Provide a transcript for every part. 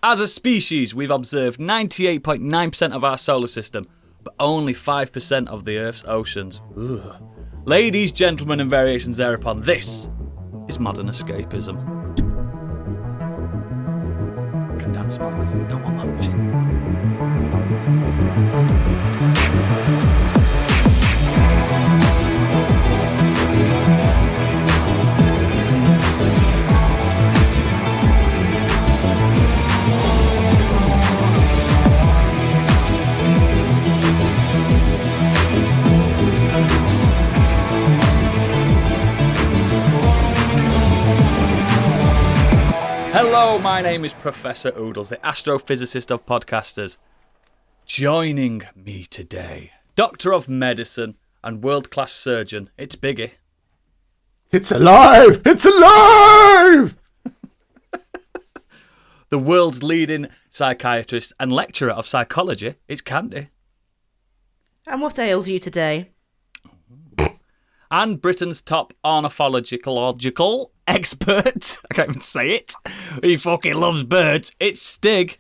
As a species, we've observed 98.9% of our solar system, but only 5% of the Earth's oceans. Ugh. Ladies, gentlemen, and variations thereupon, this is modern escapism. I can dance more because there's no one watching. Hello, my name is Professor Oodles, the astrophysicist of podcasters. Joining me today, Doctor of Medicine and world-class surgeon, it's Biggie. It's alive! It's alive! The world's leading psychiatrist and lecturer of psychology, it's Candy. And what ails you today? And Britain's top ornithological expert, I can't even say it, he fucking loves birds, it's Stig.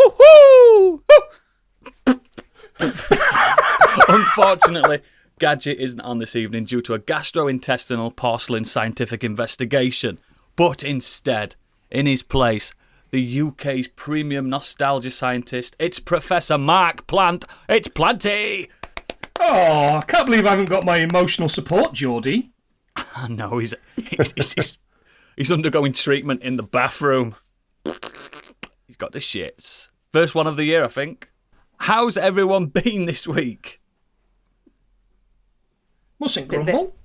Woohoo! Unfortunately, Gadget isn't on this evening due to a gastrointestinal porcelain scientific investigation, but instead, in his place, the UK's premium nostalgia scientist, it's Professor Mark Plant, it's Planty! Oh, I can't believe I haven't got my emotional support, Geordie. I know, he's undergoing treatment in the bathroom. He's got the shits. First one of the year, I think. How's everyone been this week? Mustn't grumble.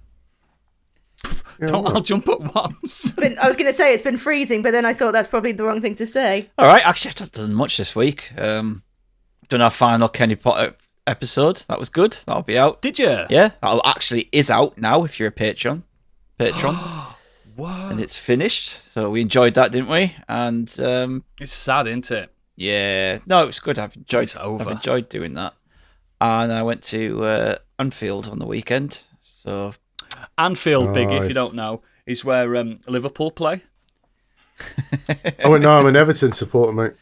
Don't all jump at once. I was going to say it's been freezing, but then I thought that's probably the wrong thing to say. All right, actually, I've not done much this week. Done our final Kenny Potter episode. That was good. That'll be out. Did you? Yeah, that actually is out now if you're a patron. What? And it's finished. So we enjoyed that, didn't we? And It's sad, isn't it? yeah, no, it was good. I've It's over. enjoyed doing that. And I went to Anfield on the weekend. So Anfield, Biggie, if Nice. you don't know, is where Liverpool play. Oh, no, I'm an Everton supporter, mate.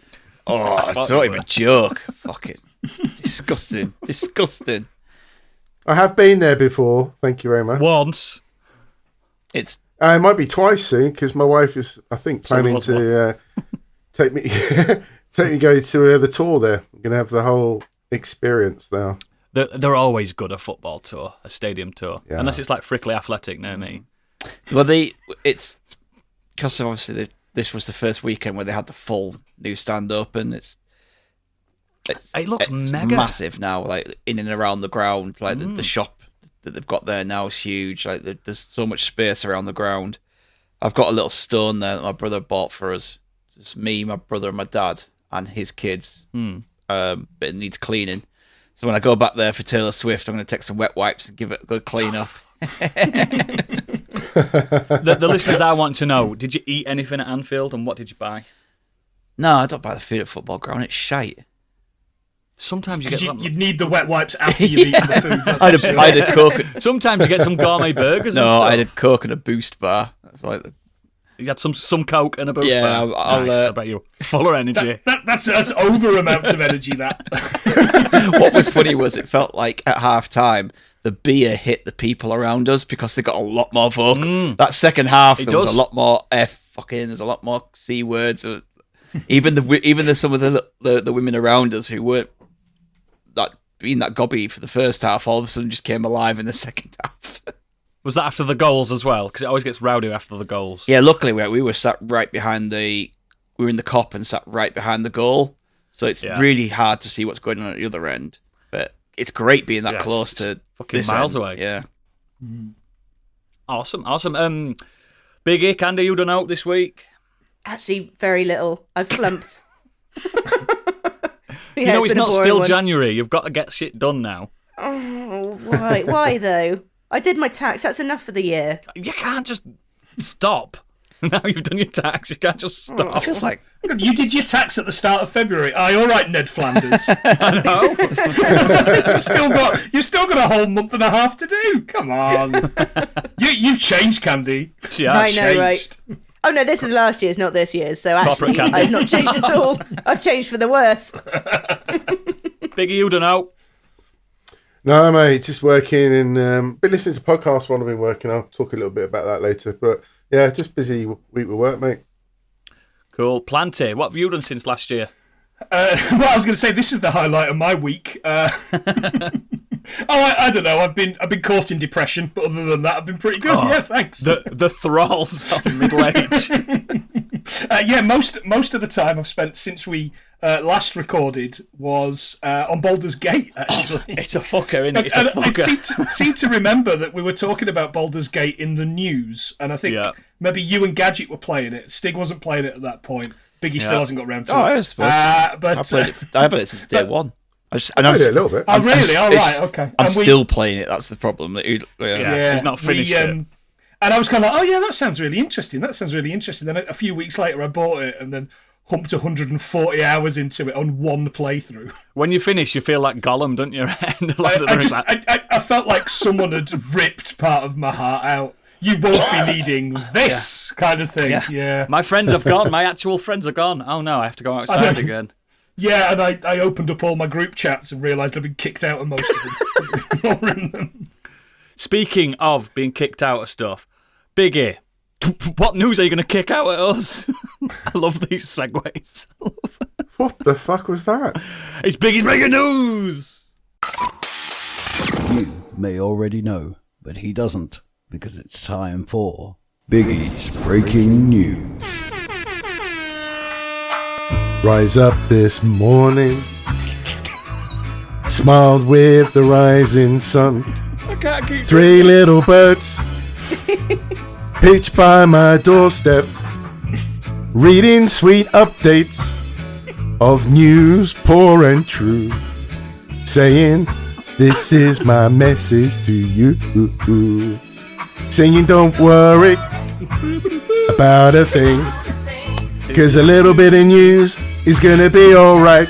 don't even joke. Fucking disgusting. Disgusting. I have been there before. Thank you very much. Once. It's It might be twice soon because my wife is, I think, planning was to take me go to the tour there. I'm going to have the whole experience now. They're always good, a football tour, a stadium tour. Yeah. Unless it's like Frickley Athletic near me. well, it's because obviously this was the first weekend where they had the full new stand up, and it's It looks mega. massive now, like in and around the ground. Like the shop that they've got there now is huge. Like there's so much space around the ground. I've got a little stone there that my brother bought for us. It's me, my brother, and my dad, and his kids. But it needs cleaning. So when I go back there for Taylor Swift, I'm going to take some wet wipes and give it a good clean off. The listeners, I want to know, did you eat anything at Anfield and what did you buy? No, I don't buy the food at football ground. It's shite. Sometimes you get You'd need the wet wipes after you've eaten the food. That's for sure. I had a Coke. sometimes you get some gourmet burgers and No, stuff. I had a Coke and a Boost bar. That's like You had some Coke and a Boost Yeah, bar. I'll, Nice, I bet you're full of energy. That's over amounts of energy, that. What was funny was it felt like at half time the beer hit the people around us because they got a lot more folk. That second half there was does. a lot more there's a lot more C words. Even some of the women around us who weren't being that gobby for the first half all of a sudden just came alive in the second half. Was that after the goals as well? Because it always gets rowdy after the goals. Yeah, luckily we were sat right behind we were in the cop and sat right behind the goal. So it's really hard to see what's going on at the other end. But it's great being that close to fucking this miles end. away. Yeah. Awesome. Biggie, Candy, you done out this week? Actually, very little. I've flumped. You know, it's been a not boring still one. January. You've got to get shit done now. Oh, why? Why though? I did my tax. That's enough for the year. You can't just stop. Now you've done your tax, you can't just stop. It feels like Hang on, you did your tax at the start of February. Aye, all right, Ned Flanders. I know. You've still got a whole month and a half to do. Come on. You've changed, Candy. She I has. know, right? Oh no, this is last year's, not this year's. So actually, candy. I've not changed at all. I've changed for the worse. Biggie, you don't know. No, mate, just working and been listening to podcasts while I've been working. I'll talk a little bit about that later. But yeah, just busy week with work, mate. Cool. Planty, what have you done since last year? Well, I was going to say this is the highlight of my week. I don't know. I've been caught in depression, but other than that, I've been pretty good. Oh, Yeah, thanks. The thralls of middle age. Yeah, most of the time I've spent since we last recorded was on Baldur's Gate. Actually, It's a fucker, isn't it? It's a fucker. I seem to remember that we were talking about Baldur's Gate in the news, and I think maybe you and Gadget were playing it. Stig wasn't playing it at that point. Biggie still hasn't got round to it. I suppose. But I've played it since day one. Played it a little bit. oh, really? All right, okay. I'm And we- still playing it. That's the problem. Yeah, he's not finished it. And I was kind of like, oh yeah, that sounds really interesting. Then a few weeks later, I bought it and then humped 140 hours into it on one playthrough. When you finish, you feel like Gollum, don't you? I felt like someone had ripped part of my heart out. You won't be needing this kind of thing. Yeah. My friends have gone. My actual friends are gone. Oh no, I have to go outside again. Yeah, and I opened up all my group chats and realised I'd been kicked out of most of them. Ignoring them. Speaking of being kicked out of stuff, Biggie, what news are you going to kick out at us? I love these segues. What the fuck was that? It's Biggie's breaking news. You may already know, but he doesn't, because it's time for Biggie's Breaking News. Rise up this morning, smiled with the rising sun. I can't keep 3 little birds pitched by my doorstep, reading sweet updates of news poor and true, saying this is my message to you, singing don't worry about a thing, 'cause a little bit of news is gonna be alright.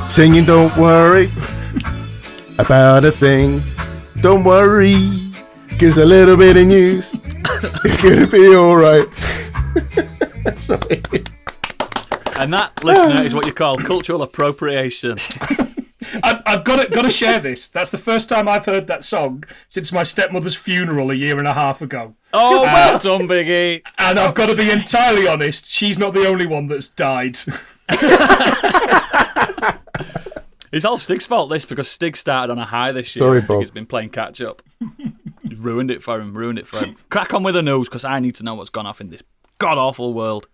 Singing don't worry about a thing, don't worry, 'cause a little bit of news is gonna be alright. Sorry. And that, listener, is what you call cultural appropriation. I've got to share this. That's the first time I've heard that song since my stepmother's funeral a year and a half ago. Oh, well done, Biggie. And I've got to be entirely honest, she's not the only one that's died. It's all Stig's fault, this, because Stig started on a high this year. Sorry, I think Bob. he's been playing catch up. He's ruined it for him. Crack on with the news, because I need to know what's gone off in this god-awful world.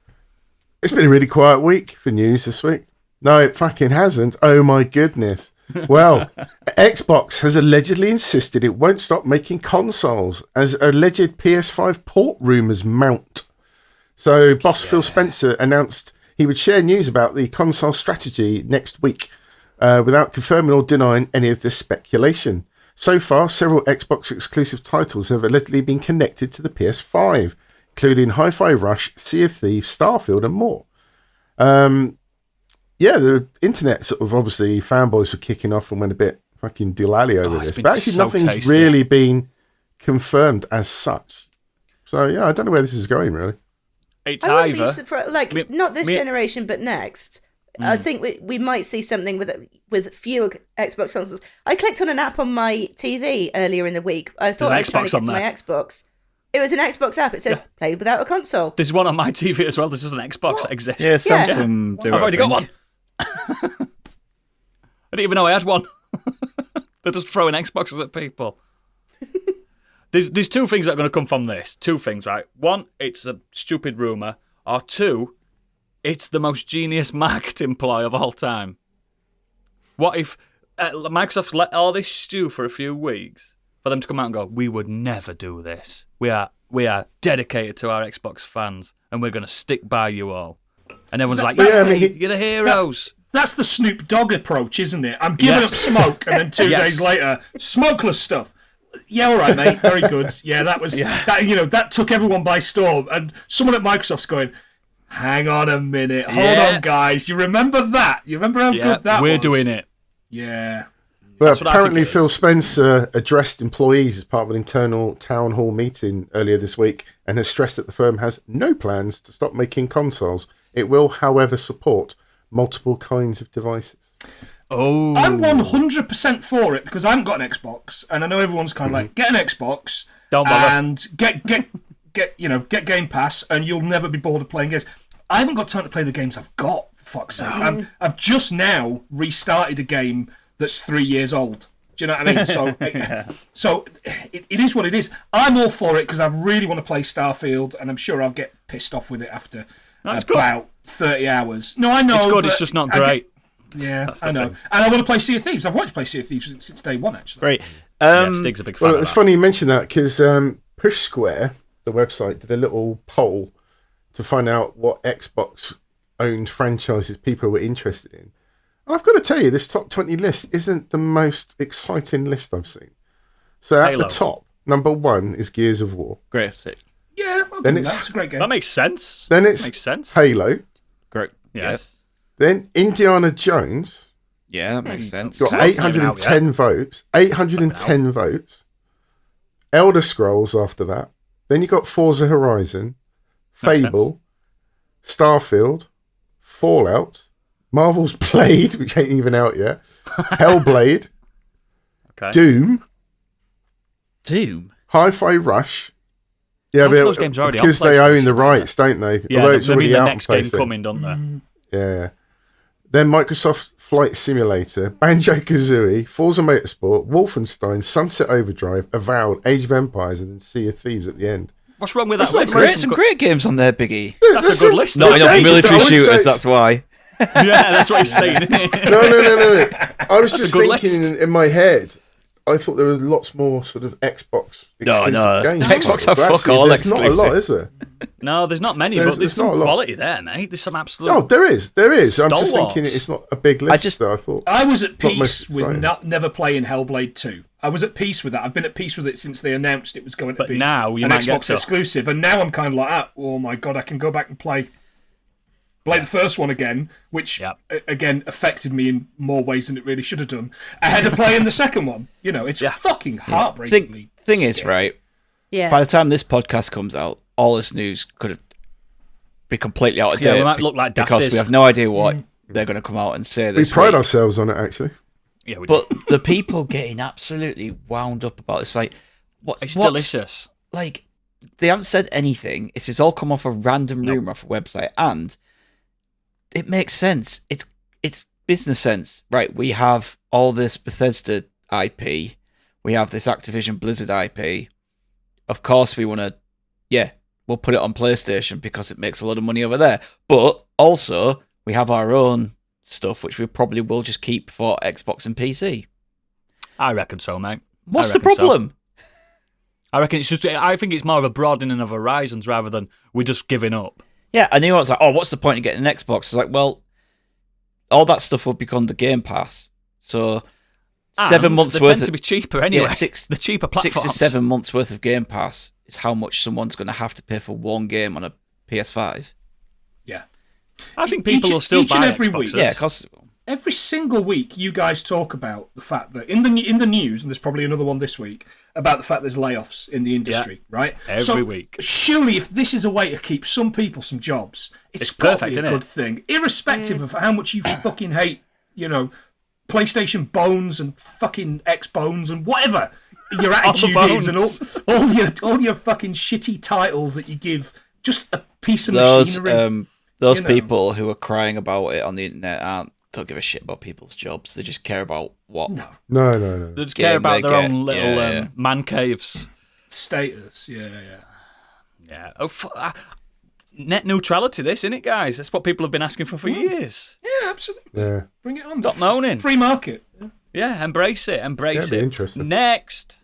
It's been a really quiet week for news this week. No, it fucking hasn't. Oh my goodness. Well, Xbox has allegedly insisted it won't stop making consoles as alleged PS5 port rumours mount. So, boss Phil Spencer announced he would share news about the console strategy next week without confirming or denying any of this speculation. So far, several Xbox exclusive titles have allegedly been connected to the PS5, including Hi-Fi Rush, Sea of Thieves, Starfield, and more. Yeah, the internet sort of obviously fanboys were kicking off and went a bit fucking doolally over it's this. been But actually, so nothing's tasty. really been confirmed as such. So, yeah, I don't know where this is going, really. It's I wouldn't either... be surprised. Like, Me- not this me- generation, but next. I think we might see something with fewer Xbox consoles. I clicked on an app on my TV earlier in the week. I thought an I was trying to Xbox get on to my there. Xbox. It was an Xbox app. It says play without a console. There's one on my TV as well. There's just an Xbox that exists. Yeah, Samsung do it, I've already got I think. one. I didn't even know I had one. They're just throwing Xboxes at people. There's two things that are going to come from this. Two things, right? One, it's a stupid rumour. Or two, it's the most genius marketing ploy of all time. What if Microsoft's let all this stew for a few weeks for them to come out and go, we would never do this. We are dedicated to our Xbox fans and we're going to stick by you all. And everyone's like, That's- yes, you're the heroes. That's the Snoop Dogg approach, isn't it? I'm giving up smoke, and then 2 Yes. days later, smokeless stuff. Yeah, all right, mate. Very good. Yeah, that was that. You know, that took everyone by storm. And someone at Microsoft's going, "Hang on a minute, hold Yeah. on, guys. You remember that? You remember how Yeah, good that was? we're doing it. Yeah. But That's what I think apparently it Phil is. Spencer addressed employees as part of an internal town hall meeting earlier this week and has stressed that the firm has no plans to stop making consoles. It will, however, support multiple kinds of devices. Oh, I'm 100% for it because I haven't got an Xbox, and I know everyone's kind of like, get an Xbox Don't bother. and get Game Pass, and you'll never be bored of playing games. I haven't got time to play the games I've got. For fuck's sake, I've just now restarted a game that's 3 years old. Do you know what I mean? So, it is what it is. I'm all for it because I really want to play Starfield, and I'm sure I'll get pissed off with it after about 30 hours. No, I know. it's good. It's just not great. Yeah, I know. And I want to play Sea of Thieves. I've wanted to play Sea of Thieves since day one, actually. Great. Yeah, Stig's a big fan Well, of it's that. funny you mention that because Push Square, the website, did a little poll to find out what Xbox-owned franchises people were interested in. And I've got to tell you, this top 20 list isn't the most exciting list I've seen. So at Halo. the top, number 1 is Gears of War. Great. Sick. Yeah, I'll Then give it's- that. It's a great game. That makes sense. Then it's Makes sense. Halo. Great. Yes. Then Indiana Jones. Yeah, that makes sense. Got Sounds not even out 810 votes. 810 votes. Elder Scrolls after that. Then you got Forza Horizon, Makes Fable, Starfield, Fallout, Marvel's Blade, which ain't even out yet, Hellblade, Okay. Doom, Doom. Hi-Fi Rush. Yeah, Most of those games are already on because they own the PlayStation, rights, don't they? Yeah, Although it's they mean already the out next on game PlayStation. coming, don't they? Yeah. Then Microsoft Flight Simulator, Banjo-Kazooie, Forza Motorsport, Wolfenstein, Sunset Overdrive, Avowed, Age of Empires, and then Sea of Thieves at the end. What's wrong with that not list? Great, some great games on there, Biggie. That's a good list. Not enough Age of- military I would say shooters, it's- that's why. Yeah, that's what he's saying. Isn't it? No. I was just a good thinking list. in my head. I thought there were lots more sort of Xbox exclusive games. Xbox have But fuck actually, all there's not a lot, exclusive. is there? No, there's not many, There's- but there's there's not some a lot. quality there, mate. There's some absolute. Oh, there is. I'm just Stalwarts. thinking it's not a big list. I thought. I was at Not most peace with exciting. never playing Hellblade 2. I was at peace with that. I've been at peace with it since they announced it was going to But be now you an might Xbox get to- exclusive, and now I'm kind of like, oh my god, I can go back and play the first one again, which Yep. again affected me in more ways than it really should have done. Ahead of playing the second one, you know, it's fucking heartbreakingly. Thing is, scary. right, Yeah. by the time this podcast comes out, all this news could have be completely out of Yeah, date. we might look like because dafties. we have no idea what they're going to come out and say We this pride week. ourselves on it, actually. Yeah, we do. But the people getting absolutely wound up about it's like, It's what's delicious. like they haven't said anything. It's all come off a random rumor off a website, and it makes sense. It's business sense, right? We have all this Bethesda IP, we have this Activision Blizzard IP. Of course, we want to, we'll put it on PlayStation because it makes a lot of money over there. But also, we have our own stuff, which we probably will just keep for Xbox and PC. I reckon so, mate. What's I the reckon so. problem? I reckon it's just. I think it's more of a broadening of horizons rather than we're just giving up. Yeah, I knew I was like, what's the point of getting an Xbox? It's like, well, all that stuff will become the Game Pass. So And 7 months they worth tend of to be cheaper anyway. Yeah, the cheaper 6 platforms. to 7 months worth of Game Pass is how much someone's going to have to pay for one game on a PS5. Yeah. I think people Each- will still each and buy every Xboxes. week. Yeah, because Every single week, you guys talk about the fact that in the news, and there's probably another one this week, about the fact there's layoffs in the industry, right? Every week. Surely, if this is a way to keep some people some jobs, it's It's got to perfect, be a isn't it? good thing, irrespective of how much you fucking hate, PlayStation Bones and fucking X Bones and whatever your attitude is, and all your fucking shitty titles that you give just a piece of machinery. those you know. people who are crying about it on the internet don't give a shit about people's jobs. They just care about what. No. They just care about they their get. own little Yeah. man caves. Status, yeah. Yeah. Net neutrality, this, isn't it, guys? That's what people have been asking for years. Yeah, absolutely. Yeah. Bring it on. Stop moaning. Free market. Yeah, embrace it. Embrace Yeah, it. it'd be interesting. Next.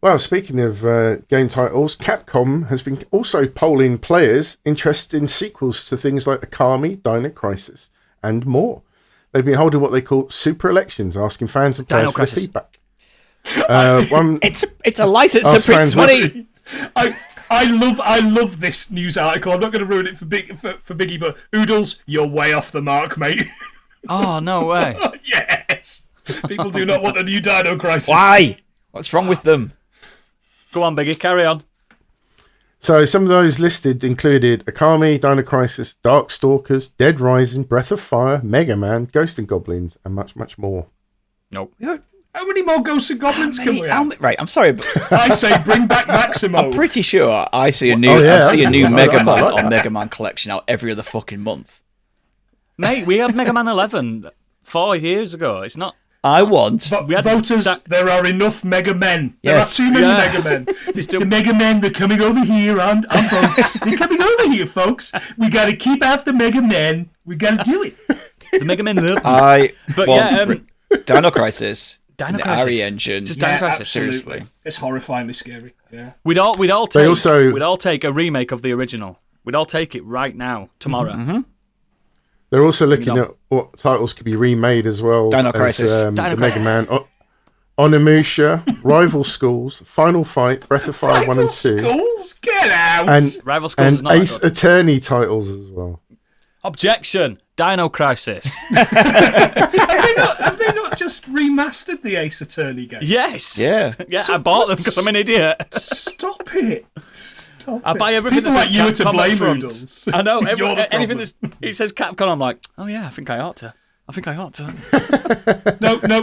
Well, speaking of game titles, Capcom has been also polling players interested in sequels to things like Akami, Dino Crisis, and more. They've been holding what they call super elections, asking fans and players Dino for their Crisis. feedback. One It's a license Ask to print fans money. I love this news article. I'm not going to ruin it for Biggie, but Oodles, you're way off the mark, mate. Oh, no way. Yes. People do not want a new Dino Crisis. Why? What's wrong with them? Go on, Biggie, carry on. So some of those listed included Akami, Dino Crisis, Darkstalkers, Dead Rising, Breath of Fire, Mega Man, Ghost and Goblins, and much, much more. Nope. How many more Ghosts and Goblins can we have? Right, I'm sorry, but I say bring back Maximo. I'm pretty sure I see a new Mega Man or Mega Man collection out every other fucking month. Mate, we had Mega Man 11 4 years ago. It's not... I want... We had Voters, there are enough Mega Men. Yes. There are too many Mega Men. The Mega Men, they're coming over here on boats. They're coming over here, folks. We got to keep out the Mega Men. We got to do it. The Mega Man 11. But Dino Crisis. Dino the Crisis. Ari engine. Just Dino Crisis. Absolutely. Seriously. It's horrifyingly scary. Yeah. We'd all take a remake of the original. We'd all take it right now, tomorrow. Mm-hmm. They're also looking at what titles could be remade as well. Dino Crisis. The Mega Man. Onimusha, Rival Schools, Final Fight, Breath of Fire 1 and 2. Schools? Get out! Rival Schools is And not Ace Attorney titles as well. Objection! Dino Crisis. Have they not just remastered the Ace Attorney game? Yes. Yeah. Yeah, I bought them because I'm an idiot. Stop it. I buy everything People that says like you are to Capcom blame, up front. Noodles. I know. You're the Anything problem. it says Capcom, I'm like, oh yeah, I think I ought to.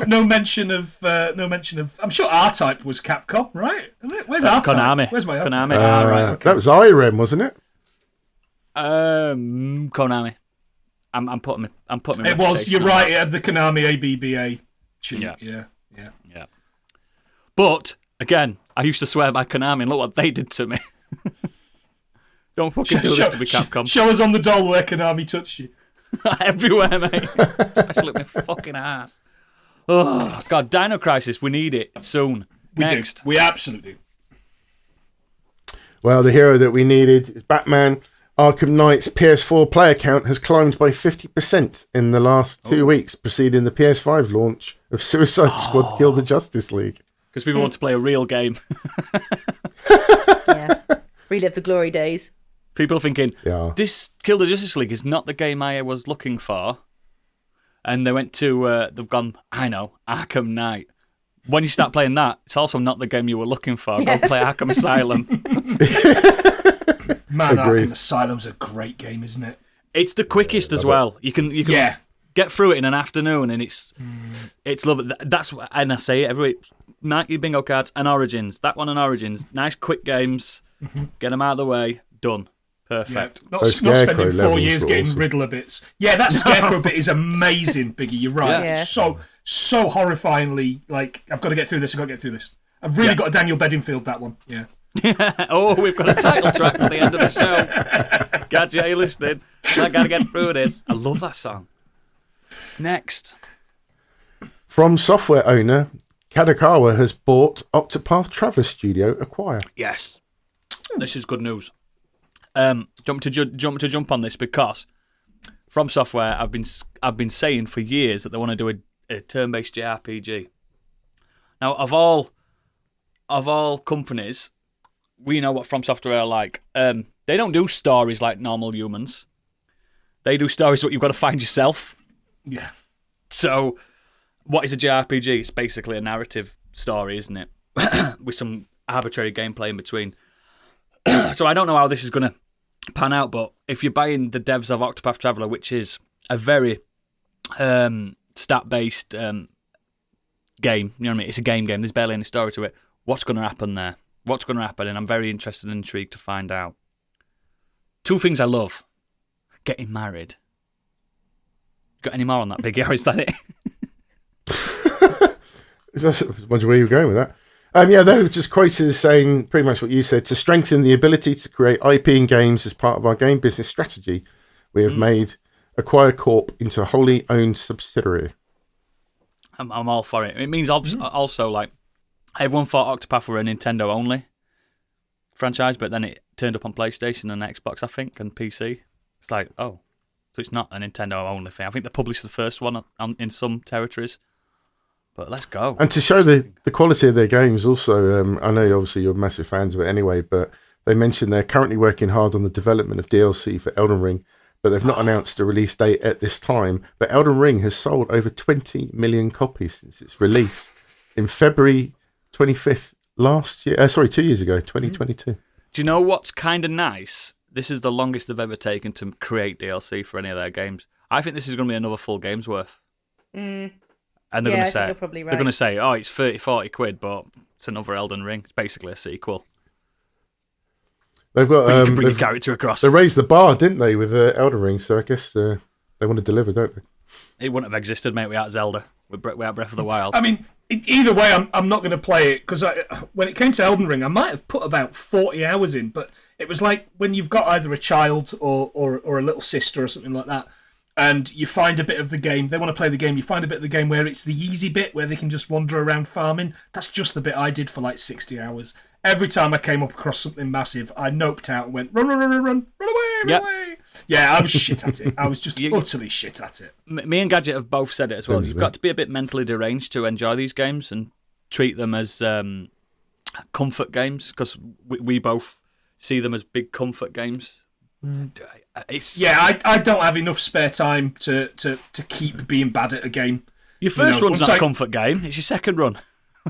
No mention of. I'm sure R-Type was Capcom, right? Where's R-Type? Konami. Where's my R-Type? Konami. Right. Okay. That was IREM, wasn't it? Konami. I'm putting my It was. reputation You're on right. that. It had the Konami ABBA tune. Yeah. Yeah. But again, I used to swear by Konami, and look what they did to me. Don't fucking do this to me, Capcom. Show us on the doll where Konami touched you. Everywhere, mate. Especially at my fucking ass. Oh, God, Dino Crisis, we need it soon. Next. We absolutely do. Well, the hero that we needed is Batman. Arkham Knight's PS4 player count has climbed by 50% in the last 2 weeks, preceding the PS5 launch of Suicide Squad Kill the Justice League. Because people want to play a real game. Yeah. Relive the glory days. People are thinking, Yeah. this Kill the Justice League is not the game I was looking for. And they went to, they've gone, I know, Arkham Knight. When you start playing that, it's also not the game you were looking for. Go play Arkham Asylum. Man, Agreed. Arkham Asylum's a great game, isn't it? It's the quickest as well. You can get through it in an afternoon, and it's lovely. That's what, and I say it every week. Nike bingo cards and Origins. That one and Origins. Nice quick games. Get them out of the way. Done. Perfect. Yeah. Not Those spending Scarecrow 4 levels years were getting awesome. Riddler bits. Yeah, that Scarecrow bit is amazing, Biggie. You're right. Yeah. It's so horrifyingly like I've got to get through this. I've got to get through this. I've really got a Daniel Bedingfield that one. Yeah. Oh, we've got a title track for the end of the show. Gadget, are you listening? I gotta get through this. I love that song. Next. From software owner, Kadokawa has bought Octopath Traveler Studio Acquire. Yes. This is good news. Jump to jump on this because From Software, I've been saying for years that they want to do a turn-based JRPG. Now, of all companies, we know what From Software are like. They don't do stories like normal humans. They do stories what you've got to find yourself. Yeah. So, what is a JRPG? It's basically a narrative story, isn't it? With some arbitrary gameplay in between. So I don't know how this is going to pan out, but if you're buying the devs of Octopath Traveler, which is a very stat-based game, you know what I mean? It's a game. There's barely any story to it. What's going to happen there? What's going to happen? And I'm very interested and intrigued to find out. 2 things I love. Getting married. Got any more on that, Biggie, or is that it? I was wondering where you were going with that. Yeah, they were just quoted as saying pretty much what you said. To strengthen the ability to create IP in games as part of our game business strategy, we have made Acquire Corp into a wholly owned subsidiary. I'm all for it. It means also, like, everyone thought Octopath were a Nintendo only franchise, but then it turned up on PlayStation and Xbox, I think, and PC. It's like, oh, so it's not a Nintendo only thing. I think they published the first one in some territories. But let's go. And to show the quality of their games also, I know obviously you're massive fans of it anyway, but they mentioned they're currently working hard on the development of DLC for Elden Ring, but they've not announced a release date at this time. But Elden Ring has sold over 20 million copies since its release in February 25th last year. 2 years ago, 2022. Do you know what's kind of nice? This is the longest they've ever taken to create DLC for any of their games. I think this is going to be another full game's worth. And they're going to say, probably right. they're going to say, oh, it's 30, 40 quid, but it's another Elden Ring. It's basically a sequel. They've got But you can bring your character across. They raised the bar, didn't they, with Elden Ring? So I guess they want to deliver, don't they? It wouldn't have existed, mate, without Zelda, without Breath of the Wild. I mean, either way, I'm not going to play it, because when it came to Elden Ring, I might have put about 40 hours in, but it was like when you've got either a child or a little sister or something like that, and you find a bit of the game, they want to play the game, you find a bit of the game where it's the easy bit, where they can just wander around farming. That's just the bit I did for like 60 hours. Every time I came up across something massive, I noped out and went, run away. Yeah, I was shit at it. I was just utterly shit at it. Me and Gadget have both said it as well. You've got to be a bit mentally deranged to enjoy these games and treat them as comfort games, because we both see them as big comfort games. I don't have enough spare time to keep being bad at a game. Your first run's not a comfort game. It's your second run.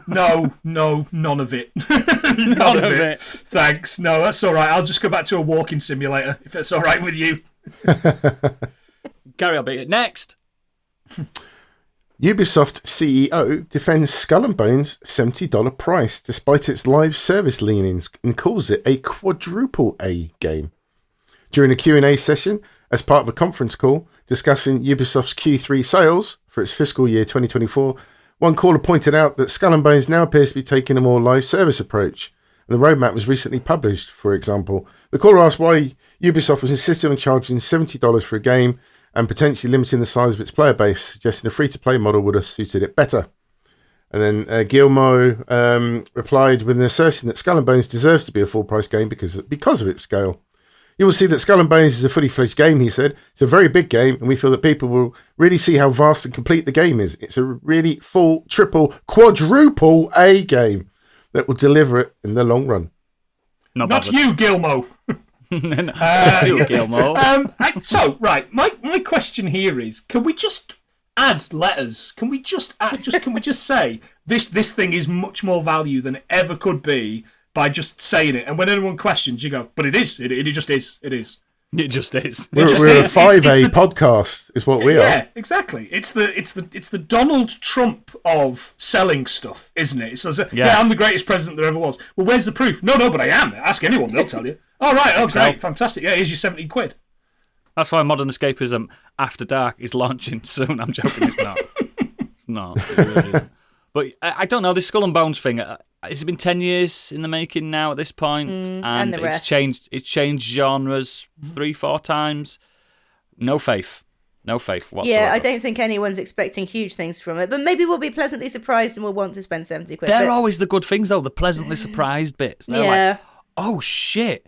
No, none of it. none of it. Thanks. No, that's all right. I'll just go back to a walking simulator, if that's all right with you. Carry on, beat it. Next. Ubisoft CEO defends Skull and Bones' $70 price despite its live service leanings and calls it a quadruple A game. During a Q&A session, as part of a conference call discussing Ubisoft's Q3 sales for its fiscal year 2024, one caller pointed out that Skull and Bones now appears to be taking a more live service approach, and the roadmap was recently published, for example. The caller asked why Ubisoft was insisting on charging $70 for a game and potentially limiting the size of its player base, suggesting a free-to-play model would have suited it better. And then Guillermo replied with an assertion that Skull and Bones deserves to be a full-price game because of its scale. You will see that Skull and Bones is a fully fledged game, he said. It's a very big game, and we feel that people will really see how vast and complete the game is. It's a really full, triple, quadruple A game that will deliver it in the long run. Not you, Guillermo. Not you, Guillermo. My question here is: can we just add letters? Can we just say this thing is much more value than it ever could be? By just saying it, and when anyone questions, you go, "But it is. It just is. It is. It just is." We're a 5A podcast, is what we are. Yeah, exactly. It's the Donald Trump of selling stuff, isn't it? It's I'm the greatest president there ever was. Well, where's the proof? No, but I am. Ask anyone, they'll tell you. All right, oh great, fantastic. Yeah, here's your 70 quid. That's why Modern Escapism After Dark is launching soon. I'm joking. It's not. It's not. It really isn't. But I don't know, this Skull and Bones thing, it's been 10 years in the making now at this point, and the rest. It's changed genres 3-4 times. No faith whatsoever. Yeah, I don't think anyone's expecting huge things from it, but maybe we'll be pleasantly surprised and we'll want to spend 70 quid. They're always the good things, though, the pleasantly surprised bits. They're like, oh shit,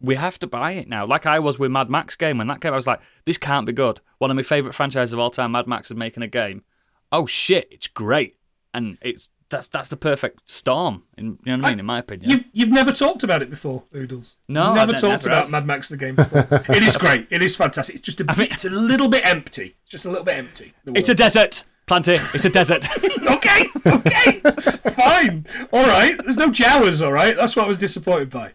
we have to buy it now. Like I was with Mad Max game. When that came, I was like, this can't be good. One of my favourite franchises of all time, Mad Max, is making a game. Oh shit, it's great. And that's the perfect storm, you know what I mean, in my opinion. You've never talked about it before, Oodles. No, you've never talked about Mad Max the game before. It is great. It is fantastic. It's just it's a little bit empty. It's just a little bit empty. It's a desert, Planty. It's a desert. Okay, fine, all right. There's no Jawas, all right. That's what I was disappointed by.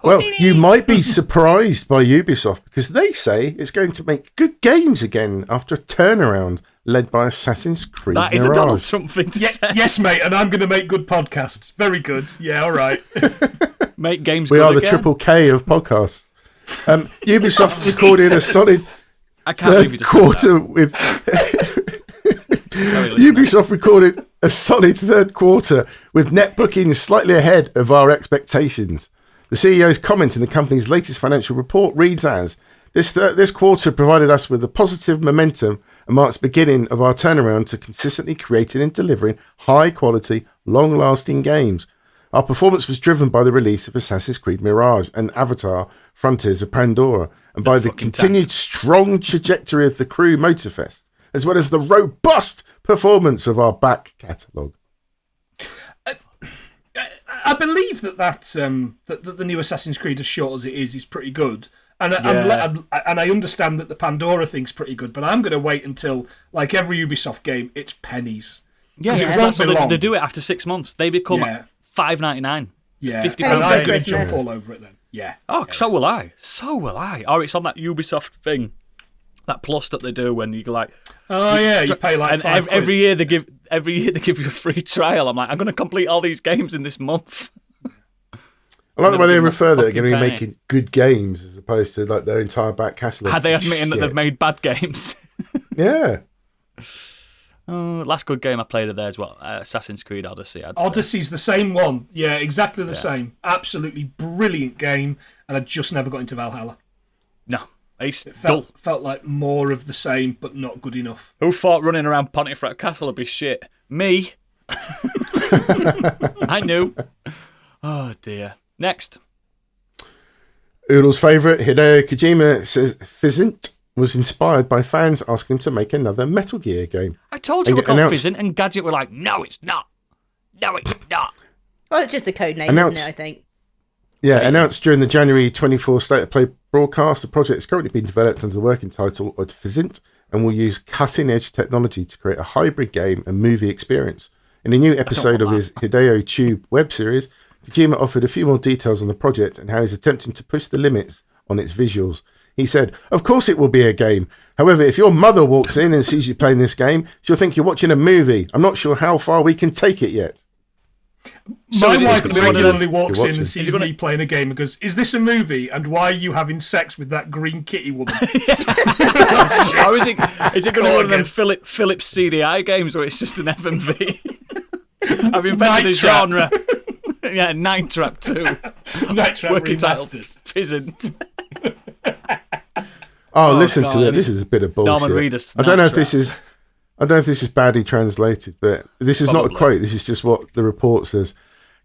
Well, you might be surprised by Ubisoft because they say it's going to make good games again after a turnaround led by Assassin's Creed That is Mirage. a Donald Trump thing to say. Yes, mate, and I'm going to make good podcasts. Very good. Yeah, all right. Make games We good are the again. triple K of podcasts. Ubisoft recorded a solid I can't believe you third just quarter with... Sorry, listener. Ubisoft recorded a solid third quarter with net bookings slightly ahead of our expectations. The CEO's comment in the company's latest financial report reads as, This quarter provided us with a positive momentum and marks the beginning of our turnaround to consistently creating and delivering high-quality, long-lasting games. Our performance was driven by the release of Assassin's Creed Mirage and Avatar Frontiers of Pandora, and by the continued strong trajectory of the Crew Motorfest, as well as the robust performance of our back catalogue. I believe that the new Assassin's Creed, as short as it is pretty good. And I understand that the Pandora thing's pretty good, but I'm going to wait until, like every Ubisoft game, it's pennies. Yeah, it won't they do it after 6 months. They become $5.99. Yeah, £50 and I'm a going game. to jump all over it then. Yeah. Oh, so will I. So will I. Or it's on that Ubisoft thing, that plus that they do when you go like. Oh yeah, you pay like and £5. every year they give you a free trial. I'm like, I'm going to complete all these games in this month. I like the way they refer that they're fucking going to be penny. making good games as opposed to like their entire back catalogue. Are they admitting that Shit. they've made bad games? Yeah. Last good game I played of theirs, Assassin's Creed Odyssey. I'd say. Odyssey's the same one. Yeah, exactly the same. Absolutely brilliant game, and I just never got into Valhalla. No, it's dull. Felt like more of the same, but not good enough. Who thought running around Pontefract Castle would be shit? Me. I knew. Oh dear. Next. Oodle's favourite, Hideo Kojima, says Fizzint was inspired by fans asking him to make another Metal Gear game. I told you And we're called announced- Fizzin', and Gadget were like, no, it's not. No, it's not. Well, it's just a code name, isn't it, I think? Yeah, announced during the January 24 State of Play broadcast, the project is currently being developed under the working title of Fizzint and will use cutting-edge technology to create a hybrid game and movie experience. In a new episode of his Hideo Tube web series, Kojima offered a few more details on the project and how he's attempting to push the limits on its visuals. He said, "Of course it will be a game. However, if your mother walks in and sees you playing this game, she'll think you're watching a movie. I'm not sure how far we can take it yet." So My is it wife gonna be one of regularly them- walks You're in and watching. sees me playing a game and goes, "Is this a movie? And why are you having sex with that green kitty woman?" Or is it going to be one of them Philips CDI games where it's just an FMV? I've invented Night a Trap. genre. Yeah, Night Trap 2. Night Trap Working title, remastered. Fizzint. Listen God, to that. This is a bit of bullshit. Norman Reedus, I don't know if Snapchat. this is. I don't know if this is badly translated, but this is not Probably. a quote. This is just what the report says.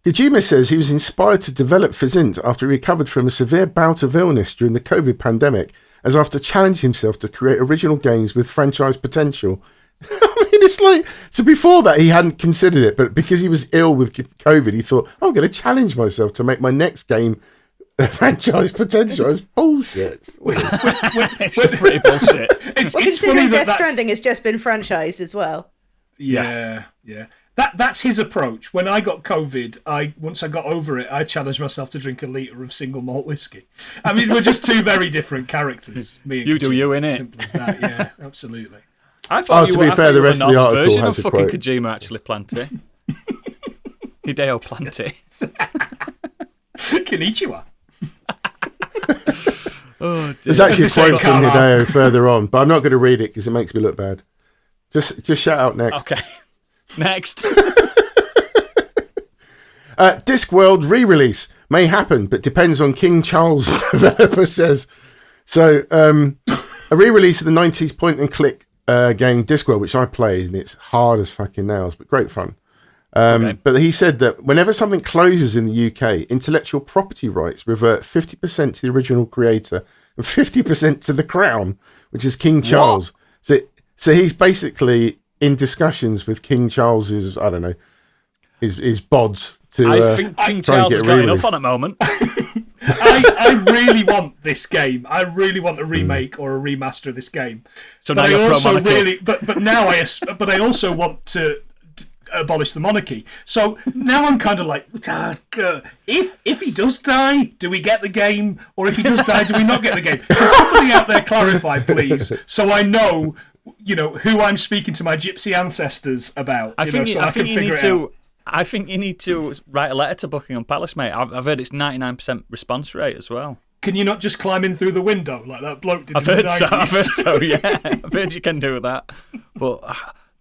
Kojima says he was inspired to develop Fizzint after he recovered from a severe bout of illness during the COVID pandemic, as after challenging himself to create original games with franchise potential. I mean, it's like, so before that he hadn't considered it, but because he was ill with COVID, he thought, I'm going to challenge myself to make my next game franchise potential. It's bullshit. It's pretty bullshit. It's Well, funny considering Death that's Stranding has just been franchised as well. Yeah. That's his approach. When I got COVID, once I got over it, I challenged myself to drink a litre of single malt whiskey. I mean, we're just two very different characters. Me and You do Kojima, you, innit? Simple as that. Yeah, absolutely. I thought to you be were, I fair, thought the you were rest of the Nod's article version has of a fucking quote. Kojima, actually, Planty. Hideo Planty. Konnichiwa. Oh, dear. There's actually a At the same quote from time. Hideo further on, but I'm not going to read it because it makes me look bad. Just shout out next. Okay. Next. Discworld re-release may happen, but depends on King Charles, developer says. So, a re-release of the 90s point-and-click game Discworld, which I played, and it's hard as fucking nails, but great fun. Okay. But he said that whenever something closes in the UK, intellectual property rights revert 50% to the original creator and 50% to the Crown, which is King Charles. So he's basically in discussions with King Charles's, I don't know, his bods to I think King try and Charles get has a got re-release. enough on at the moment. I really want this game. I really want a remake or a remaster of this game. So But now I you're also pro-monarchy. really, but now but I also want to abolish the monarchy. So now I'm kind of like, if he does die, do we get the game? Or if he does die, do we not get the game? Can somebody out there clarify, please, so I know, who I'm speaking to my gypsy ancestors about. I think so I can you figure need it to. out. I think you need to write a letter to Buckingham Palace, mate. I've heard it's 99% response rate as well. Can you not just climb in through the window like that bloke did I've in the heard so. 90s? I've heard so. Yeah, I've heard you can do that. But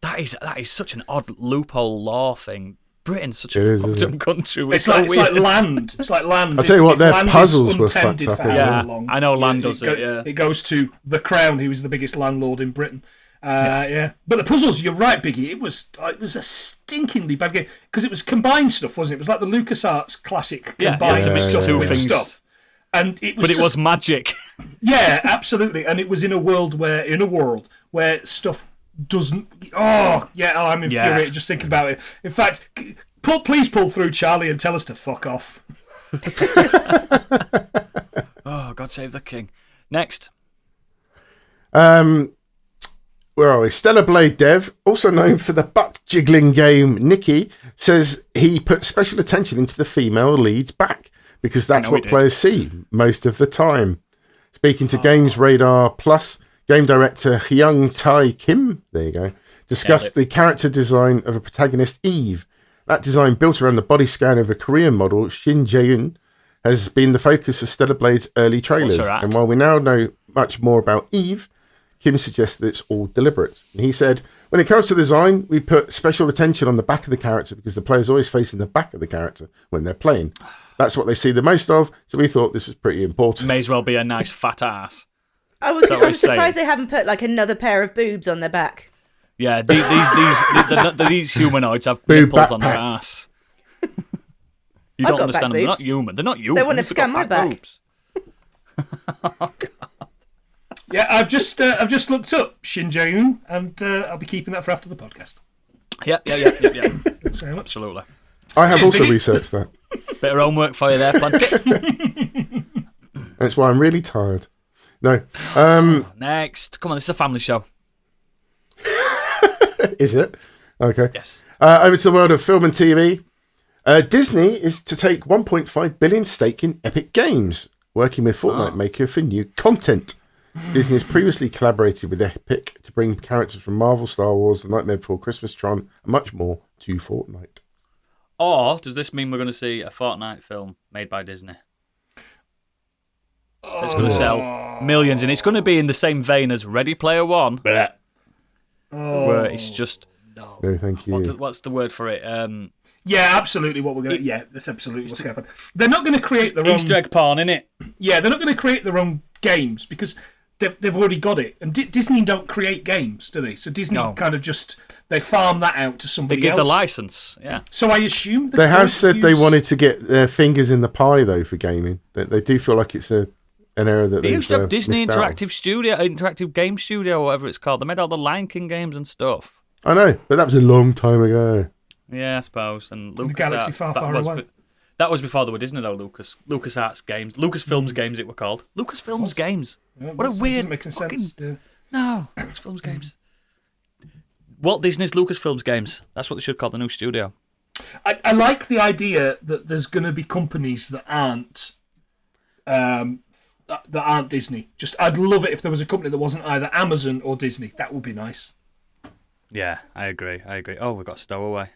that is such an odd loophole law thing. Britain's such It a is, fucked isn't up country. It's so like weird. land. It's like land. I'll tell you what, If their land is puzzles were untended fucked up for as however well. long, I know land does it, yeah. It goes to the Crown, who is the biggest landlord in Britain. Yeah. But the puzzles, you're right, Biggie. It was a stinkingly bad game because it was combined stuff, wasn't it? It was like the LucasArts classic combined to mix stuff two with things. stuff. And it was But it was magic. yeah, absolutely. And it was in a world where stuff doesn't. I'm infuriated just thinking about it. In fact, please pull through, Charlie, and tell us to fuck off. Oh God, God save the king. Next. Where are we? Stellar Blade dev, also known for the butt-jiggling game Nikki, says he put special attention into the female lead's back because that's what players see most of the time. Speaking to Games Radar Plus, game director Hyung Tae Kim, there you go, discussed the character design of a protagonist, Eve. That design, built around the body scan of a Korean model, Shin Jae-eun, has been the focus of Stellar Blade's early trailers. And while we now know much more about Eve, Kim suggests that it's all deliberate. And he said, when it comes to design, we put special attention on the back of the character because the player's always facing the back of the character when they're playing. That's what they see the most of, so we thought this was pretty important. May as well be a nice fat ass. I'm surprised they haven't put like another pair of boobs on their back. Yeah, these humanoids have nipples on their ass. You don't understand them. They're not human. They're not human. They want to scan my back. Boobs. Oh, God. Yeah, I've just looked up Shin Jae-eun, and I'll be keeping that for after the podcast. Yeah. Thanks very much. Absolutely. I have also researched that. Bit of homework for you there, Planty. That's why I'm really tired. No. Next. Come on, this is a family show. Is it? Okay. Yes. Over to the world of film and TV. Disney is to take 1.5 billion stake in Epic Games, working with Fortnite maker for new content. Disney has previously collaborated with Epic to bring characters from Marvel, Star Wars, The Nightmare Before Christmas, Tron, and much more to Fortnite. Or does this mean we're going to see a Fortnite film made by Disney? It's going to sell millions, and it's going to be in the same vein as Ready Player One, where it's just... No, thank you. What's the word for it? Yeah, absolutely. That's absolutely what's going to happen. They're not going to create their own Easter egg porn, innit? Yeah, they're not going to create their own games because they've already got it. And Disney don't create games, do they? So Disney kind of just they farm that out to somebody else. They give the license, yeah. So I assume they have said they wanted to get their fingers in the pie though for gaming. They do feel like it's an area that they used to have Disney Interactive Game Studio, or whatever it's called. They made all the Lion King games and stuff. I know, but that was a long time ago. Yeah, I suppose. And the galaxy far away. That was before there were Disney, though, LucasArts games. Lucasfilms games, it were called. Lucasfilms games. Yeah, what a weird... Doesn't make sense. Yeah. No, Lucasfilms games. Walt Disney's Lucasfilms games. That's what they should call the new studio. I like the idea that there's going to be companies that aren't Disney. I'd love it if there was a company that wasn't either Amazon or Disney. That would be nice. Yeah, I agree. Oh, we've got Stowaway.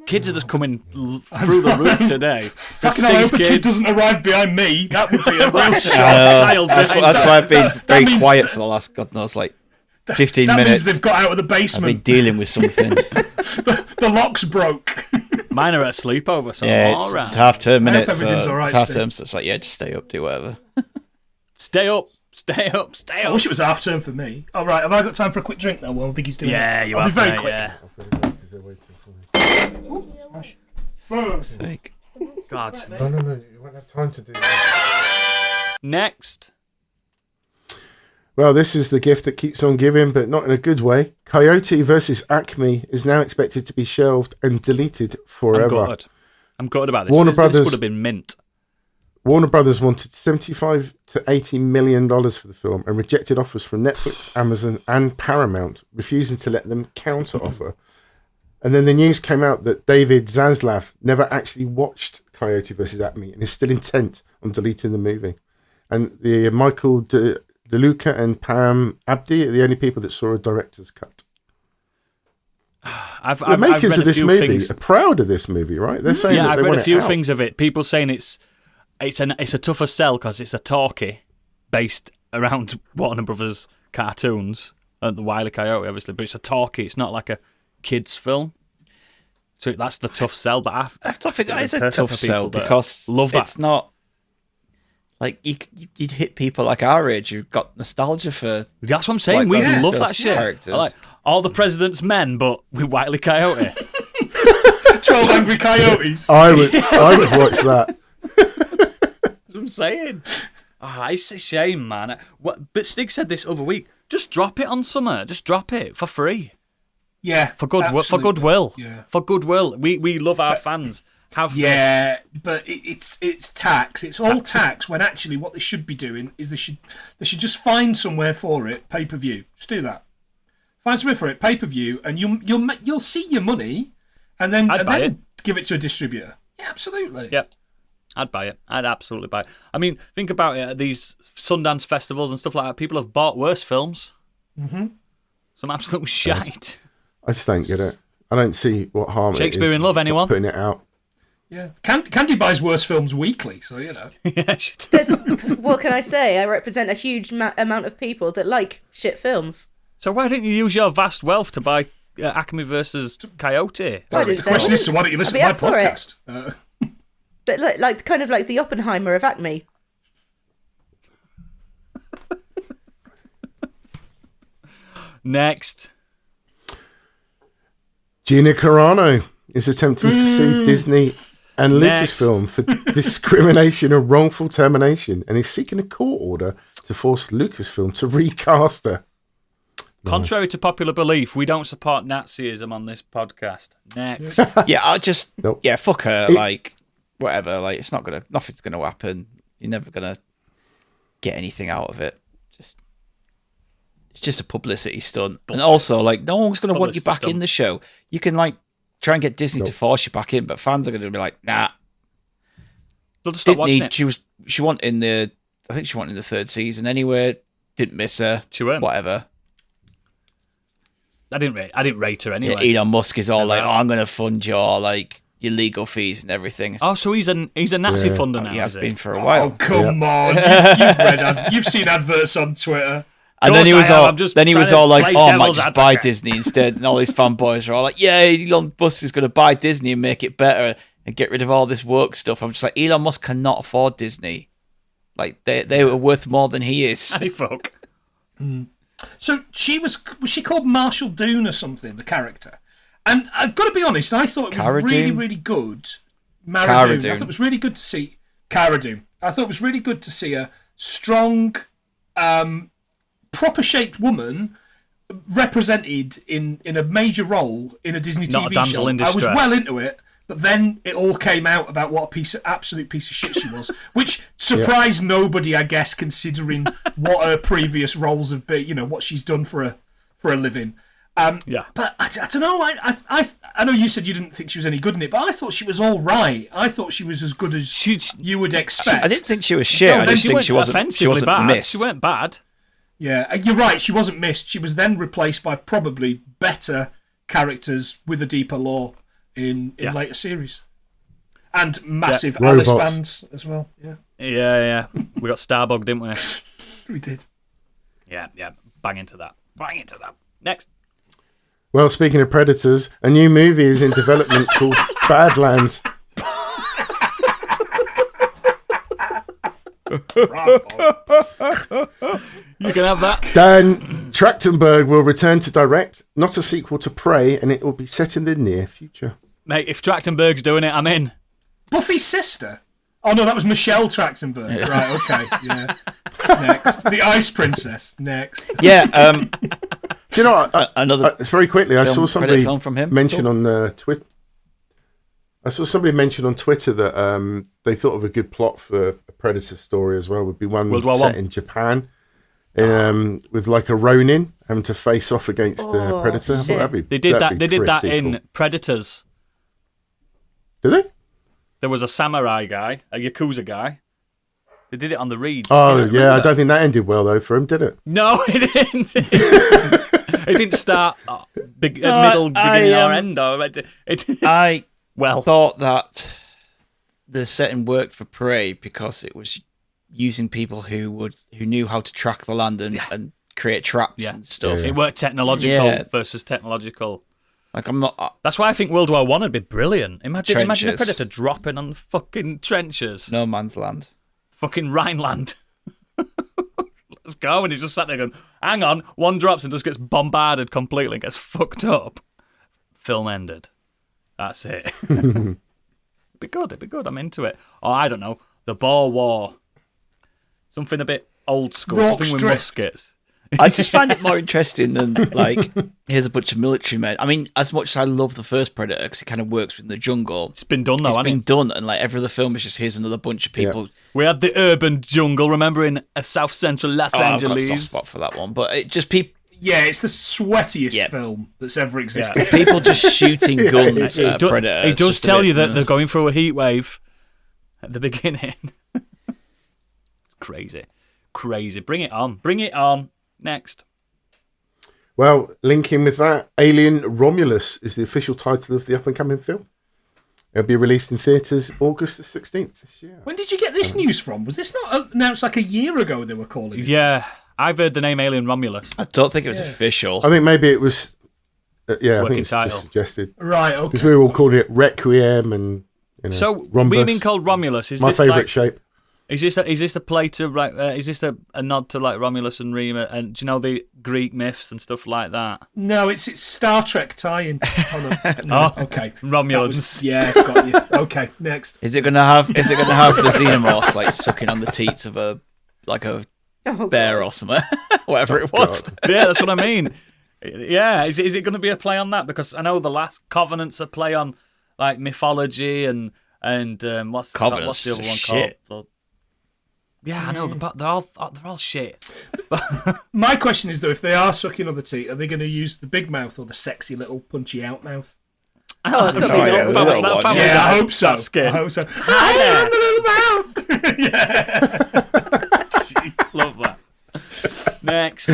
Kids are just coming through the roof today. Fucking I hope a kid doesn't arrive behind me. That would be a real child. That's why I've been very quiet for the last, God knows, 15 minutes. That means they've got out of the basement. I've been dealing with something. the lock's broke. Mine are at a sleepover, so yeah, all right. It's half-term minutes. Everything's all right, it's half-term, so it's just stay up, do whatever. Stay up. I wish it was half-term for me. All right, have I got time for a quick drink now while Biggie's doing it? Yeah, you I'll have, be very mate, quick. Yeah. Sake. God. No, you won't have time to do that. Next. Well, this is the gift that keeps on giving, but not in a good way. Coyote versus Acme is now expected to be shelved and deleted forever. I'm gutted about this. This would have been mint. Warner Brothers wanted $75 to $80 million for the film and rejected offers from Netflix, Amazon, and Paramount, refusing to let them counter-offer. And then the news came out that David Zaslav never actually watched Coyote vs. Acme and is still intent on deleting the movie. And the Michael DeLuca and Pam Abdi are the only people that saw a director's cut. The makers of this movie are proud of this movie, right? They're saying that I've they read want a few it out. things of it. People saying it's a tougher sell because it's a talkie based around Warner Brothers cartoons and the Wile E. Coyote, obviously, but it's a talkie. It's not like a kids' film. So that's the tough sell. But I think that is a tough sell because love that. It's not like you'd hit people like our age who've got nostalgia for. That's what I'm saying. We love that shit. Characters. Like All the President's Men, but with Wile E. Coyote. 12 Angry Coyotes. I would watch that. That's what I'm saying. It's a shame, man. But Stig said this other week. Just drop it on summer. Just drop it for free. Yeah. For goodwill. Yeah. For goodwill. We love our fans. Yeah, but it's tax. It's all tax. When actually, what they should be doing is they should just find somewhere for it. Pay-per-view. Just do that. Find somewhere for it. Pay-per-view, and you'll see your money, and then give it to a distributor. Yeah, absolutely. Yep. I'd buy it. I'd absolutely buy it. I mean, think about it. At these Sundance festivals and stuff like that, people have bought worse films. Mm-hmm. Some absolute shite. I just don't get it. I don't see what harm Shakespeare it is in Love, anyone? putting it out. Yeah, Candy buys worse films weekly, so you know. Yeah, she does. What can I say? I represent a huge amount of people that like shit films. So why didn't you use your vast wealth to buy Acme versus Coyote? The question is, so why don't you listen to my podcast? But look, like the Oppenheimer of Acme. Next. Gina Carano is attempting to sue Disney and Lucasfilm for discrimination and wrongful termination, and is seeking a court order to force Lucasfilm to recast her. Contrary to popular belief, we don't support Nazism on this podcast. Next. Yeah, I just Nope. fuck her. Like whatever. Like nothing's gonna happen. You're never gonna get anything out of it. It's just a publicity stunt, and also like no one's gonna want you back in the show. You can like try and get Disney to force you back in, but fans are gonna be like, nah. They'll just stop watching it. She went in the. I think she went in the third season anyway. Didn't miss her. She went. Whatever. I didn't rate her anyway. Yeah, Elon Musk is all like, "Oh, I'm going to fund your legal fees and everything." Oh, so he's a Nazi funder now. He has is been for a while. Oh come on! You've seen adverts on Twitter. And then he was all like, play "Oh, I might devil's just buy advocate." Disney instead." And all these fanboys are all like, "Yeah, Elon Musk is going to buy Disney and make it better and get rid of all this woke stuff." I'm just like, Elon Musk cannot afford Disney. Like they were worth more than he is. Any fuck. So was she called Marshall Doon or something, the character? And I've got to be honest, I thought it was really, really good. Cara Dune. I thought it was really good to see Cara Dune. I thought it was really good to see a strong, proper shaped woman represented in a major role in a Disney Not TV a damsel show. in I was distress. well into it. But then it all came out about what absolute piece of shit she was, which surprised nobody, I guess, considering what her previous roles have been. You know what she's done for a living. But I don't know. I know you said you didn't think she was any good in it, but I thought she was all right. I thought she was as good as you would expect. I didn't think she was shit. No, I just think she wasn't bad. missed. She weren't bad. Yeah, you're right. She wasn't missed. She was then replaced by probably better characters with a deeper lore in later series. And massive Alice bands as well. Yeah. We got Starbug, didn't we? We did. Yeah. Bang into that. Next. Well, speaking of predators, a new movie is in development called Badlands. You can have that. Dan Trachtenberg will return to direct, not a sequel to Prey, and it will be set in the near future. Mate, if Trachtenberg's doing it, I'm in. Buffy's sister? Oh no, that was Michelle Trachtenberg. Right, okay, yeah. Next. The Ice Princess. Next. Yeah, Do you know what? Very quickly, I saw somebody film from him. mention on Twitter. I saw somebody mention on Twitter that they thought of a good plot for a Predator story as well. Would be one set in Japan, with like a Ronin having to face off against the Predator. I thought They did that in Predators. Did they? There was a samurai guy, a Yakuza guy. They did it on the Reeds. Oh, yeah. I don't think that ended well, though, for him, did it? No, it didn't. It didn't start middle, beginning, or end. I thought that the setting worked for Prey because it was using people who knew how to track the land and create traps and stuff. It worked technological versus technological. Like I'm not. That's why I think World War One would be brilliant. Imagine a Trenches. Predator dropping on the fucking trenches. No man's land. Fucking Rhineland. Let's go. And he's just sat there going, hang on. One drops and just gets bombarded completely and gets fucked up. Film ended. That's it. It'd be good. I'm into it. Or I don't know. The Boer War. Something a bit old school. Rorke's Something with Drift. muskets. I just find it more interesting than, like, here's a bunch of military men. I mean, as much as I love the first Predator, because it kind of works in the jungle. It's been done, though, hasn't It's it? been done, and, like, every other film is just here's another bunch of people. We had the urban jungle, remember, in South Central Los I've got a Angeles. soft spot for that one. But it just people Yeah, it's the sweatiest film that's ever existed. people just shooting guns at a Predator. It It's does just a tell bit, you that they're going through a heat wave at the beginning. Crazy. Bring it on. Next. Well, linking with that, Alien Romulus is the official title of the up-and-coming film. It'll be released in theatres August the 16th this year. When did you get this news from? Was this not announced like a year ago they were calling it? Yeah, I've heard the name Alien Romulus. I don't think it was official. I think maybe it was... I Working think it's title. just suggested. Right, okay. Because we were all calling it Requiem and, So, Rhombus. we've been called Romulus. Is My this favourite like, shape. Is this a play to like? Is this a nod to like Romulus and Remus and do you know the Greek myths and stuff like that? No, it's Star Trek tie-in. Hold on. No, okay. Romulans. Got you. Okay, next. Is it gonna have the xenomorphs like sucking on the teats of a bear or something? Whatever it was. Yeah, that's what I mean. Yeah, is it going to be a play on that? Because I know the last Covenant's a play on like mythology and what's the other one shit. called? Yeah, I know. They're all shit. My question is though, if they are sucking on the teeth, are they going to use the big mouth or the sexy little punchy out mouth? Oh, yeah, the little one. Yeah, I hope so. That skin. I hope so. Hi, I'm the little mouth. Yeah. Love that. Next.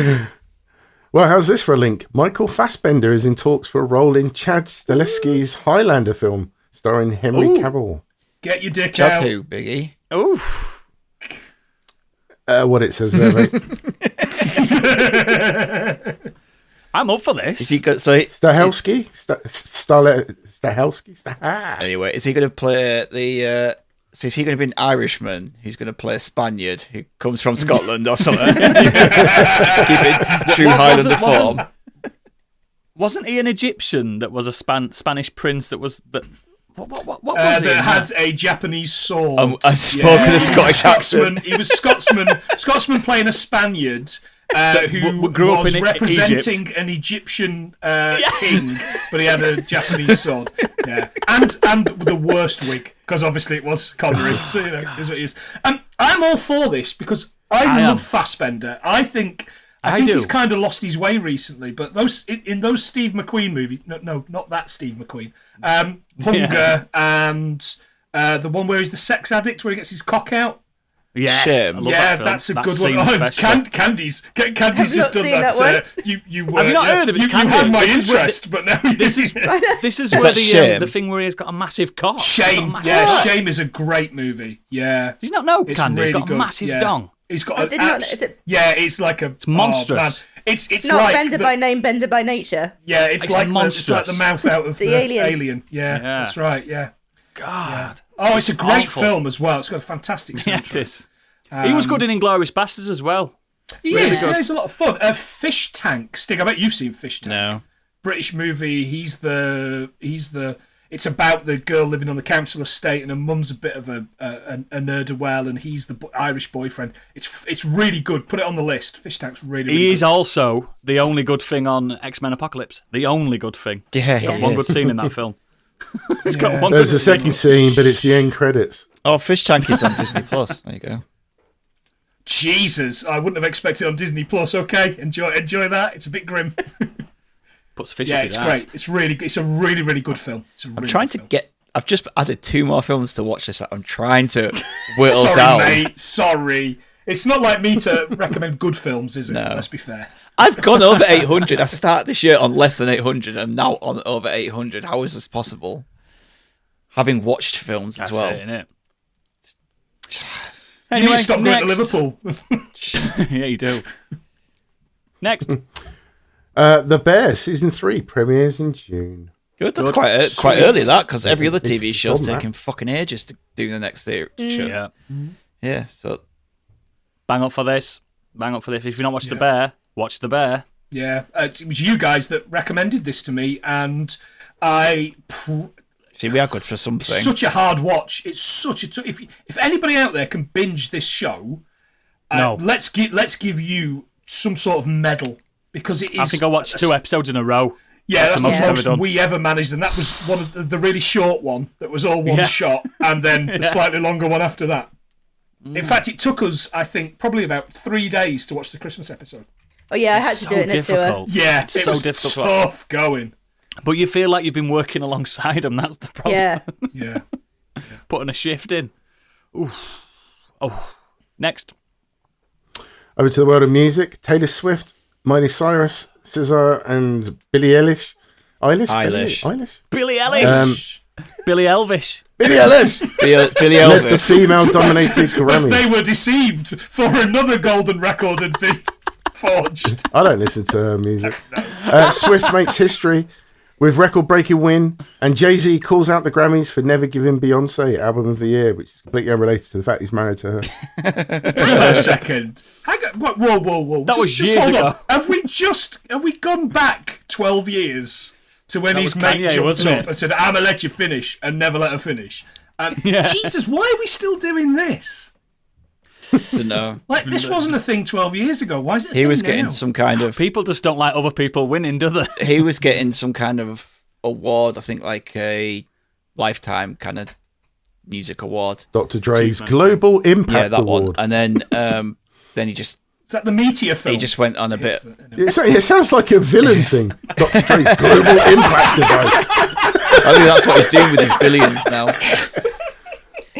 Well, how's this for a link? Michael Fassbender is in talks for a role in Chad Stahelski's Highlander film, starring Henry Cavill. Get your dick Chad out. who, Biggie? Oof. What it says there, mate. I'm up for this. Is he go- so he- Stahelski? Stahelski? Anyway, is he going to play the? So is he going to be an Irishman? He's going to play a Spaniard who comes from Scotland or something. Keep it true Highlander form. Wasn't he an Egyptian that was a Spanish prince that was that? What was he? That had a Japanese sword. I spoke with a Scottish Scotsman. accent. He was Scotsman playing a Spaniard who grew up was in representing Egypt. an Egyptian king, but he had a Japanese sword. Yeah, and the worst wig because obviously it was Connery. So you know, is what it is. I'm all for this because I love Fassbender. I think he's kind of lost his way recently, but in those Steve McQueen movies, no, not that Steve McQueen, Hunger and the one where he's the sex addict where he gets his cock out. Yes, Shame. I love Yeah, that film. that's a That good one. scene's Oh, special. Candy's Have just you not done seen that. that You Have you not heard of it, You Candy? had my This is where interest, but now This is where that Shame? the thing where he's got a massive cock. Shame. Yeah, Shame is a great movie. Yeah. Did you not know It's Candy? really He's got good. a massive Yeah. dong. He's got I an did not. Is it Yeah, it's like a. It's monstrous. It's not like Bender by name, Bender by nature? Yeah, it's like monstrous. the mouth out of The the Alien. Yeah, that's right. Yeah. God. Oh, it's a great awful. film as well. It's got a fantastic Yeah, soundtrack. it is. He was good in Inglourious Basterds as well. He is. Yeah, it's a lot of fun. Fish Tank. Stig, I bet you've seen Fish Tank. No. British movie. He's the. It's about the girl living on the council estate, and her mum's a bit of a ne'er-do-well, and he's the Irish boyfriend. It's really good. Put it on the list. Fish Tank's really. He really is good. also the only good thing on X-Men Apocalypse. The only good thing. Yeah, He's got one good scene in that film. He's got one There's good a second scene, but it's the end credits. Oh, Fish Tank is on Disney Plus. There you go. Jesus, I wouldn't have expected it on Disney Plus. Okay, enjoy that. It's a bit grim. Puts fish Yeah, up his it's ass. great. It's a really, really good film. I'm trying to get. I've just added 2 more films to watch this. I'm trying to whittle Sorry, down. mate. Sorry. It's not like me to recommend good films, is it? No. Let's be fair. I've gone over 800. I started this year on less than 800. I'm now on over 800. How is this possible? Having watched films That's as well. it, innit? You need to stop going to Liverpool. Yeah, you do. Next. The Bear Season 3 premieres in June. Good. That's Good. quite Sweet. early, that, because every other It's TV show's done that. taking fucking ages to do the next show. Yeah. Yeah, so Bang up for this. If you've not watched The Bear, watch The Bear. Yeah, it was you guys that recommended this to me, and see, we are good for something. such a hard watch. It's such a if anybody out there can binge this show, No. let's give you some sort of medal because it is. I think I watched 2 episodes in a row. Yeah, that's the the most most we ever managed, and that was one of the really short one that was all one shot, and then the slightly longer one after that. In fact, it took us, I think, probably about 3 days to watch the Christmas episode. Oh yeah, I had to do it in a tour. Yeah, it's it so was difficult. tough going. But you feel like you've been working alongside them. That's the problem. Yeah. Yeah. Putting a shift in. Oof. Oh. Next. Over to the world of music. Taylor Swift, Miley Cyrus, SZA, and Billie Eilish. Eilish? Billie Eilish. Billie Elvish. Billie Eilish. Billie Let the Elvis. female-dominated But they Grammy. were deceived for another golden record had been forged. I don't listen to her music. Swift makes history with record-breaking win, and Jay-Z calls out the Grammys for never giving Beyonce Album of the Year, which is completely unrelated to the fact he's married to her. A second. Whoa. That was years hold ago. on. Have we gone back 12 years to when That his was mate Kanye, jumped wasn't up it? and said, I'm going to let you finish, and never let her finish? Yeah. Jesus, why are we still doing this? No. Like, this wasn't a thing 12 years ago. Why is it a He thing was now? getting some kind of People just don't like other people winning, do they? he was getting some kind of award, I think like a lifetime kind of music award. Dr. Dre's Global Impact Yeah, that Award. one. And then he just Is that the Meteor film? he just went on a bit. It sounds like a villain thing. Dr. Dre's Global Impact Device. I think that's what he's doing with his billions now.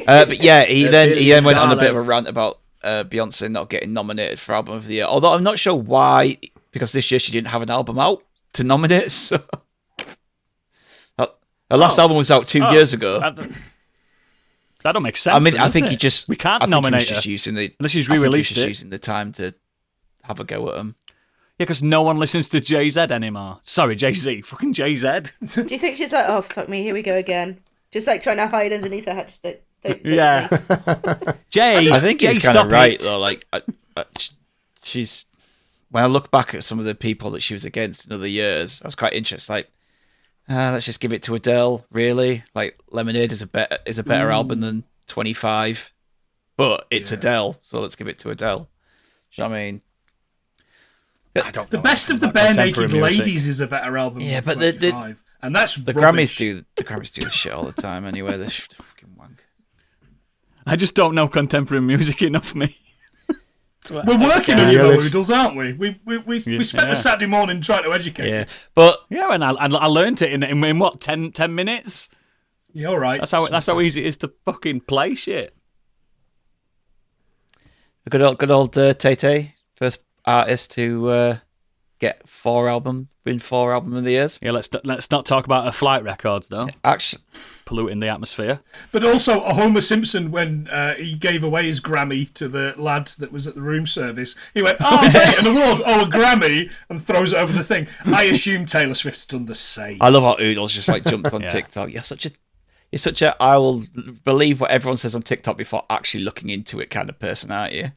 But yeah, he then went on a bit of a rant about Beyonce not getting nominated for Album of the Year. Although I'm not sure why, because this year she didn't have an album out to nominate. So her last album was out 2 years ago. That don't make sense. I mean, then, I does think it? he just we can't I think nominate he was just her using the unless he's I think he was re-released just it. using the time to have a go at him. Yeah, because no one listens to Jay Z anymore. Sorry, Jay Z, fucking Jay Z. Do you think she's like, oh fuck me, here we go again? Just like trying to hide underneath her hat. Just don't Yeah. Jay, I think Jay, he's kind of stop right it. though. Like she's when I look back at some of the people that she was against in other years, I was quite interested. Like, let's just give it to Adele. Really, like Lemonade is a better album than 25, but it's Adele, so let's give it to Adele. Do you know what I mean? I don't The know Best of the about Bare contemporary Naked music. Ladies is a better album Yeah, than but 25. And that's The rubbish. Grammys do this shit all the time anyway. They're fucking wank. I just don't know contemporary music enough, me. We're working on you, Yeah, though, let's- Oodles, aren't we? We spent the Saturday morning trying to educate Yeah, you. but Yeah, and I learned it in what 10 minutes. Yeah, all right. That's how easy it is to fucking play shit. a good old Tay-Tay, first artist to get win 4 album of the years. Yeah, let's not talk about her flight records though, Actually, polluting the atmosphere. But also a Homer Simpson when he gave away his Grammy to the lad that was at the room service. He went, "Oh, great, an award! Oh, a Grammy!" and throws it over the thing. I assume Taylor Swift's done the same. I love how Oodles just like jumps on Yeah. TikTok. You're such a I will believe what everyone says on TikTok before actually looking into it kind of person, aren't you?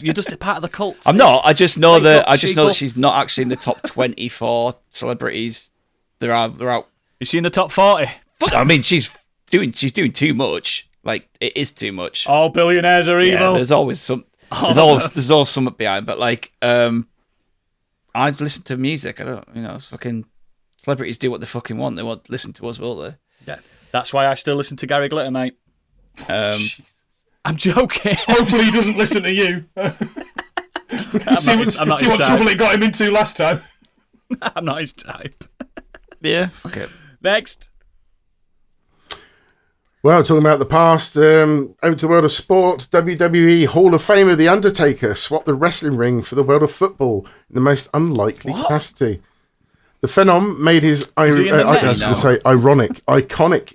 You're just a part of the cult. I'm not. I just know Wake that up, sheeple. she's not actually in the top 24 celebrities. They're out. Is she in the top 40? I mean, she's doing too much. Like it is too much. All billionaires are Yeah, evil. there's always some. There's always something behind. But like, I listen to music. I don't. Fucking celebrities do what they fucking want. They won't listen to us, will they? Yeah. That's why I still listen to Gary Glitter, mate. I'm joking. Hopefully he doesn't listen to you. See what trouble it got him into last time. I'm not his type. Yeah. Okay. Next. Well, talking about the past, over to the world of sport, WWE Hall of Famer The Undertaker swapped the wrestling ring for the world of football in the most unlikely capacity. The Phenom made his iconic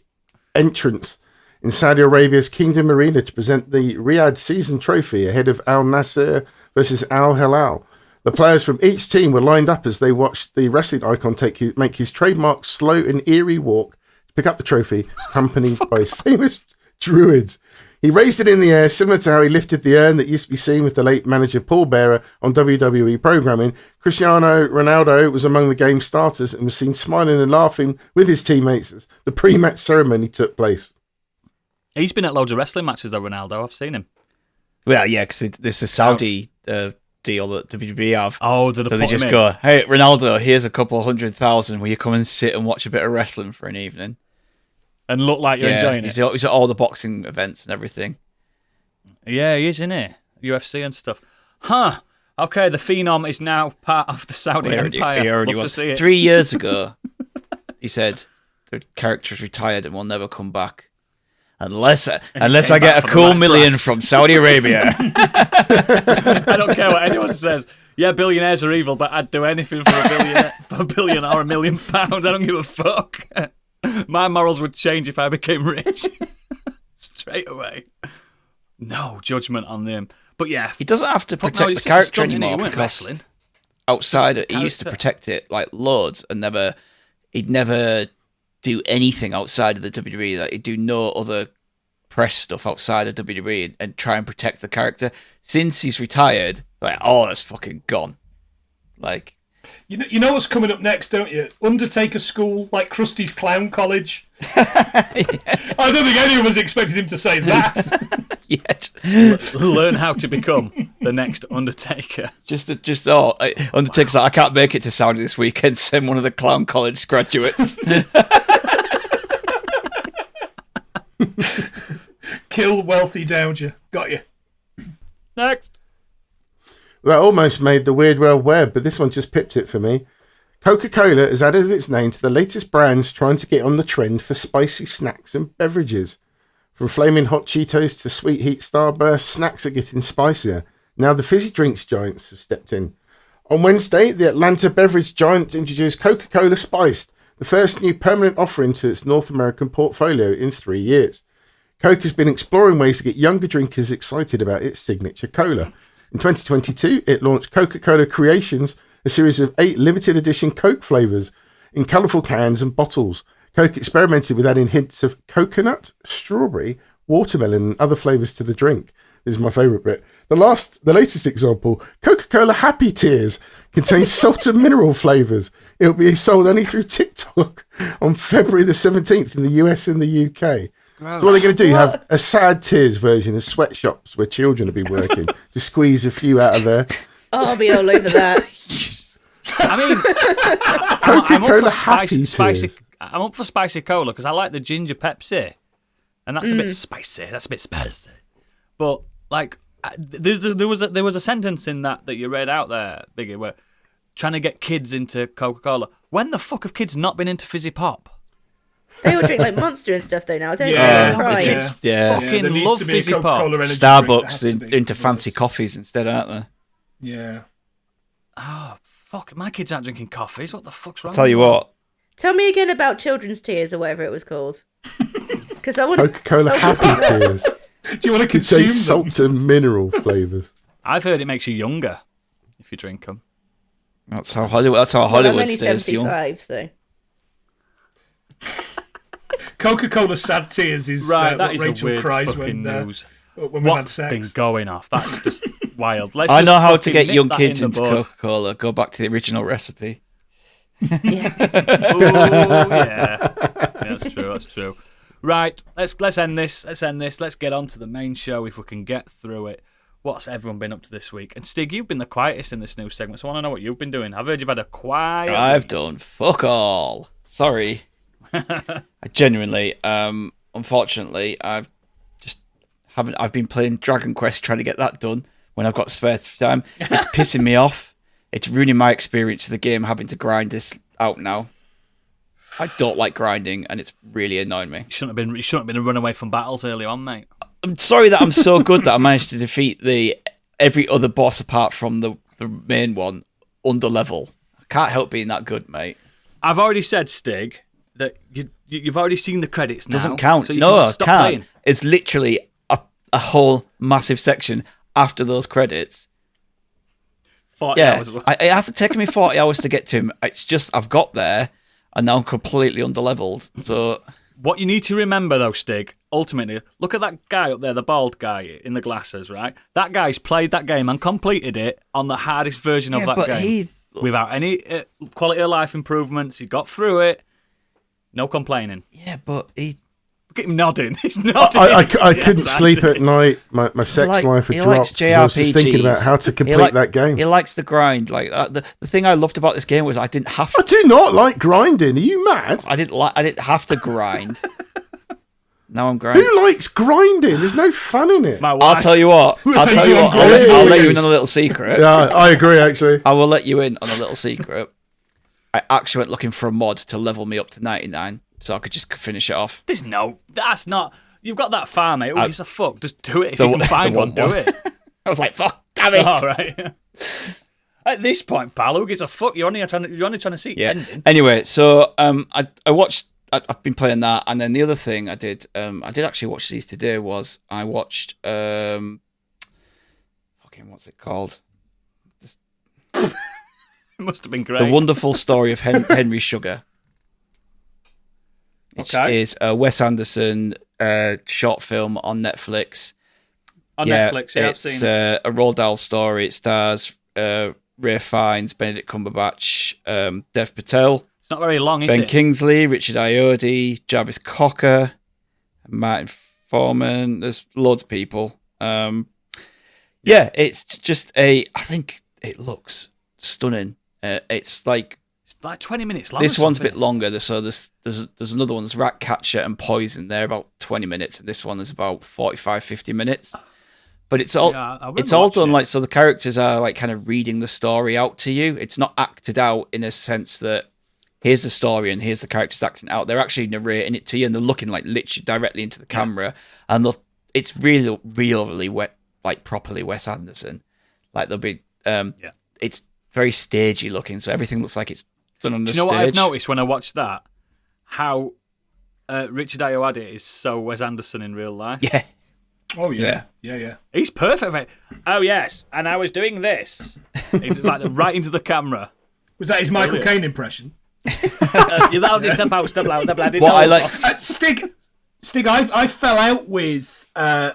entrance in Saudi Arabia's Kingdom Arena to present the Riyadh Season Trophy ahead of Al Nasser versus Al Hilal. The players from each team were lined up as they watched the wrestling icon make his trademark slow and eerie walk to pick up the trophy, accompanied by his famous druids. He raised it in the air, similar to how he lifted the urn that used to be seen with the late manager Paul Bearer on WWE programming. Cristiano Ronaldo was among the game's starters and was seen smiling and laughing with his teammates as the pre-match ceremony took place. He's been at loads of wrestling matches, though, Ronaldo. I've seen him. Well, yeah, because this is Saudi deal that WWE have. Oh, did So they they put just him go, in? hey, Ronaldo, here's a couple 100,000. Will you come and sit and watch a bit of wrestling for an evening? And look like you're enjoying it. He's at all the boxing events and everything. Yeah, he is, isn't he? UFC and stuff. Huh. Okay, the Phenom is now part of the Saudi Empire. He already Love was. to see it. 3 years ago, he said the character's retired and will never come back. Unless I get a for the cool right million price. from Saudi Arabia. I don't care what anyone says. Yeah, billionaires are evil, but I'd do anything for a billion or £1 million. I don't give a fuck. My morals would change if I became rich. Straight away. No judgment on them. But yeah, He doesn't have to fuck protect no, the it's just a character stunt, innit? He anymore weren't because wrestling. outside Just he used to character. protect it like loads and he'd never do anything outside of the WWE. Like he'd do no other press stuff outside of WWE and try and protect the character. Since he's retired, like, oh, that's fucking gone. Like, You know what's coming up next, don't you? Undertaker School, like Krusty's Clown College. I don't think any of us expected him to say that. yet. Learn how to become the next Undertaker. Undertaker's like, I can't make it to Saudi this weekend. Send one of the Clown College graduates. Kill wealthy dowager. Got you. Next. That almost made the Weird World Web, but this one just pipped it for me. Coca-Cola has added its name to the latest brands trying to get on the trend for spicy snacks and beverages. From flaming hot Cheetos to sweet heat Starburst, snacks are getting spicier. Now the fizzy drinks giants have stepped in. On Wednesday, the Atlanta beverage giant introduced Coca-Cola Spiced, the first new permanent offering to its North American portfolio in 3 years. Coke has been exploring ways to get younger drinkers excited about its signature cola. In 2022, it launched Coca-Cola Creations, a series of 8 limited edition Coke flavours in colourful cans and bottles. Coke experimented with adding hints of coconut, strawberry, watermelon and other flavours to the drink. This is my favourite bit. The latest example, Coca-Cola Happy Tears, contains salt and mineral flavours. It will be sold only through TikTok on February the 17th in the US and the UK. Gross. So what are they going to do? Have a sad tears version of sweatshops where children will be working to squeeze a few out of there. Oh, I'll be all over that. I mean, Coca-Cola Happy Tears. I'm up for spicy cola because I like the ginger Pepsi, and that's a bit spicy. That's a bit spicy. But like, there was a sentence in that you read out there, Biggie, where trying to get kids into Coca-Cola. When the fuck have kids not been into fizzy pop? They all drink like Monster and stuff though now, don't Yeah. they? The Right. kids Yeah. fucking there needs love to be a fizzy pop. Coca-Cola energy drink. There has to Starbucks be. into fancy coffees instead, aren't they? Yeah. Oh fuck! My kids aren't drinking coffees. What the fuck's wrong? Tell you with them? what, Tell me again about Children's Tears or whatever it was called. Because I want Coca-Cola Happy Tears. Do you want to Contains consume them? salt and mineral flavours. I've heard it makes you younger if you drink them. that's how Hollywood I'm Hollywood only stays young. 75, so. Coca-Cola Sad Tears is Right, that what is Rachel a weird cries fucking when news. we've had What's sex. been going off? That's just wild. Let's I just know how to fucking get nip young that kids in into the bud. Coca-Cola. Go back to the original recipe. Oh yeah, that's true. That's true. Right, let's end this. Let's get on to the main show if we can get through it. What's everyone been up to this week? And Stig, you've been the quietest in this news segment, so I want to know what you've been doing. I've heard you've had a quiet. I've done fuck all. Sorry. I genuinely, unfortunately, I've been playing Dragon Quest trying to get that done when I've got spare time. It's pissing me off. It's ruining my experience of the game having to grind this out now. I don't like grinding and it's really annoying me. You shouldn't have been a runaway from battles early on, mate. I'm sorry that I'm so good that I managed to defeat every other boss apart from the main one under level. I can't help being that good, mate. I've already said, Stig, that you've already seen the credits now. Doesn't count. So you No, can I stop can't. playing. It's literally a whole massive section after those credits. 40 Yeah, hours. it has to take me 40 hours to get to him. It's just I've got there and now I'm completely underleveled. So What you need to remember, though, Stig, ultimately, look at that guy up there, the bald guy in the glasses, right? That guy's played that game and completed it on the hardest version of that game. Without any quality of life improvements. He got through it. No complaining. Yeah, but he Look at him nodding. He's nodding. I couldn't Yes, I sleep at did. night. My sex life had he likes dropped. 'Cause I was just thinking about JRPGs. how to complete that game. He likes the grind. Like the thing I loved about this game was I didn't have I to. do not like grinding. Are you mad? I didn't have to grind. Now I'm grinding. Who likes grinding? There's no fun in it. My wife. I'll tell you what. I'll let you in on a little secret. Yeah, I agree, actually. I will let you in on a little secret. I actually went looking for a mod to level me up to 99 so I could just finish it off. That's not. You've got that far, mate. Who gives a fuck? Just do it. If you can find one, do it. I was like, fuck, damn it. All right. At this point, pal, who gives a fuck? You're only trying to see Yeah. ending. Anyway, so I watched. I've been playing that, and then the other thing I did actually watch these today was I watched fucking what's it called? It must have been great. The Wonderful Story of Henry Sugar. Which is a Wes Anderson short film on Netflix. Netflix, I've seen it's it. a Roald Dahl story. It stars Ray Fiennes, Benedict Cumberbatch, Dev Patel, It's not very long, is Ben it? Kingsley, Richard Ayoade, Jarvis Cocker, Martin Foreman. There's loads of people. It's just I think it looks stunning. It's like 20 minutes long. this one's a bit longer. There's another one. There's Ratcatcher and Poison. They're about 20 minutes, and this one is about 45, 50 minutes. But it's all done like so. The characters are like kind of reading the story out to you. It's not acted out in a sense that here's the story and here's the characters acting out. They're actually narrating it to you, and they're looking like literally directly into the camera. And it's really wet, like properly Wes Anderson. Like there'll be it's very stagey looking, so everything looks like it's done on the Do you know stage. what I've noticed when I watched that? How Richard Ayoade is so Wes Anderson in real life. Yeah. Oh yeah. He's perfect for it. Oh yes, and I was doing this. He's like right into the camera. Was that his Michael Caine impression? You loud is about the bloody. What I like. Stig, I fell out with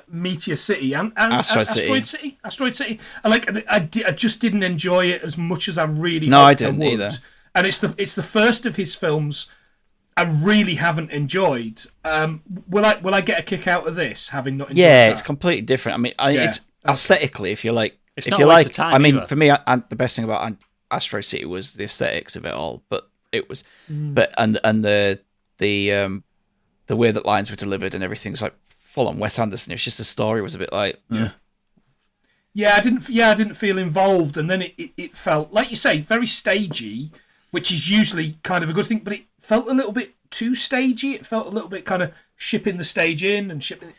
Meteor City and Asteroid City. Asteroid City. I just didn't enjoy it as much as I really No, hoped I didn't would. either. And it's the first of his films I really haven't enjoyed. Will I get a kick out of this? Having not enjoyed that? It's completely different. I mean, it's aesthetically, if you like, It's if not you a waste like, of time I mean, either. for me, the best thing about Asteroid City was the aesthetics of it all. But it was, but and the way that lines were delivered and everything's like full on Wes Anderson. It's just the story was a bit like, Yeah, I didn't feel involved, and then it felt like you say very stagey, which is usually kind of a good thing, but it felt a little bit too stagey. It felt a little bit kind of shipping the stage in and shipping.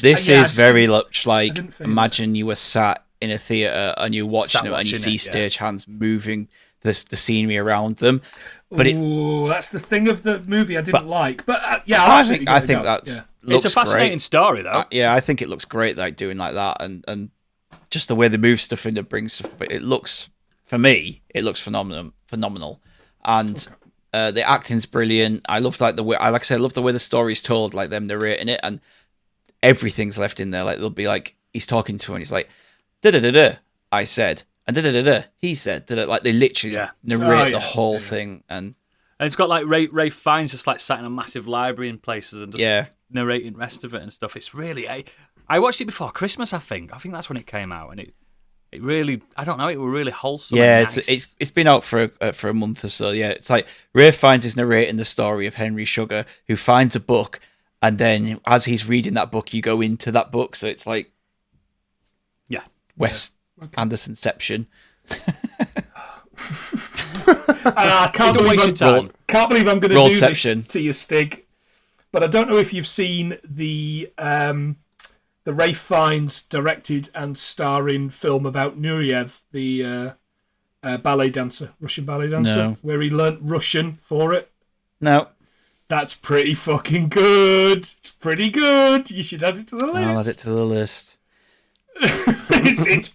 This is very much I like didn't feel imagine you were sat in a theater and you're watching Sat it and you watching see it, yeah. stagehands moving the scenery around them. But that's the thing of the movie I didn't like. But I think that's looks It's a fascinating great. story, though. I think it looks great, like doing like that, and just the way they move stuff in, it brings stuff. But it looks, for me, it looks phenomenal, and the acting's brilliant. I love like the way, I love the way the story's told, like them narrating it, and everything's left in there. Like they'll be like he's talking to her, and he's like, da da da da, I said, and da da da da, he said, da-da. Like they literally narrate the whole thing, and it's got like Ray Fiennes just like sat in a massive library in places and just narrating the rest of it and stuff. It's really. I watched it before Christmas. I think that's when it came out, and it really. I don't know. It was really wholesome. Yeah, and nice. it's been out for a month or so. Yeah, it's like Ray Fiennes is narrating the story of Henry Sugar, who finds a book, and then as he's reading that book, you go into that book. So it's like, Wes Andersonception. I can't Don't waste your time. Can't believe I'm going to do this Rollception. to you, Stig. But I don't know if you've seen the Ray Fiennes directed and starring film about Nureyev, the ballet dancer, Russian ballet dancer, No. where he learnt Russian for it. No, That's pretty fucking good. It's pretty good. You should add it to the list. I'll add it to the list. it's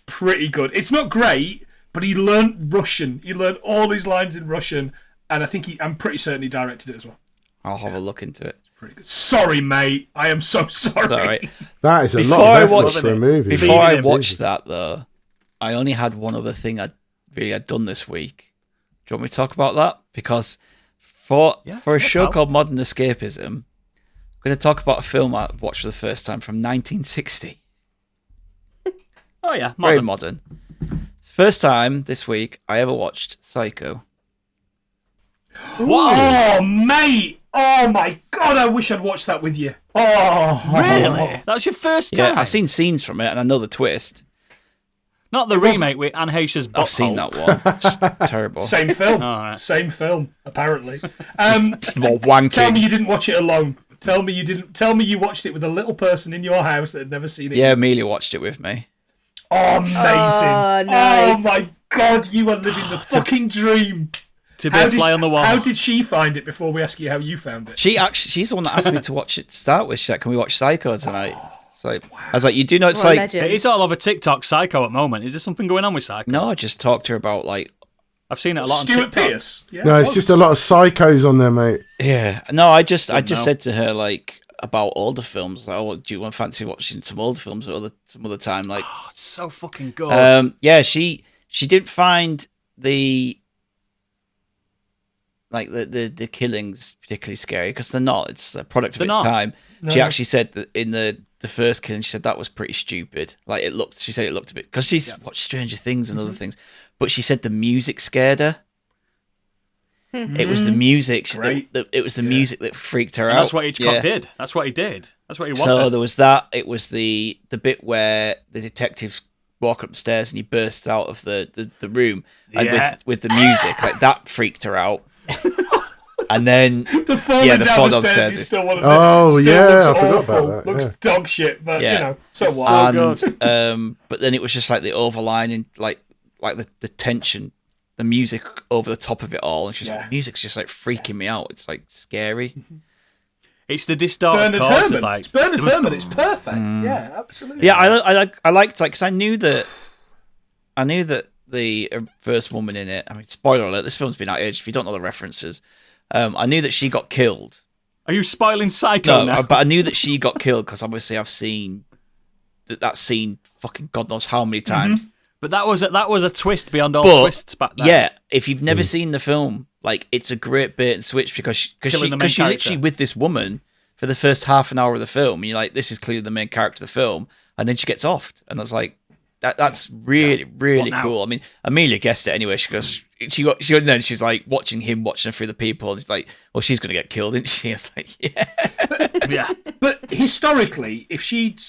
pretty good. It's not great, but he learnt Russian. He learnt all his lines in Russian, and I think I'm pretty certain he directed it as well. I'll have a look into it. Pretty good. Sorry, mate. I am so sorry. It's all right. That is a Before lot I of effort watched for a movie. Before I him. watched that, though, I only had one other thing I really had done this week. Do you want me to talk about that? Because for a show pal. called Modern Escapism, going to talk about a film I watched for the first time from 1960. Oh yeah, Very modern. modern. First time this week I ever watched Psycho. What? Oh, mate! Oh my god! I wish I'd watched that with you. Oh, Really? That's your first time? Yeah, I've seen scenes from it and I know the twist. Not the remake with Anne Heche's butthole. I've seen that one. It's terrible. Same film. All right. Same film. Apparently. More wanking. Tell me you didn't watch it alone. Tell me you didn't. Tell me you watched it with a little person in your house that had never seen it. Yeah, Amelia watched it with me. Oh, amazing! Oh, nice. Oh my god, you are living the fucking dream. To be a fly on the wall. How did she find it before we ask you how you found it? She's the one that asked me to watch it to start with. She's like, can we watch Psycho tonight? So I was like, you do know it's What a like... legend. It is all over TikTok, Psycho, at the moment. Is there something going on with Psycho? No, I just talked to her about like... I've seen it a lot on Stuart TikTok. Pearce. Yeah, No, it's just a lot of psychos on there, mate. Yeah. No, I just know. said to her like about older films. Like, oh, do you want to fancy watching some older films some other time? Like, Oh, it's so fucking good. yeah, she didn't find the like the killings particularly scary because they're not. It's a product of They're its not. time. No. She actually said that in the first killing, she said that was pretty stupid. Like it looked. She said it looked a bit because she's watched Stranger Things and other things, but she said the music scared her. It was the music. Great. It was the music that freaked her And out. that's what Hitchcock did. That's what he did. That's what he So wanted. there was that. It was the bit where the detectives walk upstairs and he bursts out of the room and Yeah. with the music. Like that freaked her out. And then The falling Yeah, the down fall the stairs downstairs is still one of Oh, the. Still yeah, looks I forgot awful. about that, Looks yeah. dog shit, but Yeah. you know, so what? and but then it was just like the overlining, like the tension, the music over the top of it all. And she's like, the music's just like freaking me out. It's like scary. It's the distorted Bernard chords. Herrmann. Like, It's Bernard Herrmann. It's perfect. Yeah, absolutely. Yeah, I liked like because I knew that the first woman in it. I mean, spoiler alert: this film's been out age. If you don't know the references, I knew that she got killed. are you spoiling Psycho now? But I knew that she got killed because obviously I've seen that scene fucking God knows how many times. But that was a twist beyond all But, twists back then. yeah, if you've never seen the film, like it's a great bait and switch because Killing the main she's character. literally with this woman for the first half an hour of the film. And you're like, this is clearly the main character of the film, and then she gets offed, and I was like, that's really What now? cool. I mean, Amelia guessed it anyway. She goes, she got then she's like watching her through the people, and it's like, well, she's gonna get killed, isn't she? It's like, yeah. Yeah. But historically, if she'd,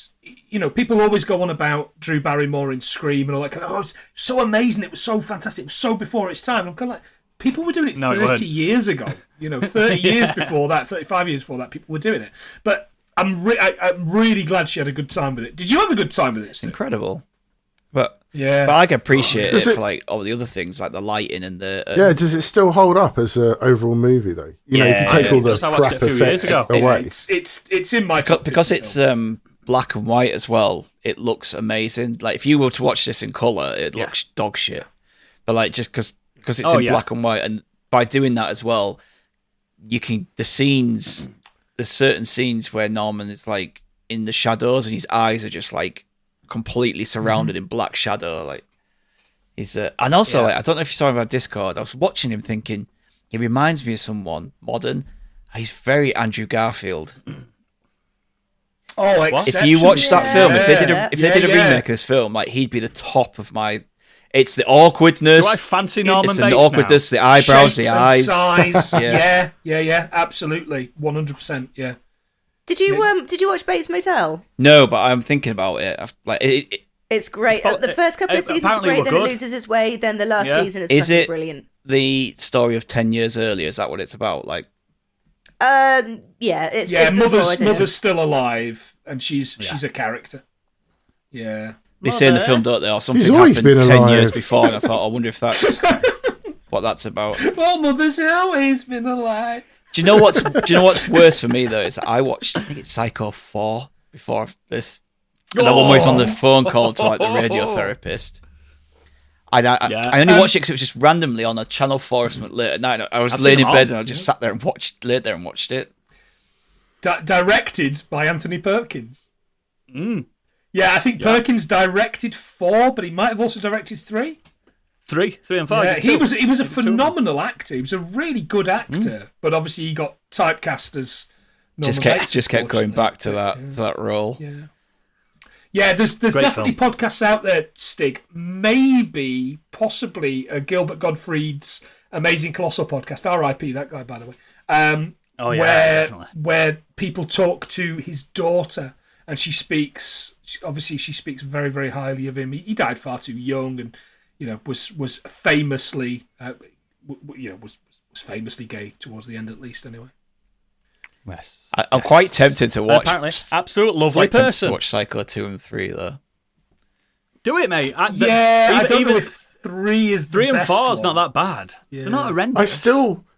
you know, people always go on about Drew Barrymore in Scream and all that kind of, oh, it's so amazing, it was so fantastic, it was so before its time. I'm kind of like, people were doing it No, it 30 weren't. years ago. You know, 30 years before that, 35 years before that, people were doing it. But I'm really glad she had a good time with it. Did you have a good time with it, Steve? Incredible. But Yeah. I can appreciate Does it it- for like all the other things, like the lighting and the Yeah, does it still hold up as an overall movie, though? You know, if you take all the Just I watched crap it a few years effects ago. away. It's in my top because 50 it's films. black and white as well. It looks amazing. Like if you were to watch this in color, it looks dog shit. But like just because it's Oh, in yeah. black and white, and by doing that as well, you can there's certain scenes where Norman is like in the shadows and his eyes are just like completely surrounded in black shadow. Like he's and also like, I don't know if you saw him on Discord. I was watching him thinking he reminds me of someone modern. He's very Andrew Garfield. Oh, If you watch that film, if they did a Yeah. remake of this film, like he'd be the top of my. It's the awkwardness. Do I fancy Norman It's Bates the awkwardness, the eyebrows, the eyes. size. Yeah. yeah, absolutely, 100%. Yeah. Did you watch Bates Motel? No, but I'm thinking about it. It's great. Well, The first couple of seasons are apparently great, we're then it good. loses its way. Then the last Yeah. season is Is fucking it- brilliant. The story of 10 years earlier, is that what it's about? Like, Yeah, it's Yeah, it's before, mother's isn't it? mother's still alive, and she's a character. Yeah. they say in the Mother. film, don't they? Or something He's always happened been 10 years alive. before, and I thought, I wonder if that's what that's about. Well, mother's always been alive. Do you know what's worse for me though? Is I watched, I think it's Psycho 4 before this. And that one where he's on the phone call to like the radio therapist. I only watched it because it was just randomly on a Channel 4 or something late at night. I was I've laying seen in them bed all. and I just sat there and laid there and watched it. Directed by Anthony Perkins. Yeah, I think Perkins directed 4, but he might have also directed 3. 3 and 5. Yeah, did he two. was a Did two. phenomenal actor. He was a really good actor, but obviously he got typecast as just kept going back to that role. Yeah, there's Great definitely film. podcasts out there, Stig. Maybe, possibly, Gilbert Gottfried's Amazing Colossal podcast. R.I.P. that guy, by the way. Definitely. Where people talk to his daughter, and she speaks very, very highly of him. He died far too young, and was famously was famously gay towards the end, at least. Anyway. Yes. I'm quite tempted to watch. Apparently, absolute lovely quite tempted person. to watch Psycho 2 and 3 though. Do it, mate. I don't know if 3 is the 3 and best 4 is one. not that bad. Yeah. They're not horrendous.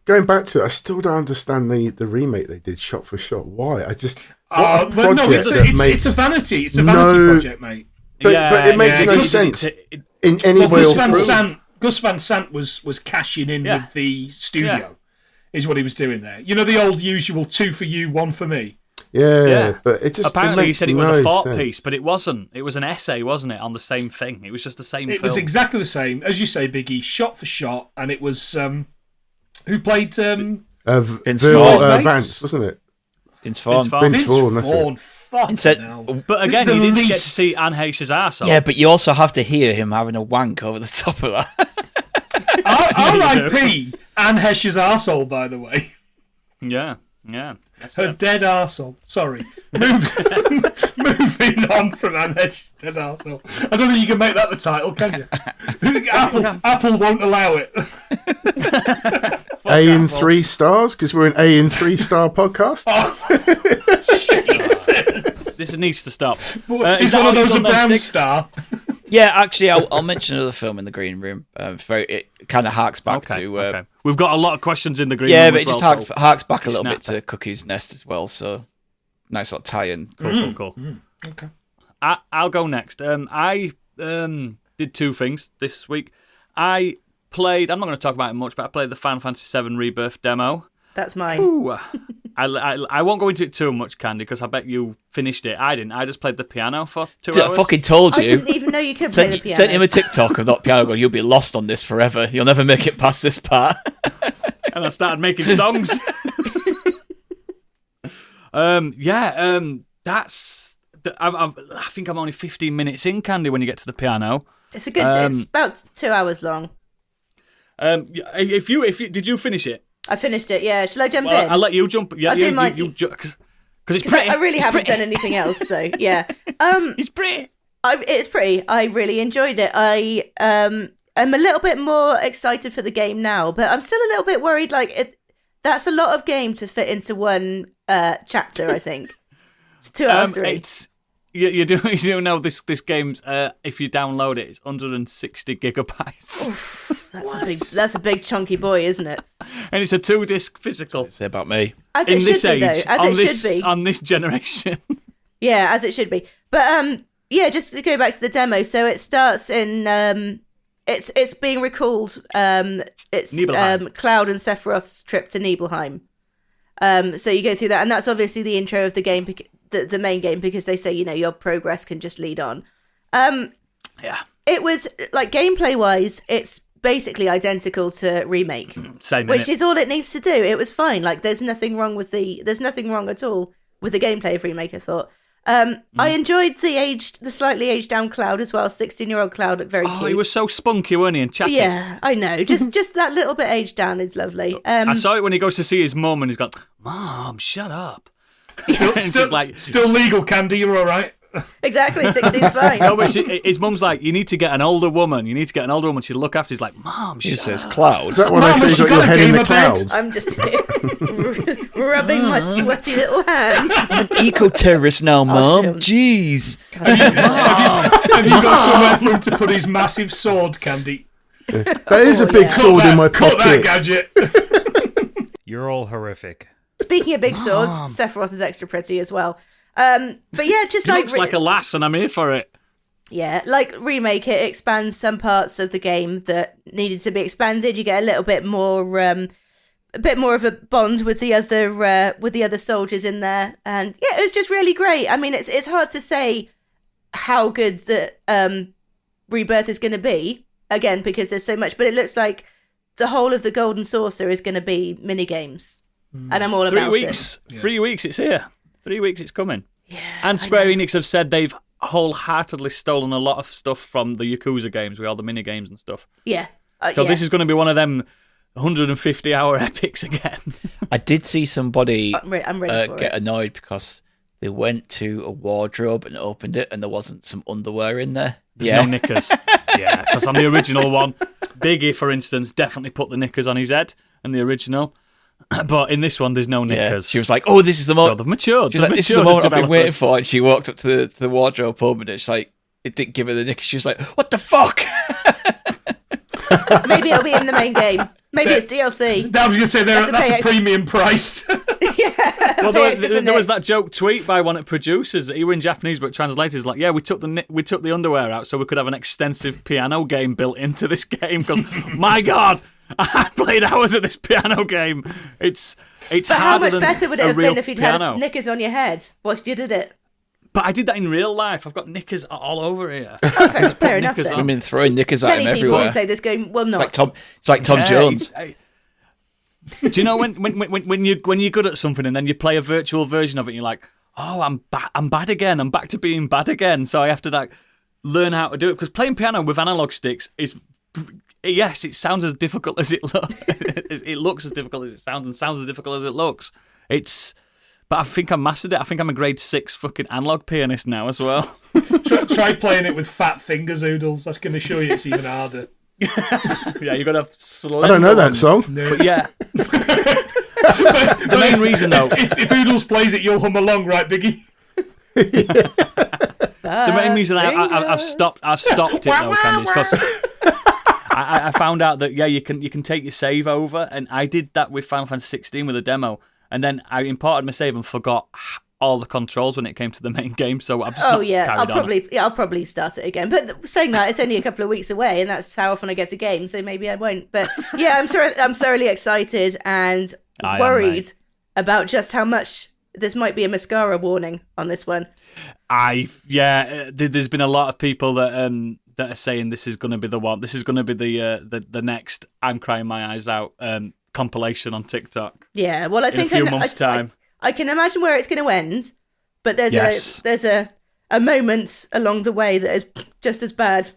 Going back to it, I still don't understand the remake they did shot for shot. Why? I just But no, it's a vanity. It's a vanity project, mate. But it makes no sense in any way or form. Gus Van Sant was cashing in with the studio, is what he was doing there. You know, the old usual 2 for you, 1 for me. Yeah, but it just apparently he said it was a thought sense. piece, but it wasn't. It was an essay, wasn't it, on the same thing? It was just the same. It was exactly the same, as you say, Biggie, shot for shot, and it was who played Vince Vaughn, Vance, wasn't it? Vince Vaughn. Vince Vaughn, that's it. Fucking But again, you didn't get to see Anne Heche's arsehole. Yeah, but you also have to hear him having a wank over the top of that. R.I.P. Anne Heche's arsehole, by the way. Yeah. Her dead arsehole. Sorry. Moving on from Anne Heche's dead arsehole. I don't think you can make that the title, can you? Apple won't allow it. A in 3 stars because we're an A in 3 star podcast. Jesus. This needs to stop. Is one of those a brown star? Yeah, actually, I'll mention another film in the green room. It kind of harks back to. Okay. We've got a lot of questions in the green Yeah, room. but it just harks back a little bit snap to Cuckoo's Nest as well. So nice little tie-in. Cool. Okay. I'll go next. I did 2 things this week. I played. I'm not going to talk about it much, but I played the Final Fantasy VII Rebirth Demo. That's mine. Ooh, I won't go into it too much, Candy, because I bet you finished it. I didn't. I just played the piano for 2 hours. I fucking told you. I didn't even know you could play the piano. Sent him a TikTok of that piano going, you'll be lost on this forever. You'll never make it past this part. And I started making songs. That's. I think I'm only 15 minutes in, Candy, when you get to the piano. It's a good. It's about 2 hours long. If you did you finish it? I finished it. Yeah. Shall I jump in? I'll let you jump. Yeah, I'll do mine. Because it's pretty. I really it's haven't pretty. done anything else. So yeah. It's pretty. It's pretty. I really enjoyed it. I'm a little bit more excited for the game now, but I'm still a little bit worried. That's a lot of game to fit into one chapter. I think it's 2 hours. 3. You do know this game's if you download it, it's 160 gigabytes. That's a big chunky boy, isn't it? And it's a 2-disc physical. Say about me. As In it this should be, age, though. As it should be. on this generation. Yeah, as it should be. But just to go back to the demo. So it starts in it's being recalled. It's Nibelheim. Cloud and Sephiroth's trip to Nibelheim. So you go through that, and that's obviously the intro of the game, the main game, because they say your progress can just lead on. Yeah. It was like gameplay wise, it's basically identical to Remake, Same. which innit? is all it needs to do. It was fine. Like there's nothing wrong at all with the gameplay of Remake. I thought. I enjoyed the slightly aged down Cloud as well. 16-year-old Cloud looked very cute. He was so spunky, wasn't he, and chatty? Yeah, I know. Just that little bit aged down is lovely. I saw it when he goes to see his mum, and he's gone, "Mom, shut up." Still legal, Candy. You're all right. Exactly, 16's fine. No, but his mum's like, "You need to get an older woman. You need to get an older woman to look after." He's like, "Mom, He shut says up." Cloud. Is that when Mama, I say she you got your got a head in game the of bed. clouds? I'm just here rubbing my sweaty little hands. I'm an eco-terrorist now, Mum. shit. Jeez. Have you got somewhere for him to put his massive sword, Candy? That is a big sword in my Cut that, pocket. Gadget. You're all horrific. Speaking of big swords, Sephiroth is extra pretty as well. But yeah, just He like looks like a lass, and I'm here for it. yeah, like Remake, it expands some parts of the game that needed to be expanded. You get a little bit more, of a bond with the other soldiers in there, and yeah, it was just really great. I mean, it's hard to say how good the Rebirth is going to be again because there's so much, but it looks like the whole of the Golden Saucer is going to be mini games. and I'm all 3 about weeks. it. 3 weeks. It's here. 3 weeks. It's coming. Yeah, And Square Enix have said they've wholeheartedly stolen a lot of stuff from the Yakuza games with all the mini games and stuff. Yeah. So this is going to be one of them 150-hour epics again. I did see somebody I'm ready for get it. annoyed because they went to a wardrobe and opened it and there wasn't some underwear in there. No knickers. Yeah, because on the original one, Biggie, for instance, definitely put the knickers on his head in the original. But in this one, there's no knickers. She was like, "Oh, this is the So moment." they've matured. She's like, "This is the moment I've been waiting for." And she walked up to the wardrobe, opened it. She's like, "It didn't give her the knickers." She was like, "What the fuck?" Maybe it'll be in the main game. Maybe it's DLC. I was going to say that's a premium price. Well, there was that joke tweet by one of the producers. He were in Japanese, but translators like, "Yeah, we took the underwear out so we could have an extensive piano game built into this game." Because my God, I played hours of this piano game. It's But how harder much than better would it a have real been if you'd piano. had knickers on your head whilst you did it? But I did that in real life. I've got knickers all over here. Fair enough. knickers Then. on. Women throwing knickers at Many him people who everywhere. play this game will not. It's like Tom Jones. Do you know when you're good at something and then you play a virtual version of it, and you're like, "Oh, I'm bad again. I'm back to being bad again." So I have to learn how to do it, because playing piano with analog sticks is, yes, it sounds as difficult as it looks. It looks as difficult as it sounds, and sounds as difficult as it looks. But I think I mastered it. I think I'm a grade 6 fucking analog pianist now as well. Try playing it with fat fingers, Oodles. I can assure you it's even harder. Yeah, you've got to have slim I don't know that ones. song. No. But yeah. The main reason, though, If Oodles plays it, you'll hum along, right, Biggie? the main reason I've stopped it though, Candy, is because I found out that you can take your save over, and I did that with Final Fantasy 16 with a demo, and then I imported my save and forgot all the controls when it came to the main game, so I've just not carried on. I'll probably start it again. But saying that, it's only a couple of weeks away, and that's how often I get to games, so maybe I won't. But yeah, I'm thoroughly excited and worried about just how much this might be a mascara warning on this one. There's been a lot of people that are saying this is going to be the one. This is going to be the next "I'm crying my eyes out" compilation on TikTok. Yeah, well, I think in a few months' time. I can imagine where it's going to end, but there's a moment along the way that is just as bad.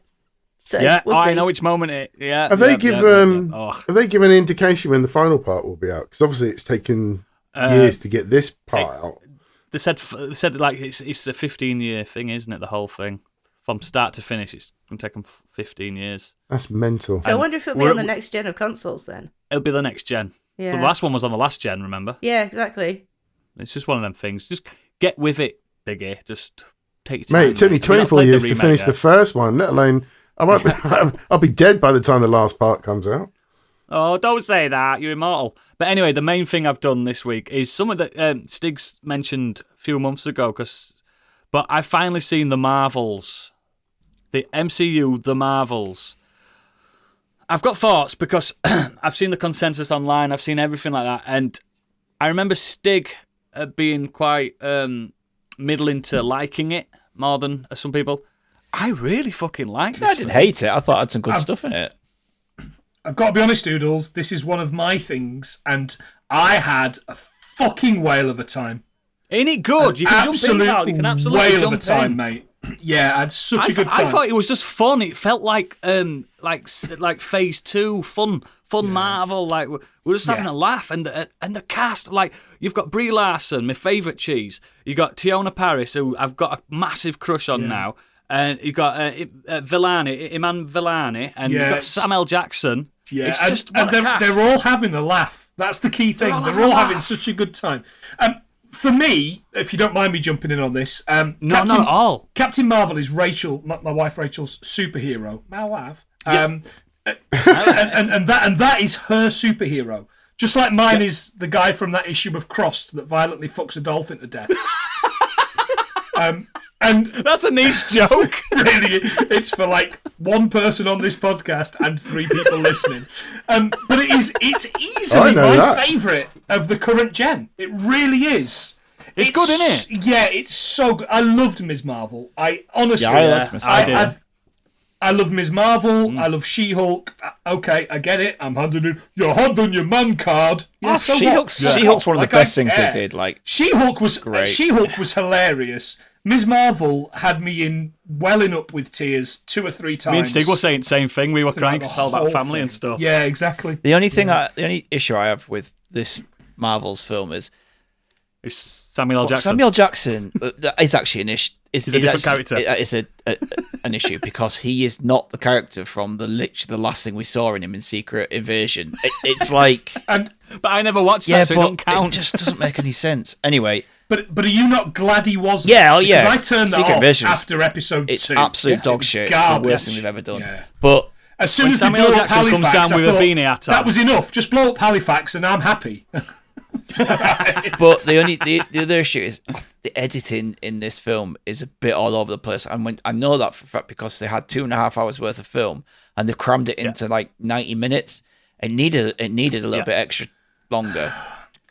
So we'll see. I know which moment it. Yeah. Have they given an indication when the final part will be out? Because obviously it's taken years to get this part out. They said like it's a 15-year thing, isn't it? The whole thing from start to finish, it's going to take them 15 years. That's mental. So I wonder if it'll be on the next gen of consoles then. It'll be the next gen. Yeah. Well, the last one was on the last gen. Remember? Yeah, exactly. It's just one of them things. Just get with it, Biggie. Just take your time. Mate, it took me 24 years to finish the first one, let alone I'll be dead by the time the last part comes out. Oh, don't say that. You're immortal. But anyway, the main thing I've done this week is something that Stiggs mentioned a few months ago, but I've finally seen the Marvels. The MCU, the Marvels. I've got thoughts because I've seen the consensus online. I've seen everything like that. And I remember Stig being quite middling to liking it more than some people. I really fucking like this. I didn't hate it. I thought it had some good stuff in it. I've got to be honest, Doodles, this is one of my things, and I had a fucking whale of a time. Ain't it good? You can jump in, pal. You can absolutely whale jump of a time, in. mate. Yeah, I had such a good time. I thought it was just fun. It felt like Phase 2, fun Marvel. Like we're just having a laugh, and the cast. Like you've got Brie Larson, my favourite cheese. You got Tiona Paris, who I've got a massive crush on now. And you've got Iman Vellani, and you've got Sam L. Jackson. Yeah, it's just and they're all having a laugh. That's the key thing. They're all having such a good time. For me, if you don't mind me jumping in on this, not at all. Captain Marvel is Rachel, my wife Rachel's superhero. My wife, and that is her superhero. Just like mine is the guy from that issue of Crossed that violently fucks a dolphin to death. And that's a niche joke. Really, it's for like one person on this podcast and 3 people listening. But it's easily my favourite of the current gen. It really is. It's good, isn't it? Yeah, it's so good. I loved Ms. Marvel. I honestly, I liked Ms. Marvel. I love Ms. Marvel. I love She-Hulk. Okay, I get it. I'm handing your man card. Yeah, so She-Hulk's one of the best things they did. Like She-Hulk was great. She-Hulk was hilarious. Ms. Marvel had me in welling up with tears 2 or 3 times. Me and Stig were saying the same thing. We were crying because it's all about family and stuff. Yeah, exactly. The only issue I have with this Marvel's film is It's Samuel L. Jackson. Samuel Jackson is actually an issue. He's a different character. It's an issue because he is not the character from literally the last thing we saw in him in Secret Invasion. It's like, And But I never watched that, so it don't count. It just doesn't make any sense. Anyway, but are you not glad he wasn't? Yeah, yeah. Because I turned that Secret off Invasion after episode 2. it's absolute dog shit. It's the worst thing they've ever done. Yeah. But As soon When as they Samuel blew L. up Jackson comes Halifax, down with I a thought, beanie hat on. that was enough. Just blow up Halifax and I'm happy. the other issue is the editing in this film is a bit all over the place. And I know that for a fact because they had 2.5 hours worth of film and they crammed it into like 90 minutes. It needed a little bit extra longer.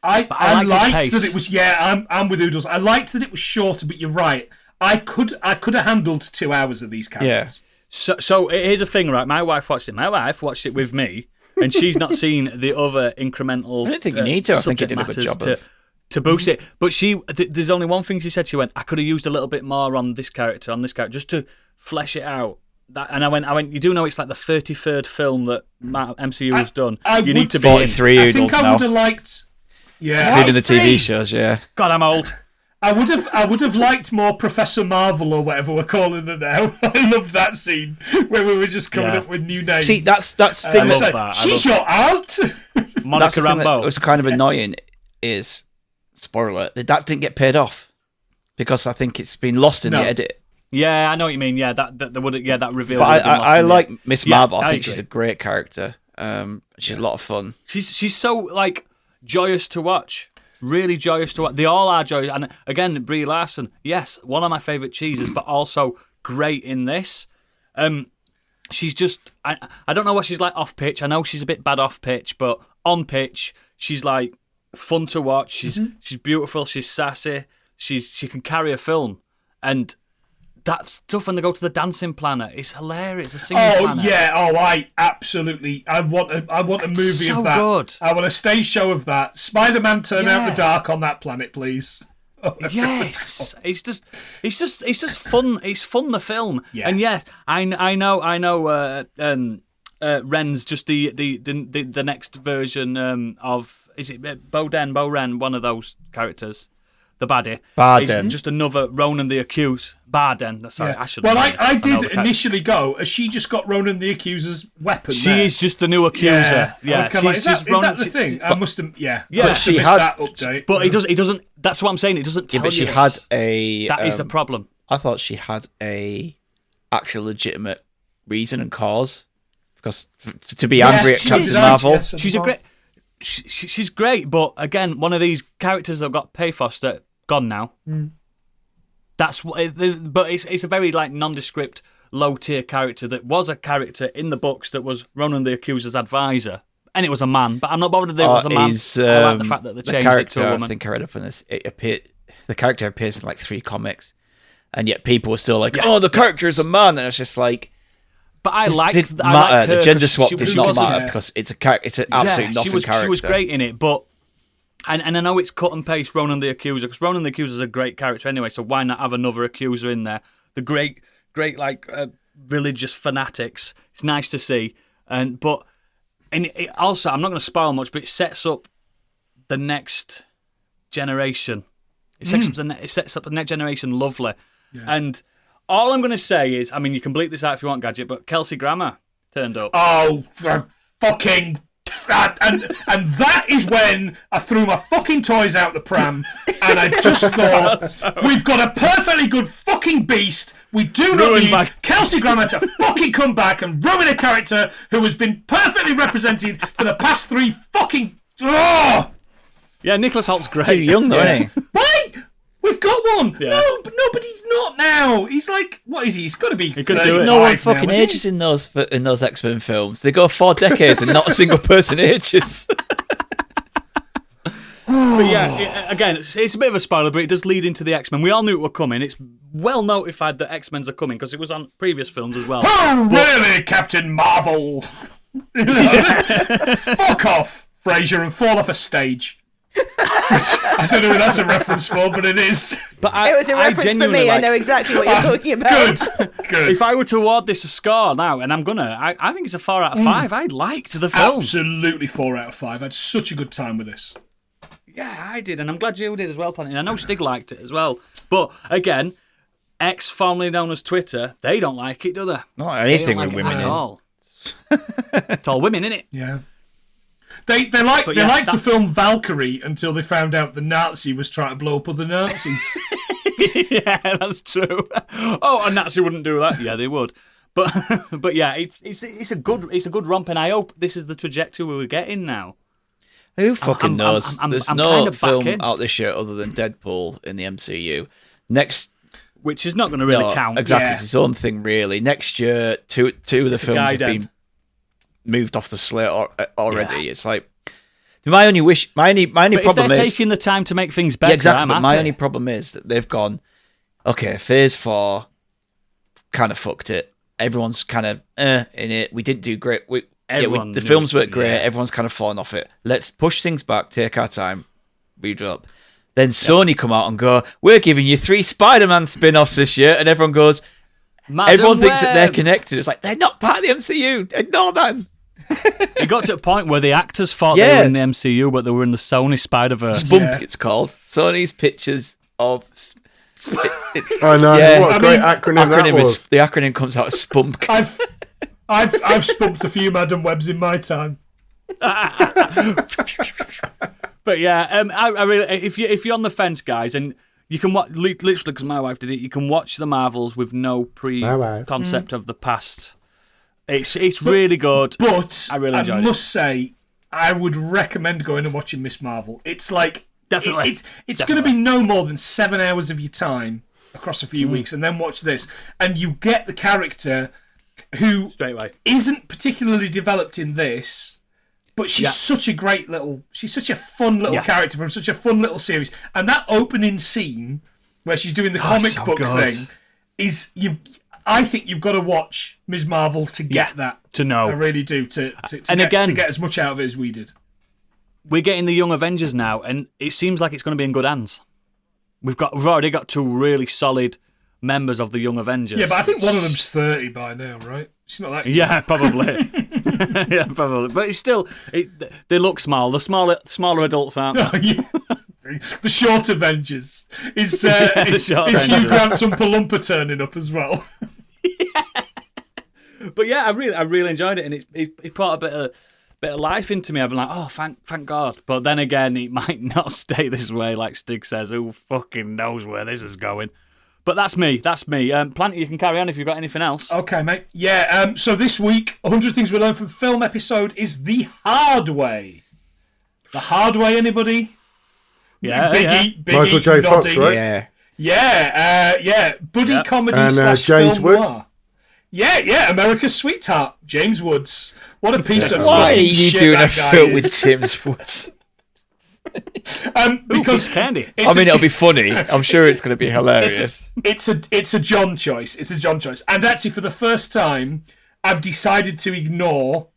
I liked liked his that it was. Yeah, I'm with Oodles. I liked that it was shorter, but you're right. I could have handled 2 hours of these characters. So here's a thing, right? My wife watched it with me, and she's not seen the other incremental. I don't think you need to. I think you did a good subject job matters to boost it. But there's only one thing she said. She went, I could have used a little bit more on this character, just to flesh it out. And I went. You do know it's like the 33rd film that MCU has done. You need to be 43 I think Oodles I now, would have liked. Yeah, including the TV shows. Yeah. God, I'm old. I would have liked more Professor Marvel or whatever we're calling her now. I loved that scene where we were just coming up with new names. See, that's I thing. love Like, that. she's your aunt. That's Monica the thing that Rambeau. was kind of annoying. Is spoiler alert, that didn't get paid off because I think it's been lost in the edit. Yeah, I know what you mean. Yeah, that would. Yeah, that reveal. But I like Miss Marvel. I I think agree. she's a great character. She's a lot of fun. She's so like joyous to watch. Really joyous to watch. They all are joyous. And again, Brie Larson, yes, one of my favourite cheeses, but also great in this. She's just, I don't know what she's like off pitch. I know she's a bit bad off pitch, but on pitch, she's like fun to watch. She's beautiful. She's sassy. She can carry a film. And that stuff when they go to the dancing planet, it's hilarious. The singing planet. I absolutely. I want a movie so of that. good. I want a stage show of that. Spider-Man turn out the dark on that planet, please. Yes, it's just fun. It's fun. The film, Yeah. and yes, I know. Ren's just the next version of is it Bo Ren, one of those characters, the baddie. Barden. He's just another Ronan the Accused. Barden. Sorry, I should. Well, I did initially go as she just got Ronan the Accuser's weapon. She there. is just the new accuser. Yeah, I was kinda like, she's is just that Ronan. the thing? I must have. Yeah, Yeah, I but must she have missed had- that update. But he doesn't. That's what I'm saying. It doesn't tell Yeah, but you. she had this. a. That is the problem. I thought she had a actual legitimate reason and cause because to be angry at she Captain did, Marvel. yes. She's a great. She's great, but again, one of these characters that got pathos that gone now. That's what. But it's a very like nondescript, low tier character that was a character in the books that was Ronan the Accuser's advisor, and it was a man. But I'm not bothered that it was a man. I like the fact that they changed it character, to a I woman. think I read up on this. The character appears in like 3 comics, and yet people were still like, "Oh, the character is a man," and it's just like. But I It liked. didn't I matter. liked her The gender 'cause swap she did not wasn't- matter because it's an absolute nothing character. She was great in it, but and I know it's cut and paste Ronan the Accuser because Ronan the Accuser is a great character anyway. So why not have another accuser in there? The great like religious fanatics. It's nice to see, but it also I'm not going to spoil much, but it sets up the next generation. It sets up the next generation lovely, and. All I'm going to say is, I mean, you can bleep this out if you want, Gadget, but Kelsey Grammer turned up. Oh, for fucking that. And that is when I threw my fucking toys out the pram and I just thought, we've got a perfectly good fucking beast. We do not Ruined need by- Kelsey Grammer to fucking come back and ruin a character who has been perfectly represented for the past 3 fucking... Oh! Yeah, Nicholas Holt's great. Too young though, isn't he? Why? We've got one. Yeah. No, but he's not now. He's like, what is he? He's got to be. could do it. No one 35 fucking now, isn't he? ages in those X-Men films. They go 4 decades and not a single person ages. But yeah, again, it's a bit of a spoiler, but it does lead into the X-Men. We all knew it were coming. It's well notified that X-Men's are coming because it was on previous films as well. Oh, really, Captain Marvel? Fuck off, Fraser, and fall off a stage. I don't know who that's a reference for, but it is. But It was a reference for me. I know exactly what you're talking about. Good. If I were to award this a score now, and I think it's a 4 out of 5. I liked the film. Absolutely 4 out of 5. I had such a good time with this. Yeah, I did, and I'm glad you did as well, Planty. I know Stig liked it as well. But again, X, formerly known as Twitter, they don't like it, do they? Not anything they with don't like women it in. at all. It's all women, innit? Yeah. They liked the film Valkyrie until they found out the Nazi was trying to blow up other Nazis. Yeah, that's true. Oh, a Nazi wouldn't do that. Yeah, they would. But yeah, it's a good romp, and I hope this is the trajectory we're getting now. Who fucking knows? There's I'm no kind of film back in. out this year other than Deadpool in the MCU. Next, Which is not going to really no, count. Exactly, Yeah. it's its own thing, really. Next year, two of the It's a films have guide been end. moved off the slate already. Yeah. It's like my only But if problem they're is taking the time to make things better, yeah, exactly. I'm But happy. my only problem is that they've gone, okay, Phase 4 kind of fucked it. Everyone's kind of in it. We didn't do great. Everyone the knew films it, weren't great. yeah. Everyone's kind of fallen off it. Let's push things back, take our time, read up. Then Sony come out and go, we're giving you 3 Spider-Man spin-offs this year, and everyone goes, Madam everyone thinks that they're Web. connected. It's like, they're not part of the MCU. Ignore them. It got to a point where the actors thought they Yeah. were in the MCU, but they were in the Sony Spider-Verse. Spunk, Yeah. it's called. Sony's pictures of... I know. Yeah. What a great acronym that was. The acronym comes out as Spunk. I've spunked a few Madam Webs in my time. But yeah, I really, if you're on the fence, guys, and you can watch literally because my wife did it, you can watch the Marvels with no pre-concept of the past. It's really good. But I really enjoyed it. must say, I would recommend going and watching Miss Marvel. It's like Definitely. It's going to be no more than 7 hours of your time across a few weeks, and then watch this, and you get the character who Straight away. isn't particularly developed in this, but she's such a great little, she's such a fun little character from such a fun little series. And that opening scene where she's doing the comic so book good. thing is I think you've got to watch Ms. Marvel to get that. to know. I really do to get as much out of it as we did. We're getting the Young Avengers now, and it seems like it's going to be in good hands. We've already got 2 really solid members of the Young Avengers. Yeah, but I think one of them's 30 by now, right? She's not that. Yeah, probably. Yeah, probably. But it's still, they look small. The smaller adults, aren't they? Oh, yeah. The short Avengers is short is Hugh Avengers. Grant's Oompa Loompa turning up as well. But yeah, I really enjoyed it, and it brought a bit of life into me. I've been like, oh, thank God. But then again, it might not stay this way, like Stig says. Who fucking knows where this is going? But that's me. Planty, you can carry on if you've got anything else. Okay, mate. Yeah. So this week, 100 Things We Learned from Film episode is The Hard Way. The Hard Way, anybody? Yeah, Biggie, Michael J. Fox, nodding. right? Yeah. Buddy comedy And, slash James film Woods. noir. Yeah. America's Sweetheart, James Woods. What a piece of Why are fucking you shit doing a that guy film is. with James Woods? Because Piece of candy. it's I mean, a- it'll be funny. I'm sure it's going to be hilarious. It's a John choice. It's a John choice. And actually, for the first time, I've decided to ignore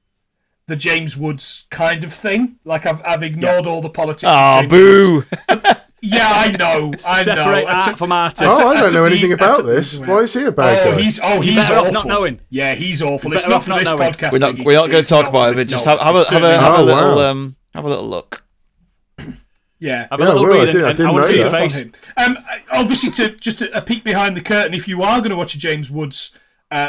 the James Woods kind of thing. Like I've ignored all the politics. Oh, of James boo! Woods. Yeah, I know. Separate art from artist. Oh, I I don't know took anything these- I about took this. these away. Why is he a bad guy? He's You're he's better awful. off not knowing. Yeah, he's awful. You're It's better not off for not this knowing. podcast. We're not Biggie. going to It's talk not about it. for But just no, have it's certainly not. a Oh, little wow. have a little look. Yeah. Have a Yeah, little well, I read, did- I and didn't I want to know see your that. face. Obviously, just a peek behind the curtain, if you are going to watch a James Woods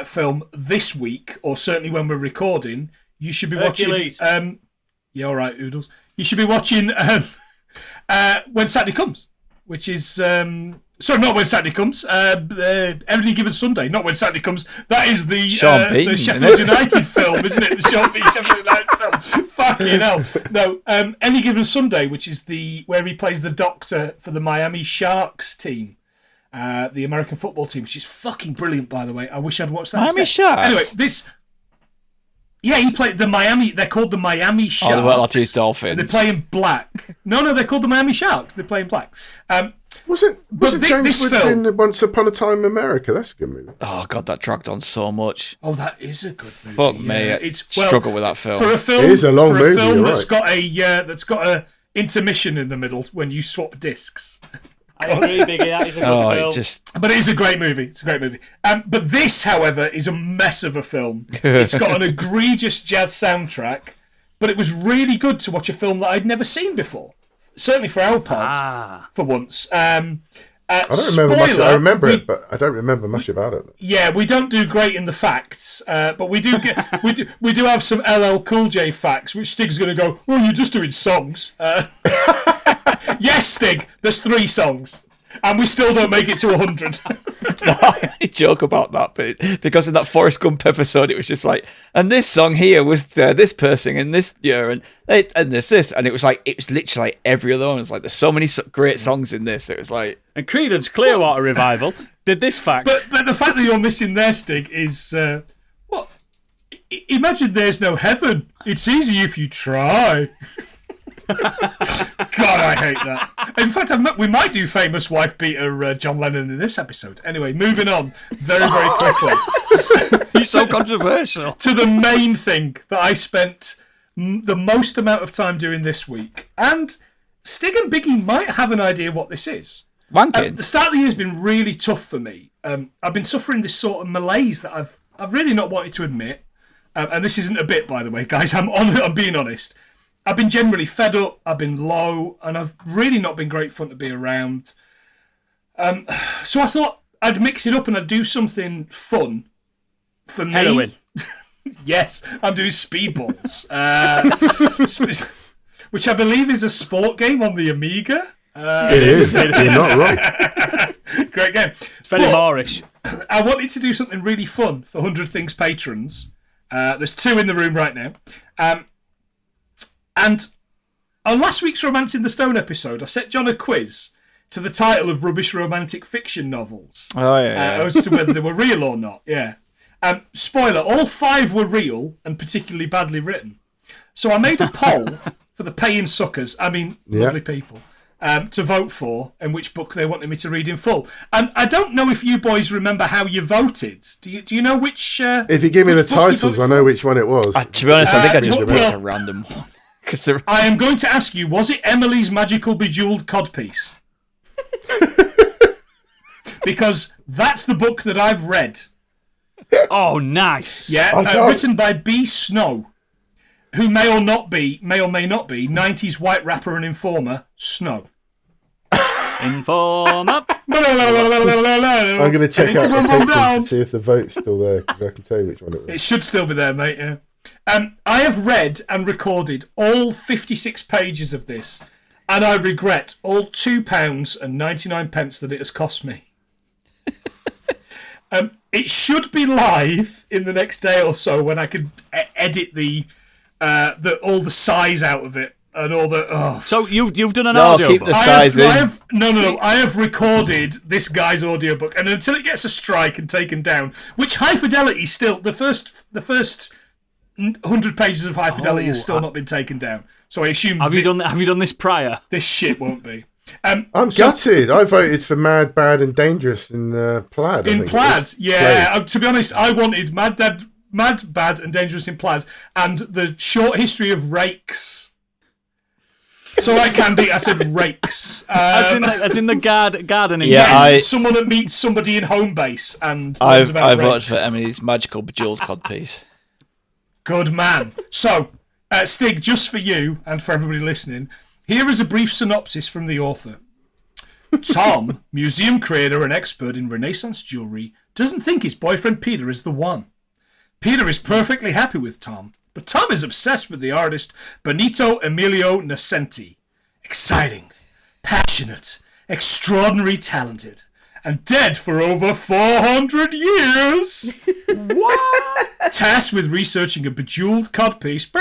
film this week, or certainly when we're recording, you should be Hercules. watching. Yeah, all right, Oodles. You should be watching When Saturday Comes, which is sorry, not When Saturday Comes. Every Given Sunday, not When Saturday Comes. That is the Sean Bean, isn't Sheffield it? United film, isn't it? The Sean Bean Sheffield United film. Fucking hell. No, Any Given Sunday, which is where he plays the doctor for the Miami Sharks team. The American football team, which is fucking brilliant, by the way. I wish I'd watched that. Miami instead. Sharks? Anyway, yeah, he played the Miami. They're called the Miami Sharks. Oh, well, that's his Dolphins. They're playing black. No, they're called the Miami Sharks. They're playing black. Wasn't James this Woods film- in Once Upon a Time in America? That's a good movie. Oh god, that dragged on so much. Oh, that is a good movie. Fuck me, yeah. I struggle with that film. For a film, It is a long for movie, a film you're that's right. got a intermission in the middle when you swap discs. I agree, Biggie. That is a good film. But it is a great movie. It's a great movie. But this, however, is a mess of a film. It's got an egregious jazz soundtrack, but it was really good to watch a film that I'd never seen before. Certainly for our part, for once. I don't remember much. I remember it, but I don't remember much about it. Yeah, we don't do great in the facts, but we do get we do have some LL Cool J facts, which Stig's going to go, oh, you're just doing songs. Yes, Stig, there's 3 songs, and we still don't make it to 100. I joke about that, but because in that Forrest Gump episode, it was just like, and this song here was this person in this year, and this, and it was literally like every other one. It's like there's so many great songs in this. It was like, and Creedence Clearwater Revival did this fact. But the fact that you're missing there, Stig, is what? Imagine there's no heaven. It's easy if you try. God, I hate that. In fact, we might do famous wife beater John Lennon in this episode. Anyway, moving on very, very quickly. He's so controversial. To the main thing that I spent the most amount of time doing this week. And Stig and Biggie might have an idea what this is. wanking. The start of the year has been really tough for me. I've been suffering this sort of malaise that I've really not wanted to admit. And this isn't a bit, by the way, guys. I'm being honest. I've been generally fed up, I've been low, and I've really not been great fun to be around. So I thought I'd mix it up and I'd do something fun for me. Heroin. Yes, I'm doing speedballs. Which I believe is a sport game on the Amiga. It is. You're not wrong. Great game. It's very Moorish. I wanted to do something really fun for 100 Things patrons. There's 2 in the room right now. And on last week's Romance in the Stone episode, I set John a quiz to the title of rubbish romantic fiction novels. Oh, yeah. As to whether they were real or not, yeah. Spoiler, all 5 were real and particularly badly written. So I made a poll for the paying suckers, lovely people, to vote for and which book they wanted me to read in full. And I don't know if you boys remember how you voted. Do you know which... if you give me the titles, I know which one it was. To be honest, I think I just picked a random one. I am going to ask you, was it Emily's Magical Bejewelled Codpiece? Because that's the book that I've read. Oh, nice. Yeah, written by B.Snow, who may or may not be 90s white rapper and informer, Snow. Informer. I'm going to check out the paper to see if the vote's still there, because I can tell you which one it was. It should still be there, mate, yeah. I have read and recorded all 56 pages of this, and I regret all £2.99 that it has cost me. It should be live in the next day or so when I can edit all the size out of it and all the. Oh. So you've done an audio keep book? the size in. No. I have recorded this guy's audiobook, and until it gets a strike and taken down, which high fidelity still the first 100 pages of high fidelity has still not been taken down. So I assume. Have you done this prior? This shit won't be. I'm gutted. I voted for Mad, Bad, and Dangerous in Plaid. In Plaid, yeah. To be honest, I wanted Mad, Bad, and Dangerous in Plaid, and the short history of Rakes. So I said Rakes. As in the gardening. Yeah, yes, someone that meets somebody in home base and I about voted Rakes. for Emily's Magical Bejewelled Codpiece. Good man. So, Stig, just for you and for everybody listening, here is a brief synopsis from the author. Tom, museum creator and expert in Renaissance jewellery, doesn't think his boyfriend Peter is the one. Peter is perfectly happy with Tom, but Tom is obsessed with the artist Benito Emilio Nascenti. Exciting, passionate, extraordinarily talented, and dead for over 400 years. What? Tasked with researching a bejeweled codpiece,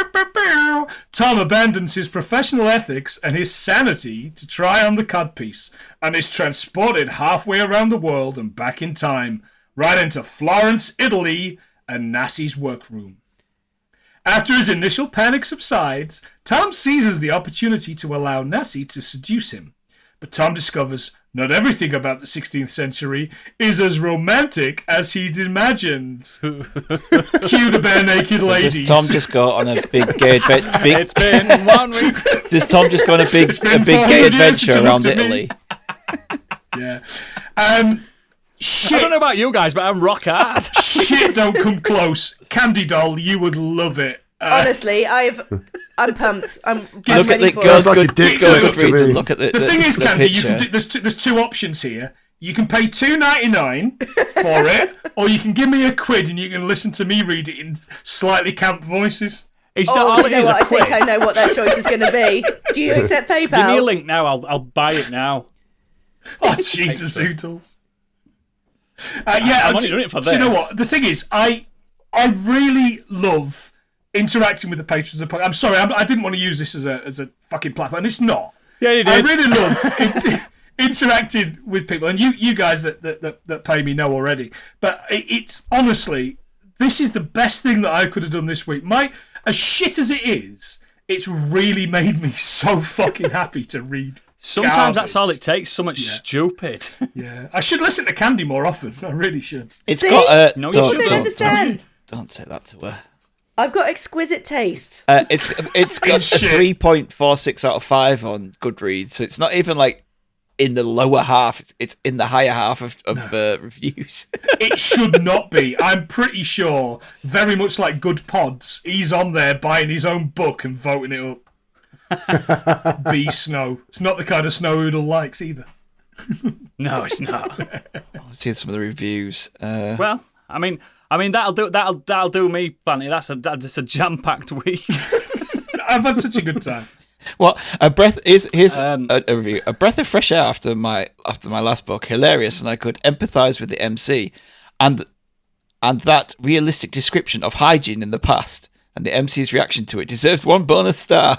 Tom abandons his professional ethics and his sanity to try on the codpiece, and is transported halfway around the world and back in time, right into Florence, Italy, and Nassi's workroom. After his initial panic subsides, Tom seizes the opportunity to allow Nassi to seduce him, But Tom discovers not everything about the 16th century is as romantic as he'd imagined. Cue the bare naked ladies. Does Tom just go on a big gay adventure? It's been 1 week. Does Tom just go on a big gay 400 years adventure since you around looked at me. Italy? Yeah. Shit. I don't know about you guys, but I'm rock hard. Shit, don't come close. Candy Doll, you would love it. Honestly, I'm pumped. I'm Look at ready the for go it. like a dick go flick to Goodreads and me. look at the The thing is, the Candy, you picture. can do, there's two options here. You can pay $2.99 for it, or you can give me £1 and you can listen to me read it in slightly camp voices. It's Oh, not all you it know is. what? A I think quid. I know what their choice is going to be. Do you accept PayPal? Give me a link now. I'll buy it now. Oh, Jesus, Oodles. Yeah, I'm only doing it for do you know this. what? The thing is, I really love interacting with the patrons of the podcast. I'm sorry, I didn't want to use this as a fucking platform, and it's not. Yeah, you I did. really love interacting with people, and you guys that pay me know already. But it's honestly, this is the best thing that I could have done this week. As shit as it is, it's really made me so fucking happy to read. Sometimes that's all garbage. it takes. So much stupid. Yeah, I should listen to Candy more often. I really should. It's See? got No, you don't, I shouldn't. don't understand. don't say that to her. I've got exquisite taste. It's got a Shit. 3.46 out of 5 on Goodreads, so it's not even like in the lower half. It's in the higher half of reviews. It should not be. I'm pretty sure, very much like Good Pods, he's on there buying his own book and voting it up. B.Snow. It's not the kind of Snow Oodle likes either. No, it's not. I've seen some of the reviews. Well, I mean that'll do me, Planty. That's a jam-packed week. I've had such a good time. What a breath is here's Um, a review. A breath of fresh air after my last book. Hilarious, and I could empathise with the MC, and that realistic description of hygiene in the past, and the MC's reaction to it deserved 1 bonus star.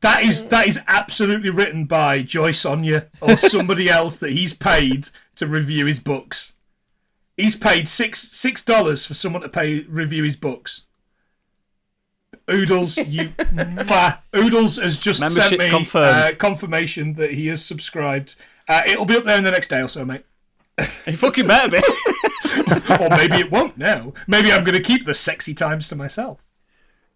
That is absolutely written by Joy Sonia or somebody else that he's paid to review his books. He's paid $6 for someone to review his books. Oodles, Oodles has just Membership sent me confirmed. confirmation that he has subscribed. It'll be up there in the next day or so, mate. You fucking better be. Or maybe it won't now. Maybe I'm going to keep the sexy times to myself.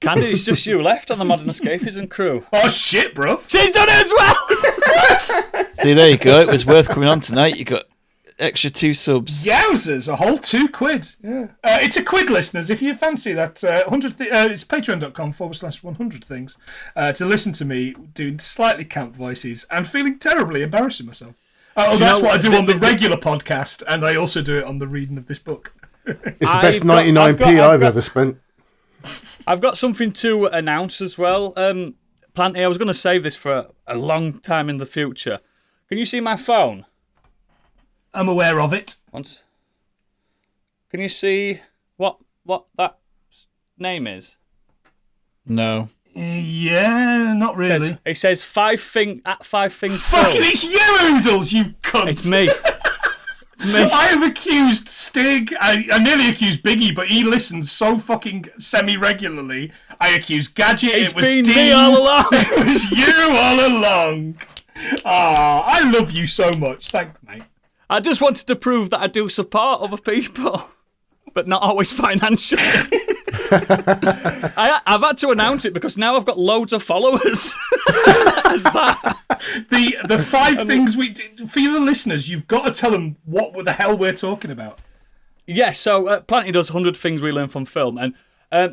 Candy, it's just you left on the Modern Escapism crew. Oh shit, bro! She's done it as well. See, there you go. It was worth coming on tonight. You got extra 2 subs. Yowzers, a whole £2. Yeah, it's £1, listeners. If you fancy that, 100. It's patreon.com/100 things to listen to me doing slightly camp voices and feeling terribly embarrassing myself. That's know what I do the- on the regular podcast, and I also do it on the reading of this book. It's the best I've got- 99p I've ever spent. I've got something to announce as well. Planty, I was going to save this for a long time in the future. Can you see my phone? I'm aware of it. Once. Can you see what that name is? No. Yeah, not really. It says 5 things Fucking, Phil. it's you, Oodles, you cunt! It's me. It's me. I have accused Stig. I nearly accused Biggie, but he listens so fucking semi-regularly. I accused Gadget. It's it was been Dean. me all along. It was you all along. I love you so much. Thank you, mate. I just wanted to prove that I do support other people, but not always financially. I've had to announce it because now I've got loads of followers. As that. The 5 things we did for the listeners. You've got to tell them what the hell we're talking about. Yeah, so Planty does 100 things we learn from film, and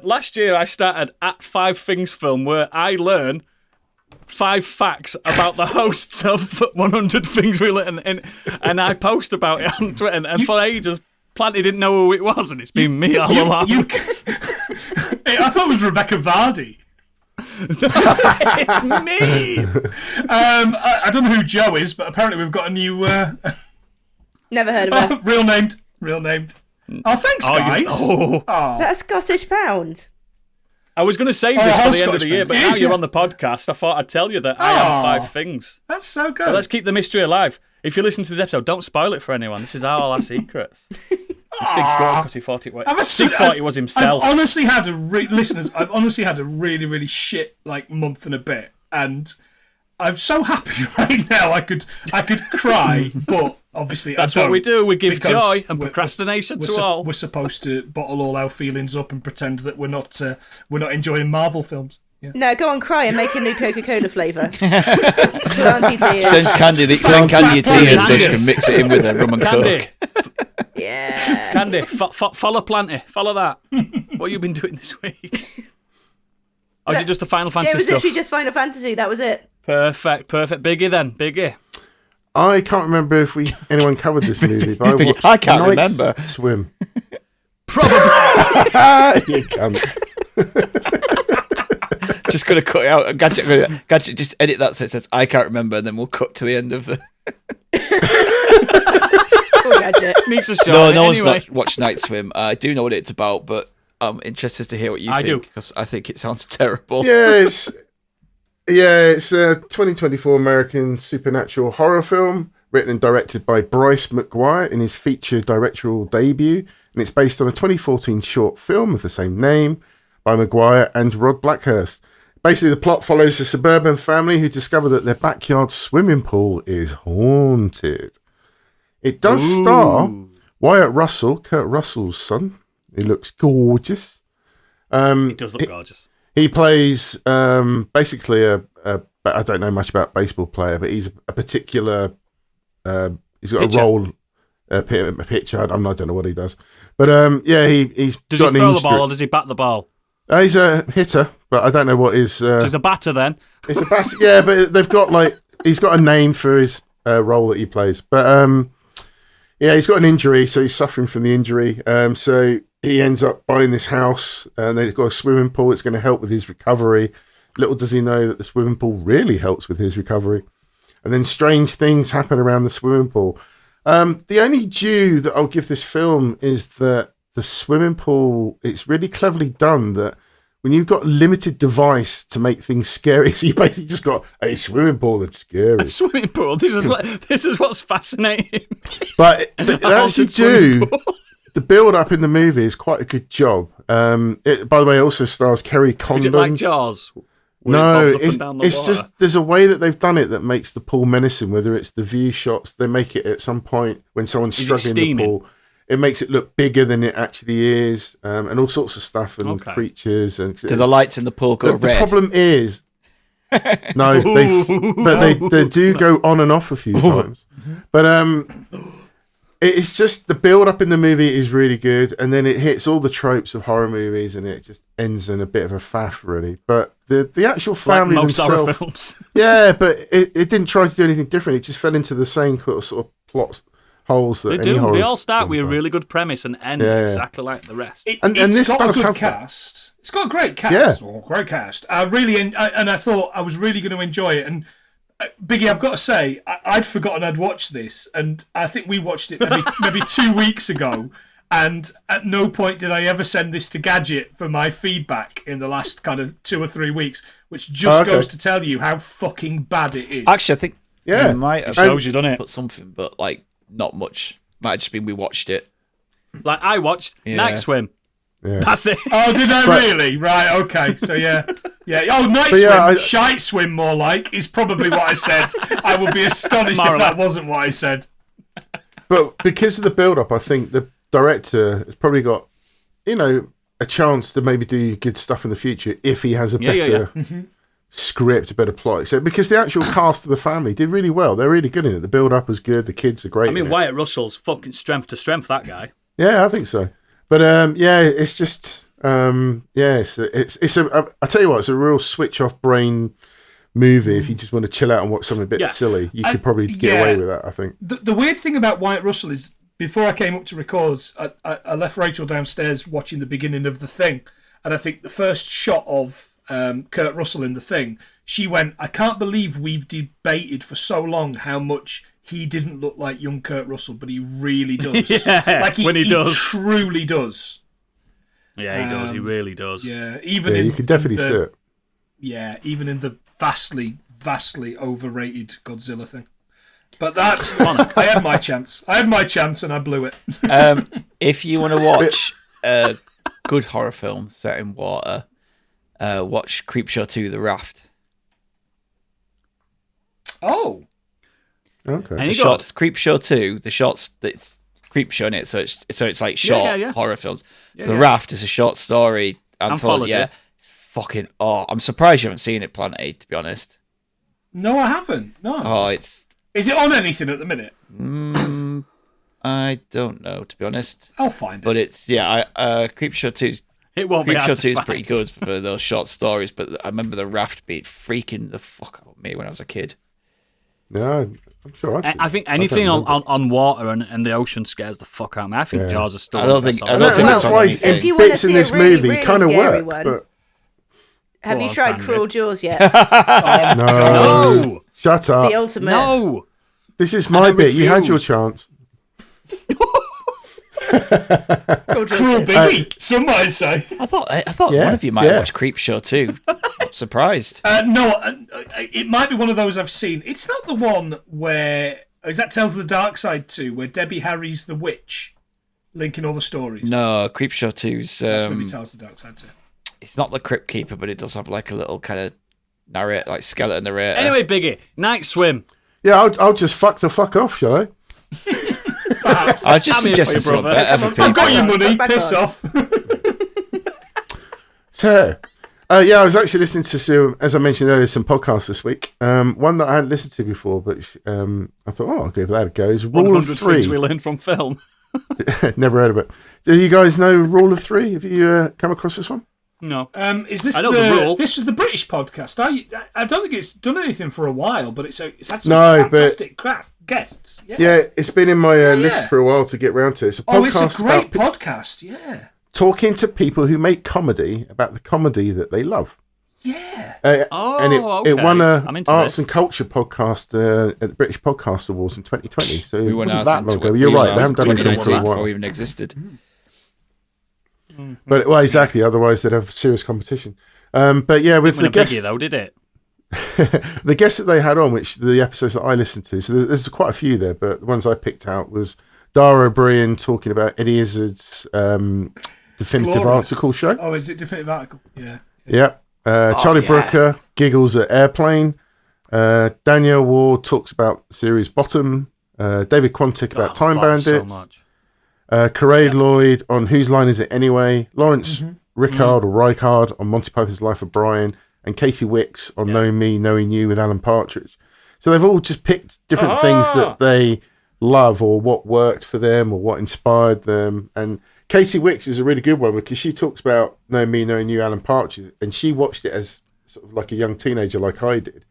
last year I started at 5 Things Film, where I learn 5 facts about the hosts of 100 Things We Learn, and I post about it on Twitter, and for ages, Planty didn't know who it was, and it's been me all along. I thought it was Rebecca Vardy. It's me! I don't know who Joe is, but apparently we've got a new... Never heard of her. Real named. Oh, thanks, guys. That's Scottish pound. I was going to save this for the end of the Scottish year, band. but It now is, you're yeah. on the podcast, I thought I'd tell you that I am 5 things. That's so good. But let's keep the mystery alive. If you listen to this episode, don't spoil it for anyone. This is all our secrets. And Stig's good because he thought it was. Stig thought it was himself. I've honestly had listeners. I've honestly had a really, really shit month and a bit, and I'm so happy right now. I could cry, but obviously That's I don't, what we do. We give because joy and procrastination to all. We're supposed to bottle all our feelings up and pretend that we're not enjoying Marvel films. Yeah. No, go on, cry and make a new Coca-Cola flavour. Planty tears. Send Candy your tears so she can mix it in with her rum and Candy. coke. Yeah. Candy, follow Planty. Follow that. What have you been doing this week? Or is it just the Final Yeah, Fantasy it was stuff? literally just Final Fantasy. That was it. Perfect. Biggie then. Biggie. I can't remember if anyone covered this movie, but I watched I can't Night remember. Swim. Probably. You cunt. Just going to cut it out. Gadget, just edit that so it says, I can't remember, and then we'll cut to the end of the... Poor Gadget. Needs a shot. No anyway. one's not watched Night Swim. I do know what it's about, but I'm interested to hear what you I think, do. because I think it sounds terrible. Yeah, it's a 2024 American supernatural horror film written and directed by Bryce McGuire in his feature directorial debut, and it's based on a 2014 short film of the same name by McGuire and Rod Blackhurst. Basically, the plot follows a suburban family who discover that their backyard swimming pool is haunted. It does star Wyatt Russell, Kurt Russell's son. He looks gorgeous. He does look gorgeous. He plays basically I don't know much about baseball player, but he's a particular. He's got Pitcher. a role, a pitcher. I don't know what he does, but yeah, he's Does got he an throw the injury. ball or does he bat the ball? He's a hitter, but I don't know what his. He's a batter then. It's a bat. Yeah, but they've got he's got a name for his role that he plays, but yeah, he's got an injury, so he's suffering from the injury. So he ends up buying this house, and they've got a swimming pool. It's going to help with his recovery. Little does he know that the swimming pool really helps with his recovery. And then strange things happen around the swimming pool. The only due that I'll give this film is that the swimming pool, it's really cleverly done that when you've got a limited device to make things scary, so you basically just got a swimming pool that's scary. A swimming pool. This is what's fascinating. But they actually haunted swimming do. pool. The build-up in the movie is quite a good job. It, by the way, also stars Kerry Condon. Is it like Jaws? Where No, it bobs up and down the it's water? just there's a way that they've done it that makes the pool menacing. Whether it's the view shots, they make it at some point when someone's Is it struggling in the steaming? pool. It makes it look bigger than it actually is, and all sorts of stuff and Okay. creatures. And Do the lights in the pool go the red? problem is, no, they do go on and off a few times, but it's just the build up in the movie is really good, and then it hits all the tropes of horror movies, and it just ends in a bit of a faff, really. But the actual like family most horror themselves, films. yeah, but it didn't try to do anything different. It just fell into the same sort of plot holes that They any do. horror They all start film with a does. really good premise and end Yeah. exactly like the rest. And It's this got does a good have cast. It's got a great cast. Yeah. Oh, great cast. I thought I was really going to enjoy it. And Biggie, I've got to say, I'd forgotten I'd watched this, and I think we watched it maybe 2 weeks ago. And at no point did I ever send this to Gadget for my feedback in the last kind of 2 or 3 weeks, which just goes to tell you how fucking bad it is. Actually, I think Yeah. you might have shows you, doesn't it? put something, but like not much. Might have just been we watched it. Like I watched Night Swim. Yeah. That's it. Oh, did I really? Right, okay. So, yeah. Oh, Night But Swim, yeah, shite swim more like, is probably what I said. I would be astonished More or if that less. wasn't what I said. But because of the build-up, I think the director has probably got, a chance to maybe do good stuff in the future if he has a better script, a better plot. So because the actual cast of the family did really well, they're really good in it. The build-up was good. The kids are great. I mean, in it. Wyatt Russell's fucking strength to strength, that guy. Yeah, I think so. But it's just it's I tell you what, it's a real switch-off brain movie. If you just want to chill out and watch something a bit silly, you could probably get away with that, I think. The weird thing about Wyatt Russell is, before I came up to record, I left Rachel downstairs watching the beginning of The Thing, and I think the first shot of Kurt Russell in The Thing, she went, I can't believe we've debated for so long how much he didn't look like young Kurt Russell, but he really does. Yeah, when he does. Truly does. Yeah, he does. He really does. Yeah, even in You could definitely see it. Yeah, even in the vastly overrated Godzilla thing. But that's I had my chance. And I blew it. If you want to watch a good horror film set in water, watch Creepshow 2: The Raft. Oh, Okay. Any The good? shots, Creep Show 2, the shots that's Creep Show in it, so it's like short yeah. horror films. Yeah, The yeah. Raft is a short story anthology. Anthology. Yeah, it's fucking. Oh, I'm surprised you haven't seen it, Planty. To be honest. no, I haven't. No. Oh, it's. Is it on anything at the minute? I don't know, to be honest. I'll find it. But it's Creep Show 2's It won't be Creep Show hard 2 to is find. pretty good for those short stories. But I remember the Raft being freaking the fuck out of me when I was a kid. Yeah, I'm sure I've seen I think it. anything don't remember. on water and the ocean scares the fuck out of me. I think Yeah. Jaws are still. I don't think it's That's on why anything. If you wanna bits in see a this really, movie really kind of scary work. one. But Have Go you on, tried Andrew. Cruel Jaws yet? no, No, shut up. The ultimate. no. This is my I bit. You had your refuse. chance. Cruel Jaws. Cruel Biggie, some might say. I thought Yeah, one of you might yeah. watch Creep Show 2. I'm surprised. No, it might be one of those I've seen. It's not the one where... Is that Tales of the Dark Side 2, where Debbie Harry's the witch, linking all the stories? No, Creep Show 2's. That's maybe Tales of the Dark Side 2. It's not the Crypt Keeper, but it does have like a little kind of narrator, like skeleton narrator. Anyway, Biggie, Night Swim. Yeah, I'll just fuck off, shall I? I just I'm here for suggested you, something brother. better Come for on, I've people. got your money, Back piss on. off. So, yeah, I was actually listening to some, as I mentioned earlier, some podcasts this week. One that I hadn't listened to before, but I thought, I'll give that a go. It's Rule of 100 Three. things we learned from film. Never heard of it. Do you guys know Rule of Three? Have you come across this one? No. Is this I know the rule. This was the British podcast. I don't think it's done anything for a while, but it's had some No, but- fantastic guests. Yeah. Yeah, it's been in my list yeah. for a while to get round to. It's a Oh, podcast it's a great about podcast. Yeah. talking to people who make comedy about the comedy that they love. Yeah. And it okay. won a I'm into Arts this. and Culture podcast at the British Podcast Awards in 2020. So We it won wasn't ours that in long tw- ago. we You're won right. They ours haven't in done anything for a 2019 before while. we even existed. But well, exactly. Otherwise, they'd have serious competition. But yeah, with Win the a guests, Biggie, though, did it? the guests that they had on, which the episodes that I listened to, so there's quite a few there, but the ones I picked out was Dara O'Brien talking about Eddie Izzard's definitive Glorious. article show. Oh, is it definitive article? Yeah. Yeah. Charlie yeah. Brooker giggles at Airplane. Danielle Ward talks about series Bottom. David Quantick about Time Bottom so Bandits. much. Caraid Lloyd on Whose Line Is It Anyway? Lawrence Rickard or Reichard on Monty Python's Life of Brian, and Katie Wicks on Knowing Me, Knowing You with Alan Partridge. So they've all just picked different things that they love or what worked for them or what inspired them. And Katie Wicks is a really good one because she talks about Knowing Me, Knowing You, Alan Partridge, and she watched it as sort of like a young teenager like I did.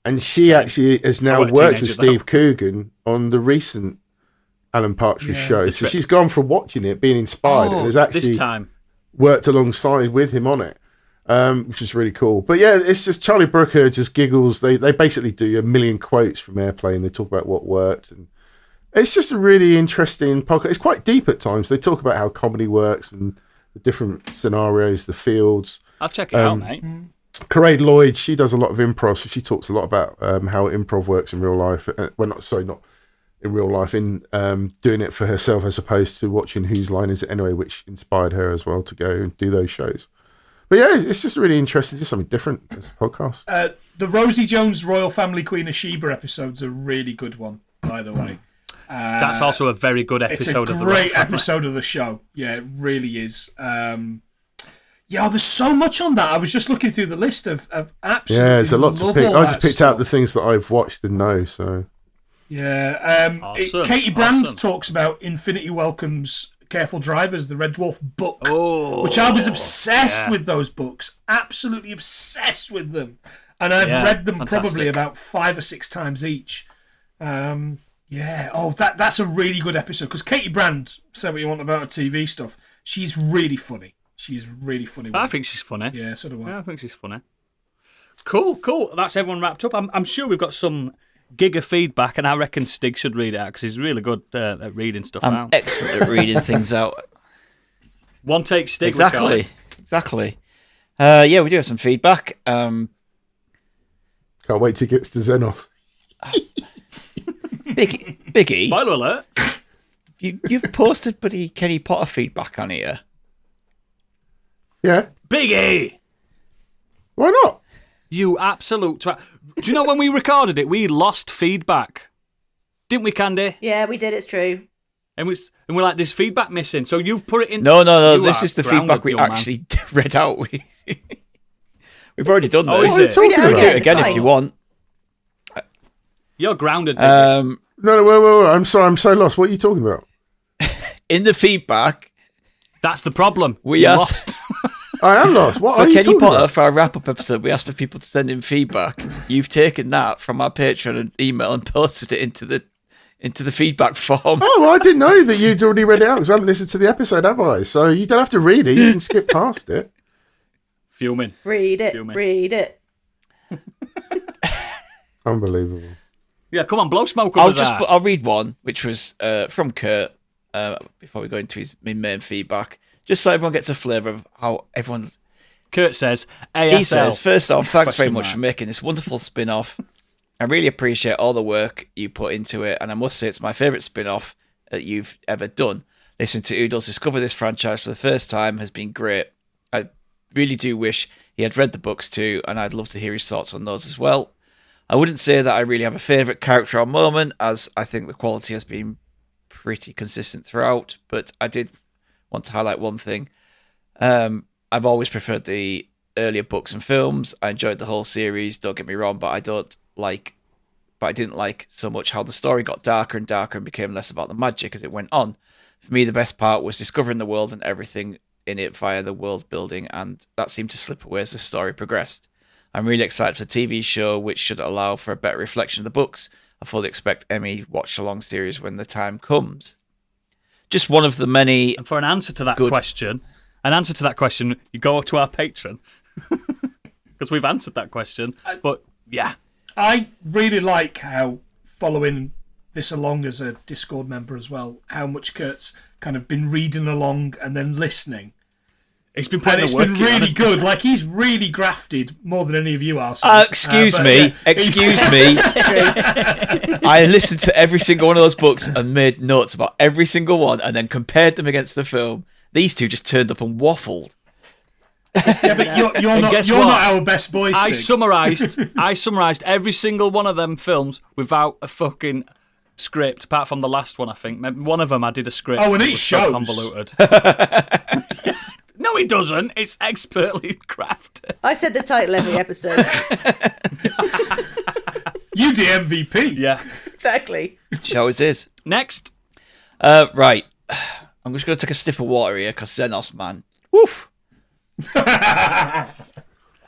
And she actually has now wasn't a worked with teenager, though. Steve Coogan on the recent Alan Partridge show. So Trip. she's gone from watching it, being inspired, and has actually this time. worked alongside with him on it, which is really cool. But yeah, it's just Charlie Brooker just giggles. They basically do a million quotes from Airplane. They talk about what worked, and it's just a really interesting podcast. It's quite deep at times. They talk about how comedy works and the different scenarios, the fields. I'll check it out, mate. Caraid Lloyd, she does a lot of improv, so she talks a lot about how improv works in real life. Well, not in real life, in doing it for herself as opposed to watching Whose Line Is It Anyway, which inspired her as well to go and do those shows. But yeah, it's just really interesting, just something different as a podcast. The Rosie Jones Royal Family Queen of Sheba episode's a really good one, by the way. That's also a very good It's a episode of the great Royal Family. episode of the show. Yeah, it really is. Yeah, there's so much on that. I was just looking through the list of absolutely. Yeah, there's a lot to love pick. all I that just picked stuff. out the things that I've watched and know, so... Yeah. Awesome, Katie Brand awesome. talks about Infinity Welcome's Careful Drivers, the Red Dwarf book, Oh, which I was obsessed yeah. with those books. Absolutely obsessed with them. And I've Yeah, read them fantastic. probably about 5 or 6 times each. Yeah. Oh, that's a really good episode. Because Katie Brand, say what you want about her TV stuff, she's really funny. She's really funny. I think she's funny. Yeah, so do I. Yeah, I think she's funny. Cool. That's everyone wrapped up. I'm sure we've got some giga feedback, and I reckon Stig should read it out because he's really good at reading stuff I'm out. excellent at reading things out. One take Stig. we call it. Exactly. Yeah, we do have some feedback. Can't wait till it gets to Xenos. Biggie, Spoiler alert. you've posted bloody Kenny Potter feedback on here. Yeah, Biggie. why not? You absolute twat. Do you know when we recorded it, we lost feedback? Didn't we, Candy? Yeah, we did. It's true. And we're like, there's feedback missing. So you've put it in. No. You This are is the grounded, feedback we young man. actually read out. We've already done this. Oh, is What are you it? talking Read it out about? Do it It's again if fine. you want. You're grounded. No, wait. I'm sorry. I'm so lost. What are you talking about? In the feedback, That's the problem. We You asked- lost. I am lost. What for are you Kenny talking Potter, about? for our wrap-up episode, we asked for people to send in feedback. You've taken that from our Patreon and email and posted it into the feedback form. Oh, well, I didn't know that you'd already read it out because I haven't listened to the episode, have I? So you don't have to read it. You can skip past it. Fuming. Read it. Fuming. Read it. Unbelievable. Yeah, come on, blow smoke up his ass. I'll read one, which was from Kurt, before we go into his main feedback, just so everyone gets a flavour of how everyone's... Kurt says, ASL. He says, first off, thanks very Question much mark. for making this wonderful spin-off. I really appreciate all the work you put into it, and I must say it's my favourite spin-off that you've ever done. Listening to Oodles discover this franchise for the first time has been great. I really do wish he had read the books too, and I'd love to hear his thoughts on those as well. I wouldn't say that I really have a favourite character or moment, as I think the quality has been pretty consistent throughout, but I did want to highlight one thing. I've always preferred the earlier books and films. I enjoyed the whole series, don't get me wrong, but I didn't like so much how the story got darker and darker and became less about the magic as it went on. For me, the best part was discovering the world and everything in it via the world building, and that seemed to slip away as the story progressed. I'm really excited for the TV show, which should allow for a better reflection of the books. I fully expect Emmy watch-along series when the time comes. Just one of the many... And for an answer to that Good. question, you go to our Patreon. Because we've answered that question. But, yeah. I really like how, following this along as a Discord member as well, how much Kurt's kind of been reading along and then listening. He's been And putting it's the work been in, really honestly. good. Like, he's really grafted more than any of you are. Excuse me. I listened to every single one of those books and made notes about every single one and then compared them against the film. These two just turned up and waffled. Yeah, but you're guess not what? our best boy, I Stig. summarised every single one of them films without a fucking script, apart from the last one, I think. One of them I did a script. Oh, and it it was shows. so convoluted. No, it doesn't. It's expertly crafted. I said the title every episode. You the MVP. Yeah. Exactly. Show as is. Next. Right. I'm just going to take a sip of water here because Xenos, man. Woof.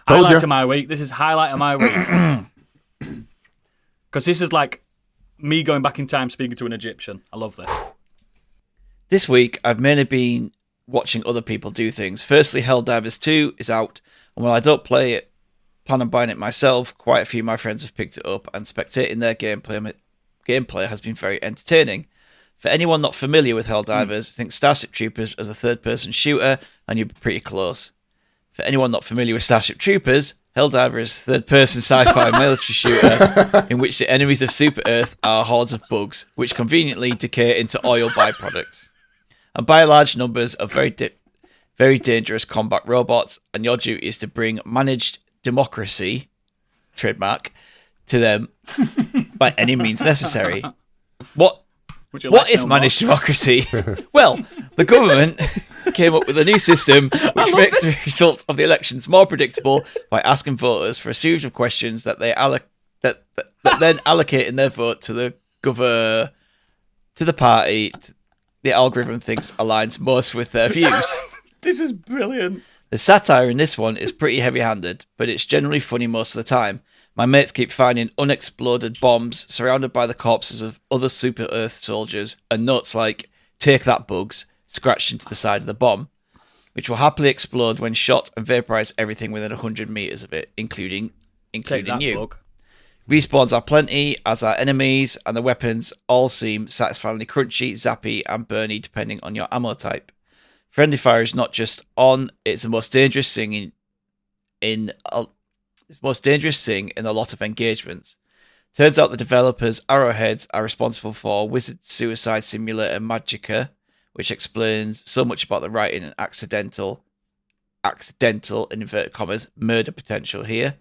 Highlight of my week. This is highlight of my week. Because this is like me going back in time speaking to an Egyptian. I love this. This week, I've mainly been watching other people do things. Firstly, Helldivers 2 is out, and while I don't plan on buying it myself, quite a few of my friends have picked it up, and spectating their gameplay has been very entertaining. For anyone not familiar with Helldivers, think Starship Troopers as a third-person shooter, and you'll be pretty close. For anyone not familiar with Starship Troopers, Helldiver is a third-person sci-fi military shooter in which the enemies of Super Earth are hordes of bugs, which conveniently decay into oil byproducts, and by large numbers of very dangerous combat robots, and your duty is to bring managed democracy, trademark, to them by any means necessary. What is managed democracy? Well, the government came up with a new system which makes the result of the elections more predictable by asking voters for a series of questions that they that then allocate in their vote to the party the algorithm thinks aligns most with their views. This is brilliant. The satire in this one is pretty heavy-handed, but it's generally funny most of the time. My mates keep finding unexploded bombs surrounded by the corpses of other Super Earth soldiers, and notes like, "Take that, bugs," scratched into the side of the bomb, which will happily explode when shot and vaporize everything within 100 meters of it, including Take that, you. bug. Respawns are plenty, as are enemies, and the weapons all seem satisfyingly crunchy, zappy, and burny depending on your ammo type. Friendly fire is not just on; it's the most dangerous thing in a lot of engagements. Turns out the developers' arrowheads are responsible for Wizard Suicide Simulator Magicka, which explains so much about the writing and accidental in inverted commas murder potential here.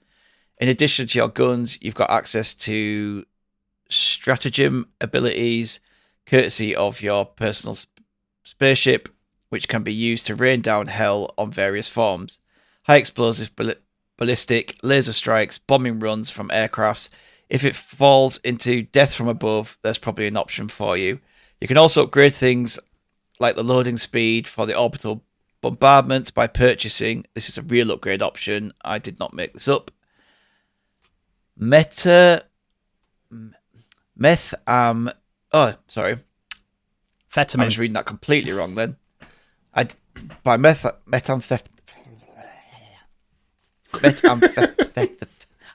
In addition to your guns, you've got access to stratagem abilities, courtesy of your personal spaceship, which can be used to rain down hell on various forms. High explosive, ballistic, laser strikes, bombing runs from aircrafts. If it falls into death from above, there's probably an option for you. You can also upgrade things like the loading speed for the orbital bombardment by purchasing. This is a real upgrade option. I did not make this up. Fetterman. Fetterman. I was reading that completely wrong then. Methamphetamine.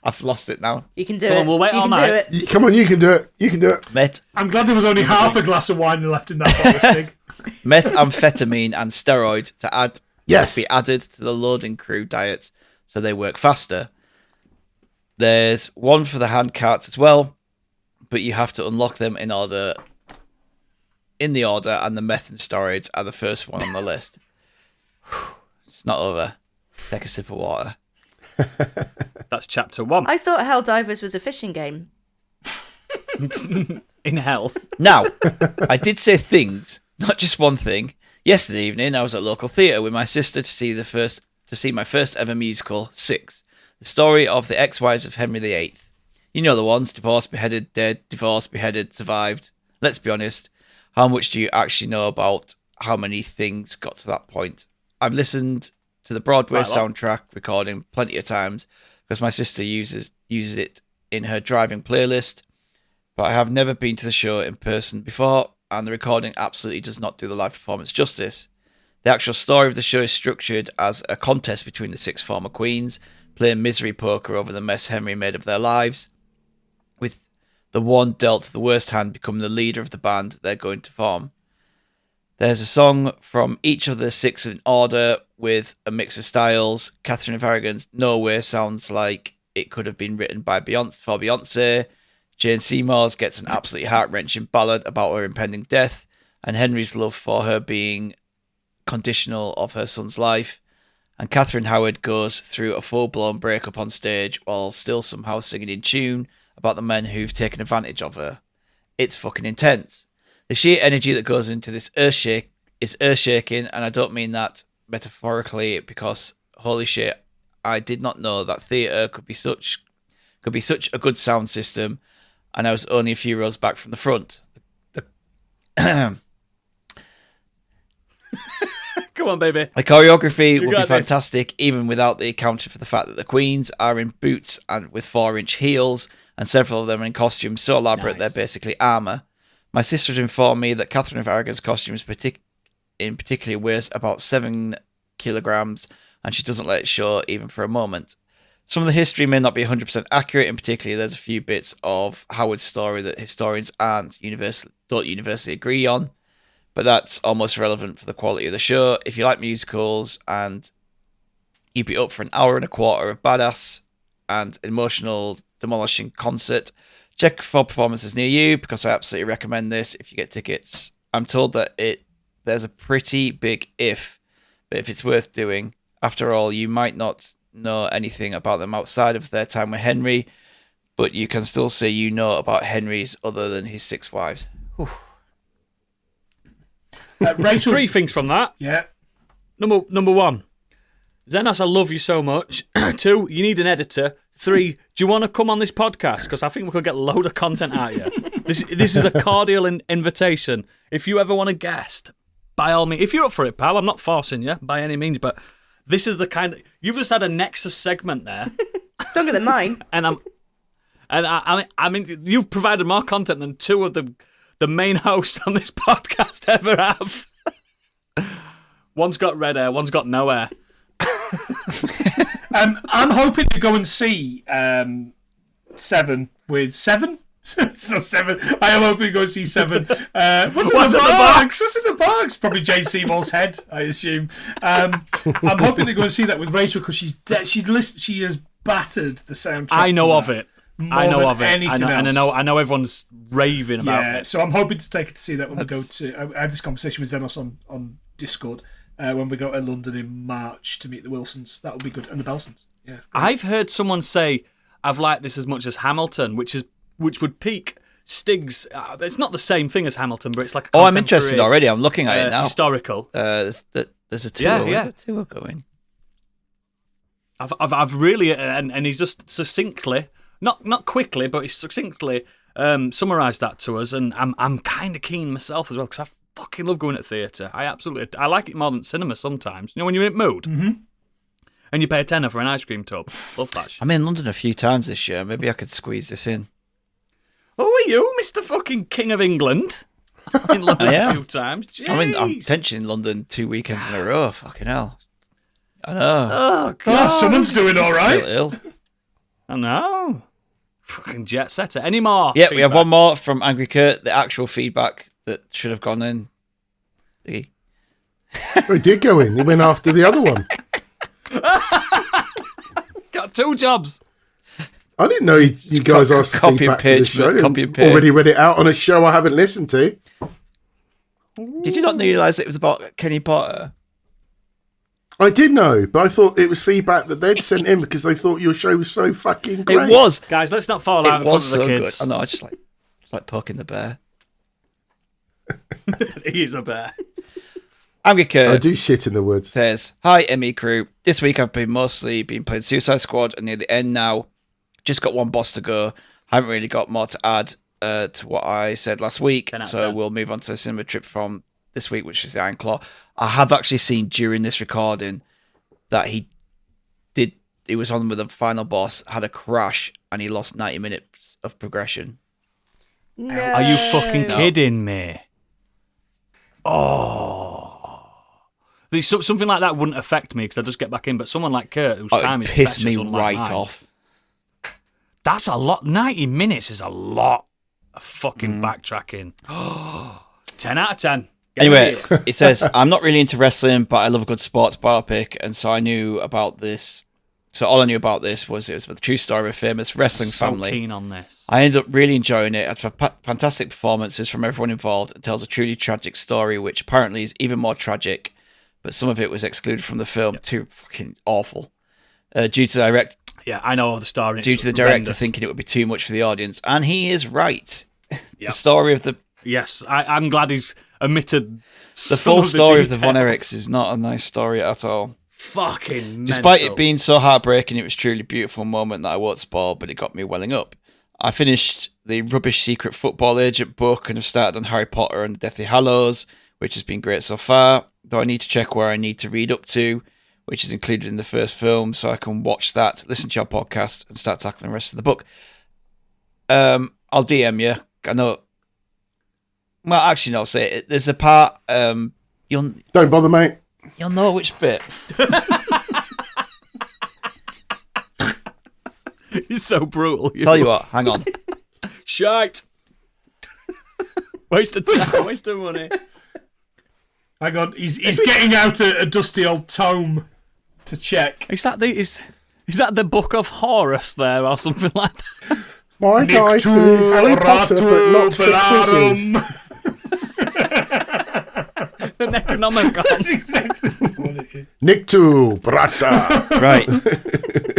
I've lost it now. You can do Go it. on, we'll wait you all can night. do it. Come on, you can do it. You can do it. I'm glad there was only half a glass of wine left in that bottle, Stig. Methamphetamine and steroid to Yes. be added to the loading crew diets so they work faster. There's one for the hand carts as well, but you have to unlock them in the order, and the meth and steroids are the first one on the list. It's not over. Take a sip of water. That's chapter 1. I thought Helldivers was a fishing game. In hell. Now, I did say things, not just one thing. Yesterday evening, I was at local theatre with my sister to see my first ever musical, Six, the story of the ex-wives of Henry VIII. You know the ones: divorced, beheaded, dead, divorced, beheaded, survived. Let's be honest, how much do you actually know about how many things got to that point? I've listened to the Broadway soundtrack recording plenty of times because my sister uses it in her driving playlist, but I have never been to the show in person before, and the recording absolutely does not do the live performance justice. The actual story of the show is structured as a contest between the 6 former queens, playing misery poker over the mess Henry made of their lives, with the one dealt the worst hand becoming the leader of the band they're going to form. There's a song from each of the 6 in order with a mix of styles. Catherine of Aragon's No Way sounds like it could have been written by Beyonce. Jane Seymour's gets an absolutely heart-wrenching ballad about her impending death, and Henry's love for her being conditional of her son's life. And Catherine Howard goes through a full-blown breakup on stage while still somehow singing in tune about the men who've taken advantage of her. It's fucking intense. The sheer energy that goes into this is earth-shaking, and I don't mean that metaphorically, because holy shit, I did not know that theatre could be such a good sound system, and I was only a few rows back from the front. Come on, baby. The choreography You would be got this. fantastic, even without the accounting for the fact that the queens are in boots and with 4-inch heels, and several of them are in costumes so elaborate they're basically armour. My sister informed me that Catherine of Aragon's costumes in particular weighs about 7 kilograms, and she doesn't let it show even for a moment. Some of the history may not be 100% accurate, in particular there's a few bits of Howard's story that historians don't universally agree on, but that's almost irrelevant for the quality of the show. If you like musicals and you'd be up for an hour and a quarter of badass and emotional demolishing concert, check for performances near you, because I absolutely recommend this if you get tickets. I'm told that there's a pretty big if, but if it's worth doing. After all, you might not know anything about them outside of their time with Henry, but you can still say you know about Henry's other than his 6 wives. Whew. Rachel, 3 things from that. yeah. Number 1, Zenos, I love you so much. 2, you need an editor. 3, do you want to come on this podcast? Because I think we could get a load of content out of you. This is a cordial invitation. If you ever want a guest, by all means, if you're up for it, pal, I'm not forcing you by any means, but this is the kind of... You've just had a Nexus segment there. It's longer than mine. And I mean, you've provided more content than 2 of the main hosts on this podcast ever have. One's got red hair, one's got no hair. I'm hoping to go and see 7 with 7. So 7. I am hoping to go and see 7. What's in the box? What's in the box? Probably Jane Seymour's head, I assume. I'm hoping to go and see that with Rachel because she has battered the soundtrack. I know of it. I know of it. I know everyone's raving about it. So I'm hoping to take her to see that when we go to. I had this conversation with Zenos on Discord when we go to London in March to meet the Wilsons. That will be good, and the Belsons. Yeah. I've heard someone say I've liked this as much as Hamilton, which would peak Stig's. It's not the same thing as Hamilton, but it's like a I'm interested already. I'm looking at it now. Historical. There's a tour. Yeah. Where's the tour going? I've really, and he's just succinctly, not quickly, but he's succinctly summarised that to us, and I'm kind of keen myself as well, because I fucking love going to theatre. I like it more than cinema sometimes. You know, when you're in mood, and you pay a tenner for an ice cream tub. Love that shit. I'm in London a few times this year. Maybe I could squeeze this in. Who are you, Mr. fucking King of England? I'm in London a few times. Jeez. I'm potentially in London 2 weekends in a row. Fucking hell. I know. Oh, God. Yeah, someone's doing all right. Ill. I know. Fucking jet setter. Any more? Yeah, we have one more from Angry Kurt. The actual feedback that should have gone in. He did go in. He went after the other one. Got 2 jobs. I didn't know you guys asked for copy and feedback for the paste, show. copy and paste. Already read it out on a show I haven't listened to. Did you not realise it was about Kenny Potter? I did know, but I thought it was feedback that they'd sent in because they thought your show was so fucking great. It was. Guys, let's not fall out It in front was of the so kids. good. I know. I just like poking the bear. He is a bear. Angry Kurt. I do shit in the woods. Says, hi, ME crew. This week I've been mostly playing Suicide Squad and near the end now. Just got one boss to go. Haven't really got more to add to what I said last week. 10 out of So 10. we'll move on to the cinema trip from this week, which is the Iron Claw. I have actually seen during this recording that he was on with the final boss, had a crash, and he lost 90 minutes of progression. No. Are you fucking kidding me? Oh. Something like that wouldn't affect me because I just get back in, but someone like Kurt, whose time It is pissed me precious, unlike right mine, off. That's a lot. 90 minutes is a lot of fucking backtracking. 10 out of 10. Get Anyway, it. it says, I'm not really into wrestling, but I love a good sports biopic, and so I knew about this. So all I knew about this was it was the true story of a famous wrestling so family. keen on this. I ended up really enjoying it. It had fantastic performances from everyone involved. It tells a truly tragic story, which apparently is even more tragic, but some of it was excluded from the film. Too fucking awful. Due to Yeah, I know the story. due It's to the director horrendous. thinking it would be too much for the audience, and he is right. Yep. The story of the Yes, I'm glad he's omitted the full story of the Von Erichs is not a nice story at all. Fucking Despite mental. it being so heartbreaking, it was truly a beautiful moment that I won't spoil, but it got me welling up. I finished the rubbish Secret Football Agent book and have started on Harry Potter and the Deathly Hallows, which has been great so far, though I need to check where I need to read up to, which is included in the first film, so I can watch that, listen to your podcast, and start tackling the rest of the book. I'll DM you. I know... Well, actually, no, I'll say it. There's a part... You'll Don't bother, mate. know which bit. You're so brutal. Tell you what, hang on. Shite. Waste of time, waste of money. Hang on, he's getting out a dusty old tome to check. Is that the Book of Horus there or something like that? My guide to Harry Potter, but not for quizzes. The Necronomicon. That's exactly what it is. Nictu, brata. Right.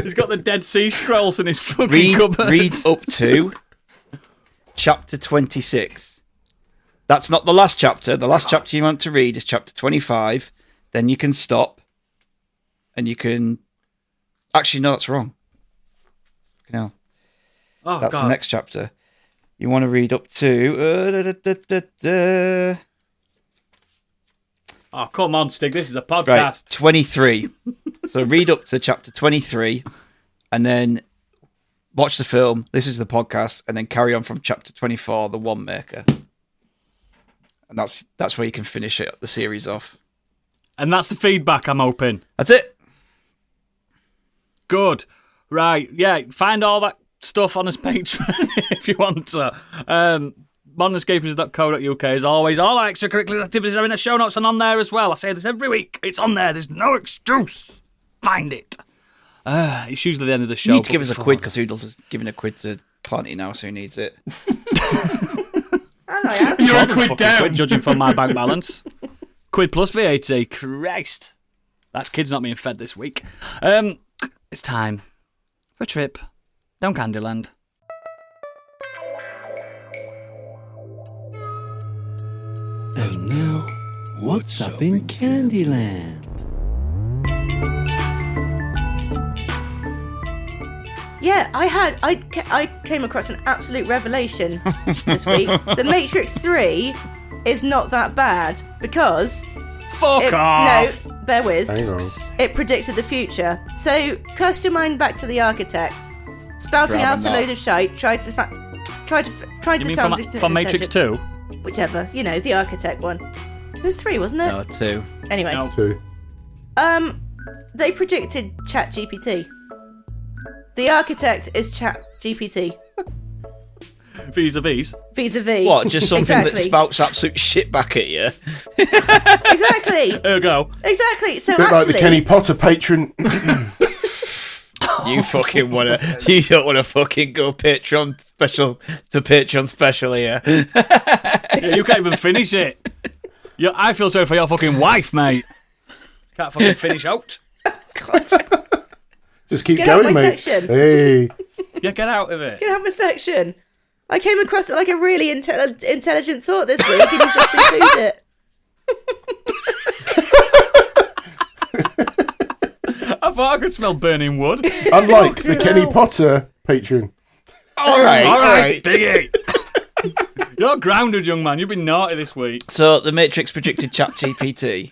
He's got the Dead Sea Scrolls in his fucking cupboard. Read up to chapter 26. That's not the last chapter. The last chapter you want to read is chapter 25. Then you can stop. And you can... Actually, no, that's wrong. No, Oh, that's God. the next chapter. You want to read up to... Oh, come on, Stig. This is a Right, podcast. 23. So read up to chapter 23 and then watch the film. This is the podcast, and then carry on from chapter 24, The One Maker. And that's where you can finish it, the series off. And that's the feedback I'm hoping. That's it. Good. Right. Yeah. Find all that stuff on his Patreon if you want to. modernescapism.co.uk as always. All our extracurricular activities are in the show notes and on there as well. I say this every week. It's on there. There's no excuse. Find it. It's usually the end of the show. You need to but give us a before quid that- because Hoodles is giving a quid to Planty now, so he needs it. You're a Fucking quid down. quid, judging from my bank balance. Quid plus VAT. Christ. That's kids not being fed this week. It's time for a trip Down Candyland. And now, what's up in Candyland? Yeah, I came across an absolute revelation this week. The Matrix 3 is not that bad because Fuck off! No, bear with. Hang on. It predicted the future. So cast your mind back to the architect, spouting Rather out a not. load of shite, tried to You mean sound from Matrix 2? whichever, the architect one. It was 3, wasn't it? No, 2. Anyway, No. 2. they predicted ChatGPT. The architect is ChatGPT. Vis-a-vis. Vis-a-vis. What, just something that Exactly. spouts absolute shit back at you? Exactly. Ergo. Exactly. So Bit like actually, the Kenny Potter patron. You fucking you don't wanna fucking go Patreon special here. Yeah, you can't even finish it. I feel sorry for your fucking wife, mate. Can't fucking finish out. Just keep Get out going, my mate. section. Hey. Yeah, get out of it. Get out my section. I came across like a really intelligent thought this week, and you just include it. I thought I could smell burning wood. Unlike the Kenny Potter patron. All right. Biggie. You're grounded, young man. You've been naughty this week. So the Matrix predicted ChatGPT.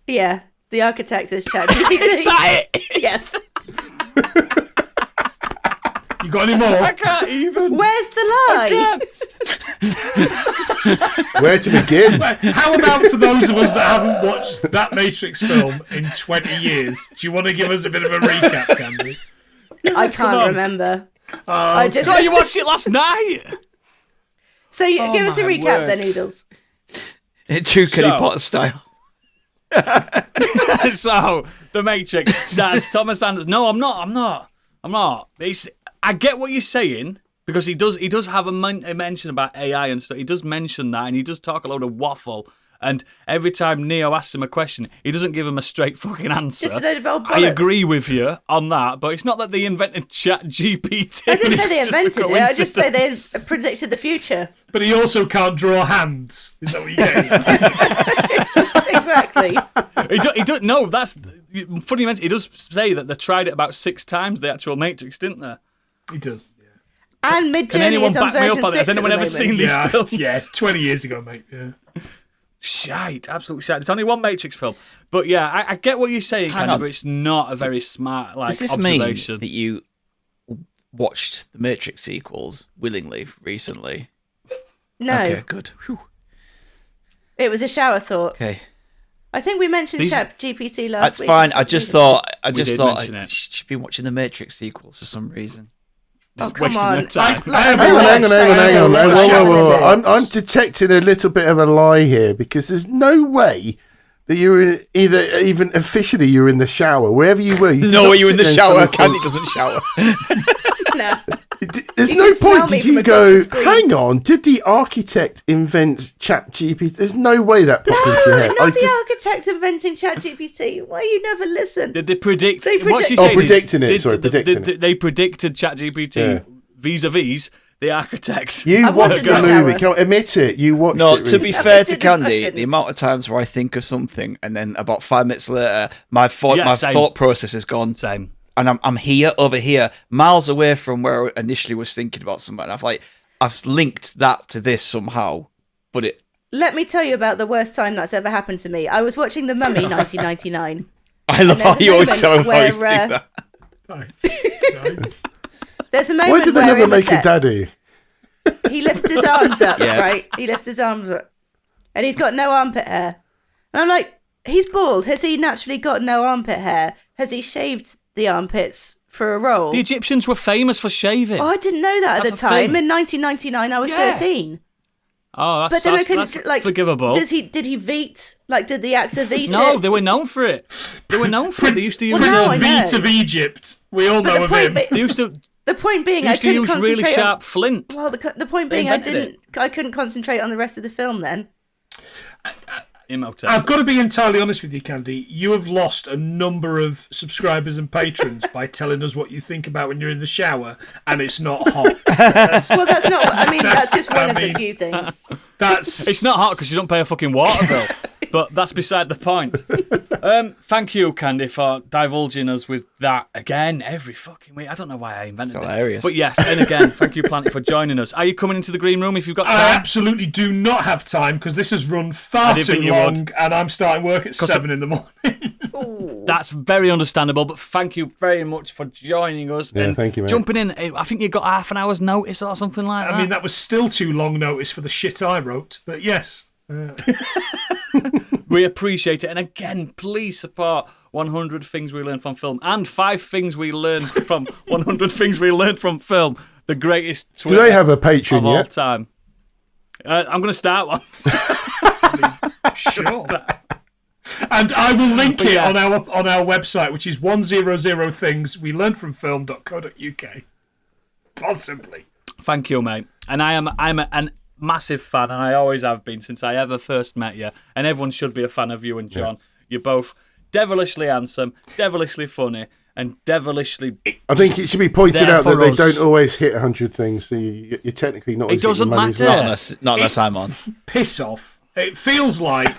Yeah, the architect is ChatGPT. Is that it? Yes. You got any more? I can't even. Where's the lie? Where to begin? How about for those of us that haven't watched that Matrix film in 20 years? Do you want to give us a bit of a recap, Candy? I can't remember. Oh, God, you watched it last night. So give us a my recap, word. then, Noodles. In true Kenny So- Potter style. So the Matrix stars Thomas Anderson. No, I'm not. I get what you're saying because he does have a mention about AI and stuff. He does mention that, and he does talk a load of waffle. And every time Neo asks him a question, he doesn't give him a straight fucking answer. Just a load of old I bollocks. agree with you on that, but it's not that they invented ChatGPT. I didn't say they It's just a invented it. I just say they coincidence. predicted the future. but he also can't draw hands. Is that what you're getting? Exactly. He don't. No, that's funny. You mention. He does say that they tried it about 6 times. The actual Matrix, didn't they? He does. And Can Mid-Journey anyone is on back me up version on 6 this? Has anyone at the ever moment. seen these Yeah, films? yeah, 20 years ago, mate. Yeah. Shite, absolute shite. It's only one Matrix film, but yeah, I get what you're saying, Hang kind of, on. but it's not a very smart Does this mean observation. that you watched the Matrix sequels willingly recently? No, Okay, good. Whew. it was a shower thought. Okay. I think we mentioned These- ChatGPT last That's week. fine. I just thought I did mention I it. should be watching the Matrix sequels for some reason. Oh, come Wasting on. their time. I have Hang on, a hang on, hang on, hang on. Shame. Whoa. I'm detecting a little bit of a lie here because there's no way that you were even officially you were in the shower, wherever you were. You did No, not are you in sit the there and shower? suddenly Candy doesn't shower. No. There's You no can smell point. me Did from you across go, the screen. hang on, did the architect invent ChatGPT? There's no way that popped into your head. Not the architect inventing ChatGPT. Why you never listen? Did they predict? They what she predict- Oh, said is, predicting it, did- sorry, did- predicting did- They predicted ChatGPT Yeah. vis-a-vis the architects. You I watched wasn't the in the movie. shower. Come on, admit it. You watched No, it. to be recently. fair to didn't, I Candy, didn't. the amount of times where I think of something and then about 5 minutes later, my Yeah, same. thought process is gone, Same. and I'm over here, miles away from where I initially was thinking about something. I've linked that to this somehow, but it. Let me tell you about the worst time that's ever happened to me. I was watching The Mummy 1999. I love how there's a you always moment tell me how you where, think that. Nice. Nice. There's a moment Why did they where never make a Imhotep- daddy? he lifts his arms up, Yeah. right? He lifts his arms up. And he's got no armpit hair. And I'm like, he's bald. Has he naturally got no armpit hair? Has he shaved the armpits for a role? The Egyptians were famous for shaving. Oh, I didn't know that at That's the a time. thing. In 1999, I was Yeah. 13. Oh, But then I couldn't, that's like, forgivable. Did he veet? Like, did the actor veet No, it? they were known for it. They were known for it. They used to use. Well, now I Prince know. Veet of Egypt. We all But know the of point, him. be- They used to. the point being, They I used to couldn't use concentrate really on... sharp flint. Well, the point They being, I invented it. couldn't concentrate on the rest of the film then. Imhotep. I've got to be entirely honest with you, Candy. You have lost a number of subscribers and patrons by telling us what you think about when you're in the shower and it's not hot. Well, that's not. I mean, that's just one of the few things. It's not hot because you don't pay a fucking water bill. But that's beside the point. Thank you, Candy, for divulging us with that again every fucking week. I don't know why I invented this. Hilarious. But yes, and again, thank you, Planty, for joining us. Are you coming into the green room if you've got time? I absolutely do not have time because this has run far too long and I'm starting work at 7 in the morning. That's very understandable, but thank you very much for joining us. Yeah, and thank you, mate. jumping in. I think you got half an hour's notice or something like that. I mean, that was still too long notice for the shit I wrote, but yes. We appreciate it. And again, please support 100 Things We Learned from Film and 5 Things We Learned from 100 Things We Learned from Film. The greatest Twitter Do they have a Patreon of all yet? time. I'm going to start one. Sure. And I will link it on our website, which is 100 things we learned from film.co.uk. Possibly. Thank you, mate. And I'm an massive fan, and I always have been since I ever first met you. And everyone should be a fan of you and John. Yeah. You're both devilishly handsome, devilishly funny, and devilishly. I think it should be pointed out that they don't always hit 100 things. So you're technically not. It doesn't matter. Not unless I'm on. Piss off. It feels like,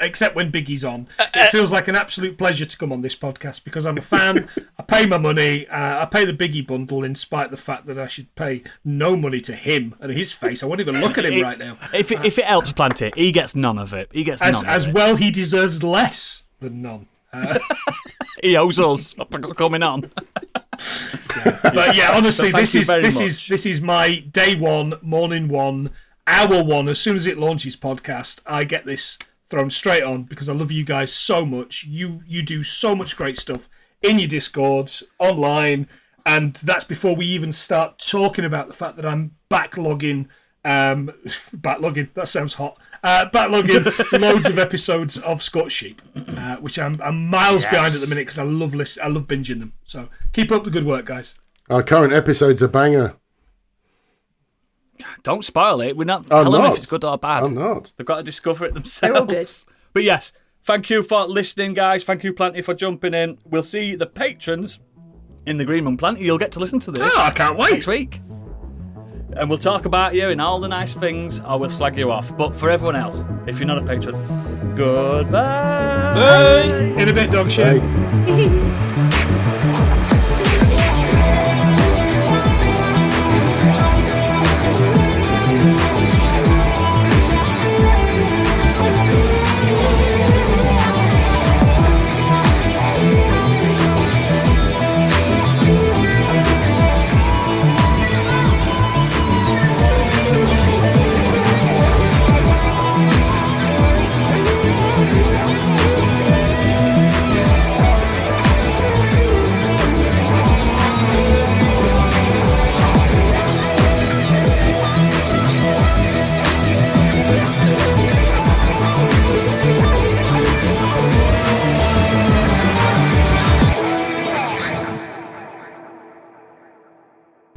except when Biggie's on, it feels like an absolute pleasure to come on this podcast because I'm a fan. I pay my money. I pay the Biggie bundle in spite of the fact that I should pay no money to him and his face. I won't even look at him right now. If it helps Planty, he gets none of it. He gets none of it. As well, he deserves less than none. He owes us for coming on. But yeah, honestly, So this is my day one, morning one, hour one. As soon as it launches podcast, I get this thrown straight on because I love you guys so much. You do so much great stuff in your Discords, online, and that's before we even start talking about the fact that I'm backlogging. Backlogging, that sounds hot. Backlogging loads of episodes of Scott Sheep, which I'm miles behind at the minute because I love binging them. So keep up the good work, guys. Our current episode's a banger. Don't spoil it. We're not telling them if it's good or bad. I'm not. They've got to discover it themselves. They're all good. But yes, thank you for listening, guys. Thank you, Planty, for jumping in. We'll see the patrons in the green room. Planty, you'll get to listen to this. Oh, I can't wait. Next week. And we'll talk about you and all the nice things, or we'll slag you off. But for everyone else, if you're not a patron, goodbye. Bye. In a bit, dog shit.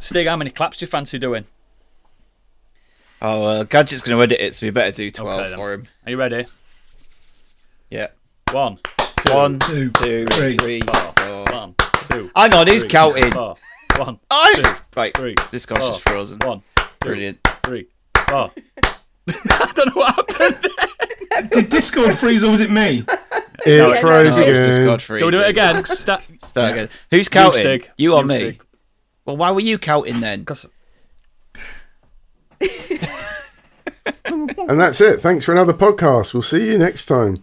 Stig, how many claps do you fancy doing? Oh, Gadget's going to edit it, so we better do 12 for him. Are you ready? Yeah. 1, 1, 2, 2, 3, 4. 1, 2. Hang on, he's 3, counting. 4. 1, Oh, 2, right, 3, this guy's just frozen. 1, 2, Brilliant. 3, 4. I don't know what happened. Did Discord freeze or was it me? It froze No, it's again. Discord Shall we do it again? Start again. Who's counting? Stig. You or You, me? Stig. Well, why were you counting then? And that's it. Thanks for another podcast. We'll see you next time.